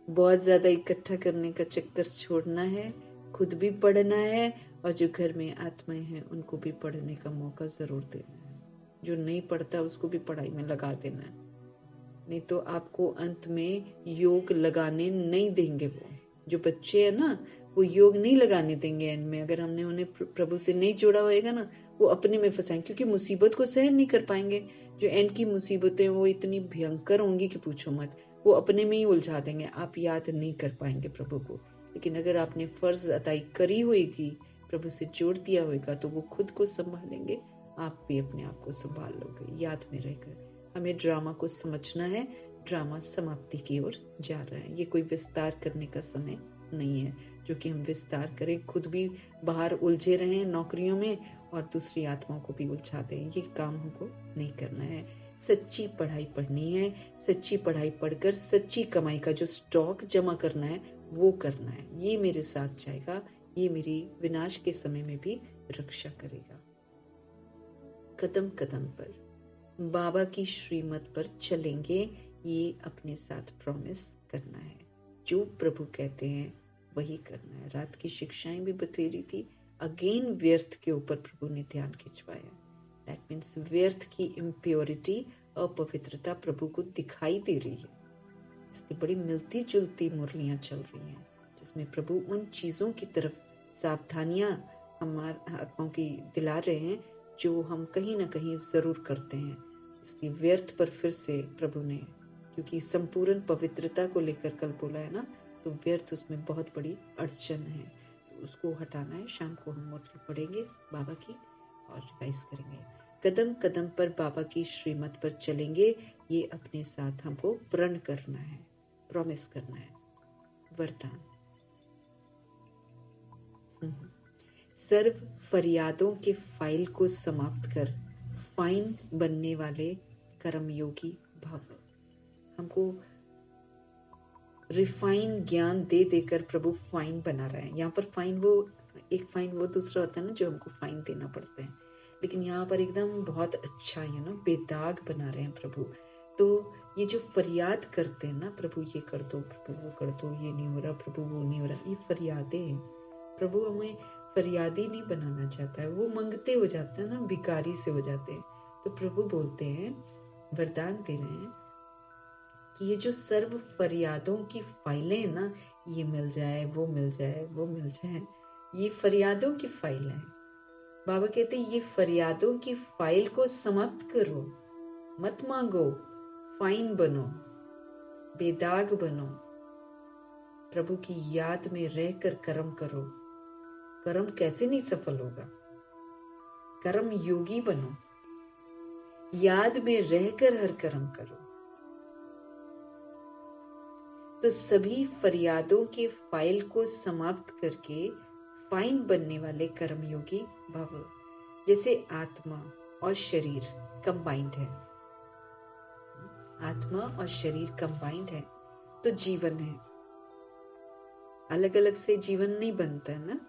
बहुत ज्यादा इकट्ठा करने का चक्कर छोड़ना है, खुद भी पढ़ना है और जो घर में आत्माएं हैं उनको भी पढ़ने का मौका जरूर देना है। जो नहीं पढ़ता उसको भी पढ़ाई में लगा देना है, नहीं तो आपको अंत में योग लगाने नहीं देंगे। वो जो बच्चे हैं ना, वो योग नहीं लगाने देंगे एंड में। अगर हमने उन्हें प्रभु से नहीं जोड़ा होएगा ना, वो अपने में फंसाएंगे, क्योंकि मुसीबत को सहन नहीं कर पाएंगे। जो एंड की मुसीबतें वो इतनी भयंकर होंगी कि पूछो मत, वो अपने में ही उलझा देंगे, आप याद नहीं कर पाएंगे प्रभु को। लेकिन अगर आपने फर्ज अदाई करी होगी, प्रभु से जोड़ दिया होगा, तो वो खुद को संभालेंगे, आप भी अपने आप को संभाल लोगे। याद में रहकर हमें ड्रामा को समझना है। ड्रामा समाप्ति की ओर जा रहा है, ये कोई विस्तार करने का समय नहीं है जो कि हम विस्तार करें, खुद भी बाहर उलझे रहें नौकरियों में और दूसरी आत्माओं को भी उलझा दें। ये काम हमको नहीं करना है। सच्ची पढ़ाई पढ़नी है, सच्ची पढ़ाई पढ़कर सच्ची कमाई का जो स्टॉक जमा करना है वो करना है। ये मेरे साथ जाएगा, ये मेरी विनाश के समय में भी रक्षा करेगा। कदम कदम पर बाबा की श्रीमत पर चलेंगे, ये अपने साथ प्रॉमिस करना है। जो प्रभु कहते हैं वही करना है। रात की शिक्षाएं भी बतेरी थी, अगेन व्यर्थ के ऊपर प्रभु ने ध्यान खिंचवाया। दैट मीन्स व्यर्थ की इम्प्योरिटी, अपवित्रता प्रभु को दिखाई दे रही है। इसकी बड़ी मिलती जुलती मुरलियां चल रही हैं, जिसमें प्रभु उन चीजों की तरफ सावधानियां हमारे आत्माओं की दिला रहे हैं जो हम कहीं ना कहीं जरूर करते हैं। इसकी व्यर्थ पर फिर से प्रभु ने, क्योंकि संपूर्ण पवित्रता को लेकर कल बोला है ना, तो व्यर्थ उसमें बहुत बड़ी अड़चन है, तो उसको हटाना है। शाम को हम मुरली पढ़ेंगे बाबा की और रिवाइज करेंगे। कदम कदम पर बाबा की श्रीमत पर चलेंगे, ये अपने साथ हमको प्रण करना है, प्रॉमिस करना है, वरदान। सर्व फरियादों के फाइल को समाप्त कर फाइन बनने वाले कर्मयोगी भव। हमको रिफाइन ज्ञान दे देकर प्रभु फाइन बना रहे हैं। यहाँ पर फाइन वो एक फाइन वो दूसरा होता है ना जो हमको फाइन देना पड़ता है, लेकिन यहाँ पर एकदम बहुत अच्छा है ना, बेदाग बना रहे हैं प्रभु। तो ये जो फरियाद करते हैं ना, प्रभु ये कर दो, प्रभु वो कर दो, ये नहीं हो रहा, प्रभु वो नहीं हो रहा, ये फरियादें हैं। प्रभु हमें फरियादी नहीं बनाना चाहता है, वो मंगते हो जाते हैं ना, भिखारी से हो जाते हैं। तो प्रभु बोलते हैं, वरदान दे रहे हैं कि ये जो सर्व फरियादों की फाइलें हैं ना, ये मिल जाए, वो मिल जाए, वो मिल जाए, ये फरियादों की फाइल है। बाबा कहते हैं ये फरियादों की फाइल को समाप्त करो, मत मांगो, फाइन बनो, बेदाग बनो, प्रभु की याद में रहकर कर्म करो। कर्म कैसे नहीं सफल होगा? कर्म योगी बनो, याद में रहकर हर कर्म करो। तो सभी फरियादों के फाइल को समाप्त करके फाइन बनने वाले कर्मयोगी भव। जैसे आत्मा और शरीर कंबाइंड है, आत्मा और शरीर कंबाइंड है तो जीवन है। अलग अलग से जीवन नहीं बनता है ना।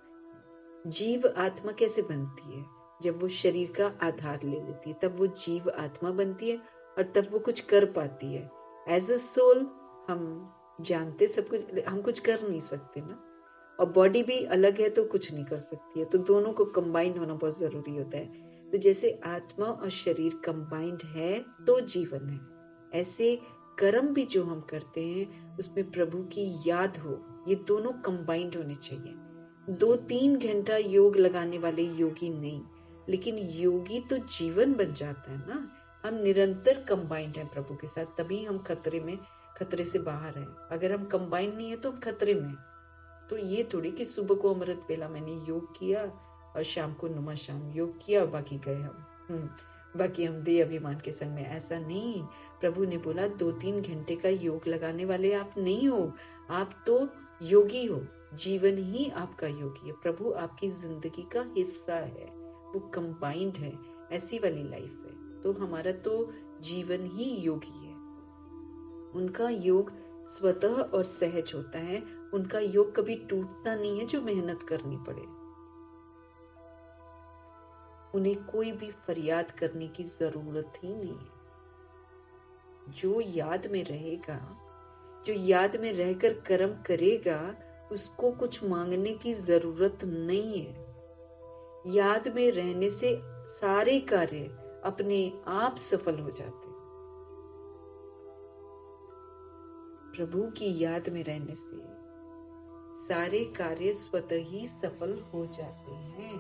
जीव आत्मा कैसे बनती है? जब वो शरीर का आधार ले लेती है तब वो जीव आत्मा बनती है और तब वो कुछ कर पाती है। एज अ सोल हम जानते सब कुछ, हम कुछ कर नहीं सकते ना। और बॉडी भी अलग है तो कुछ नहीं कर सकती है, तो दोनों को कंबाइंड होना बहुत जरूरी होता है। तो जैसे आत्मा और शरीर कंबाइंड है तो जीवन है, ऐसे कर्म भी जो हम करते हैं उसमें प्रभु की याद हो, ये दोनों कंबाइंड होने चाहिए। 2-3 घंटा योग लगाने वाले योगी नहीं, लेकिन योगी तो जीवन बन जाता है ना। हम निरंतर कंबाइंड हैं प्रभु के साथ, तभी हम खतरे से बाहर हैं। अगर हम कंबाइंड नहीं है तो हम खतरे में। तो ये थोड़ी कि सुबह को अमृत बेला मैंने योग किया और शाम को नुमा शाम योग किया और बाकी गए हम बाकी हम देह अभिमान के संग में। ऐसा नहीं। प्रभु ने बोला 2-3 घंटे का योग लगाने वाले आप नहीं हो, आप तो योगी हो। जीवन ही आपका योगी है, प्रभु आपकी जिंदगी का हिस्सा है, वो कंबाइंड है, ऐसी वाली लाइफ है। तो हमारा तो जीवन ही योगी है। उनका योग स्वतः और सहज होता है, उनका योग कभी टूटता नहीं है जो मेहनत करनी पड़े। उन्हें कोई भी फरियाद करने की जरूरत ही नहीं है। जो याद में रहेगा, जो याद में रहकर कर्म करेगा, उसको कुछ मांगने की जरूरत नहीं है। याद में रहने से सारे कार्य अपने आप सफल हो जाते। प्रभु की याद में रहने से सारे कार्य स्वतः ही सफल हो जाते हैं।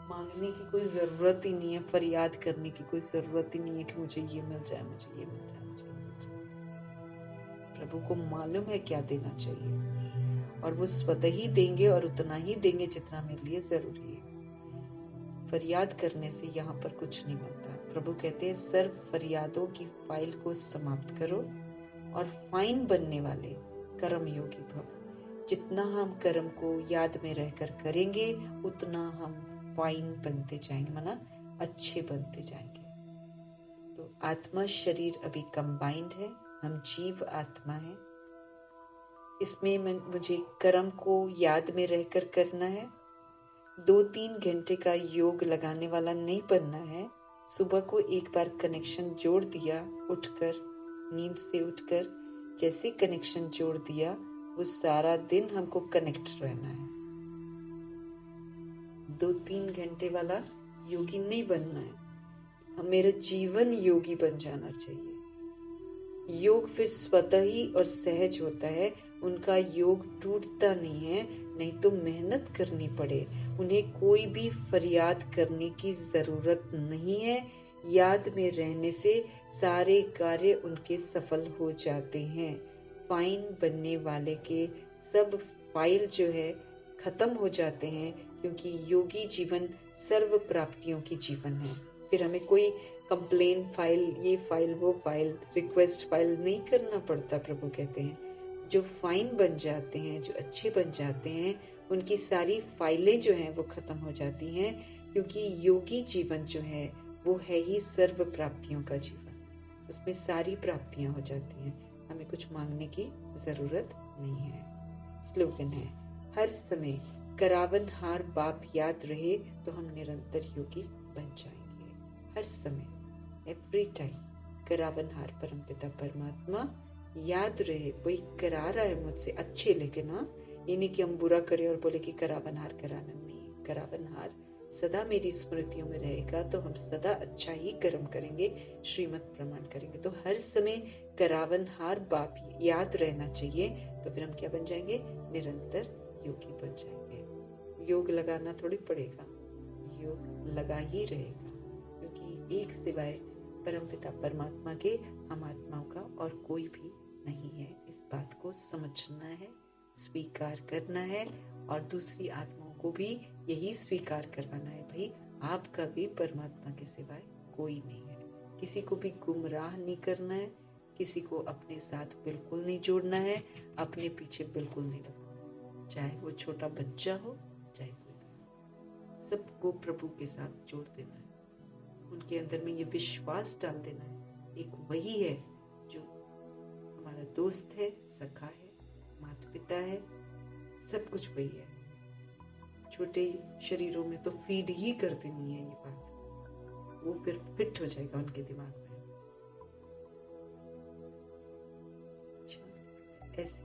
मांगने की कोई जरूरत ही नहीं है, फरियाद करने की कोई जरूरत ही नहीं है कि मुझे ये मिल जाए, मुझे ये मिल जाए, मुझे ये मिल जाए। प्रभु को मालूम है क्या देना चाहिए और वो स्वतः ही देंगे और उतना ही देंगे जितना मेरे लिए जरूरी है। फरियाद करने से यहाँ पर कुछ नहीं मिलता। प्रभु कहते हैं सर्व फरियादों की फाइल को समाप्त करो और फाइन बनने वाले कर्म योगी भव। जितना हम कर्म को याद में रहकर करेंगे उतना हम फाइन बनते जाएंगे, माना अच्छे बनते जाएंगे। तो आत्मा शरीर अभी कंबाइंड है, हम जीव आत्मा है। इसमें मुझे कर्म को याद में रहकर करना है। 2-3 घंटे का योग लगाने वाला नहीं बनना है। सुबह को एक बार कनेक्शन जोड़ दिया, उठकर नींद से उठकर जैसे कनेक्शन जोड़ दिया, वो सारा दिन हमको कनेक्ट रहना है। 2-3 घंटे वाला योगी नहीं बनना है, मेरा जीवन योगी बन जाना चाहिए। योग फिर स्वतः ही और सहज होता है, उनका योग टूटता नहीं है, नहीं तो मेहनत करनी पड़े। उन्हें कोई भी फरियाद करने की जरूरत नहीं है। याद में रहने से सारे कार्य उनके सफल हो जाते हैं। फाइन बनने वाले के सब फाइल जो है खत्म हो जाते हैं, क्योंकि योगी जीवन सर्व प्राप्तियों की जीवन है। फिर हमें कोई कंप्लेन फाइल, ये फाइल, वो फाइल, रिक्वेस्ट फाइल नहीं करना पड़ता। प्रभु कहते हैं जो फाइन बन जाते हैं, जो अच्छे बन जाते हैं, उनकी सारी फाइलें जो हैं वो खत्म हो जाती हैं, क्योंकि योगी जीवन जो है वो है ही सर्व प्राप्तियों का जीवन। उसमें सारी प्राप्तियां हो जाती हैं, हमें कुछ मांगने की जरूरत नहीं है। स्लोगन है, हर समय करावन हार बाप याद रहे तो हम निरंतर योगी बन जाएंगे। हर समय, एवरी टाइम करावनहार परमपिता परमात्मा, याद रहे कोई करा रहा है मुझसे अच्छे, लेकिन ये नहीं कि हम बुरा करें और बोले कि करावनहार कराना नहीं। करावनहार सदा मेरी स्मृतियों में रहेगा, तो हम सदा अच्छा ही कर्म करेंगे, श्रीमत प्रमाण करेंगे। तो हर समय करावनहार बाप याद रहना चाहिए, तो फिर हम क्या बन जाएंगे? निरंतर योगी बन जाएंगे। योग लगाना थोड़ी पड़ेगा, योग लगा ही रहेगा, क्योंकि एक सिवाय परमपिता परमात्मा के हम आत्माओं का और कोई भी नहीं है। इस बात को समझना है, स्वीकार करना है, और दूसरी आत्माओं को भी यही स्वीकार करवाना है, भाई आपका भी परमात्मा के सिवाय कोई नहीं है। किसी को भी गुमराह नहीं करना है, किसी को अपने साथ बिल्कुल नहीं जोड़ना है, अपने पीछे बिल्कुल नहीं लगना, चाहे वो छोटा बच्चा हो चाहे कोई भी, सबको प्रभु के साथ जोड़ देना है। उनके अंदर में ये विश्वास डाल देना है, एक वही है जो हमारा दोस्त है, सखा है, माता पिता है, सब कुछ वही है। छोटे शरीरों में तो फीड ही कर देनी है ये बात, वो फिर फिट हो जाएगा उनके दिमाग में। ऐसे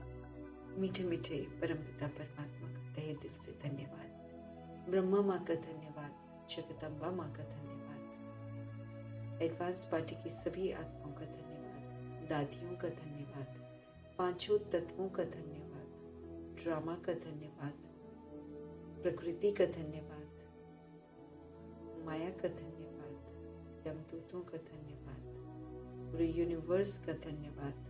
मीठे मीठे परमपिता परमात्मा का तहे दिल से धन्यवाद। ब्रह्मा माँ का धन्यवाद, जगदम्बा माँ का धन्यवाद, एडवांस पार्टी की सभी आत्माओं का धन्यवाद, दादियों का धन्यवाद, पांचों तत्वों का धन्यवाद, ड्रामा का धन्यवाद, प्रकृति का धन्यवाद, माया का धन्यवाद, यमदूतों का धन्यवाद, पूरे यूनिवर्स का धन्यवाद,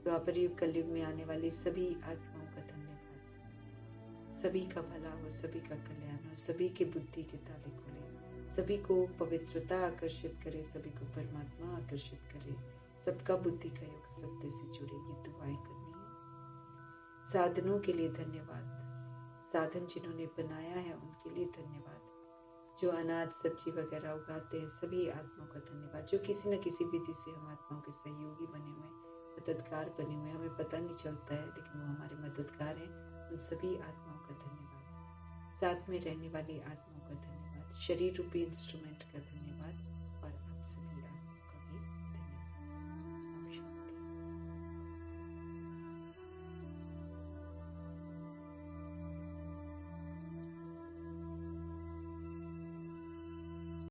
द्वापर युग कलयुग में आने वाली सभी आत्माओं का धन्यवाद। सभी का भला हो, सभी का कल्याण हो, सभी के बुद्धि के ताले खुले, सभी को पवित्रता आकर्षित करे, सभी को परमात्मा आकर्षित करे, सबका बुद्धि का योग सत्य से जुड़े, ये दुआएं करनी है। साधनों के लिए धन्यवाद, साधन जिन्होंने बनाया है उनके लिए धन्यवाद, जो अनाज सब्जी वगैरह उगाते हैं सभी आत्माओं का धन्यवाद, जो किसी न किसी विधि से हम आत्माओं के सहयोगी बने हुए, मददगार बने हुए, हमें पता नहीं चलता है लेकिन वो हमारे मददगार हैं, उन सभी आत्माओं का धन्यवाद। साथ में रहने वाली आत्माओं का धन्यवाद, शरीर रूपी इंस्ट्रूमेंट का धन्यवाद।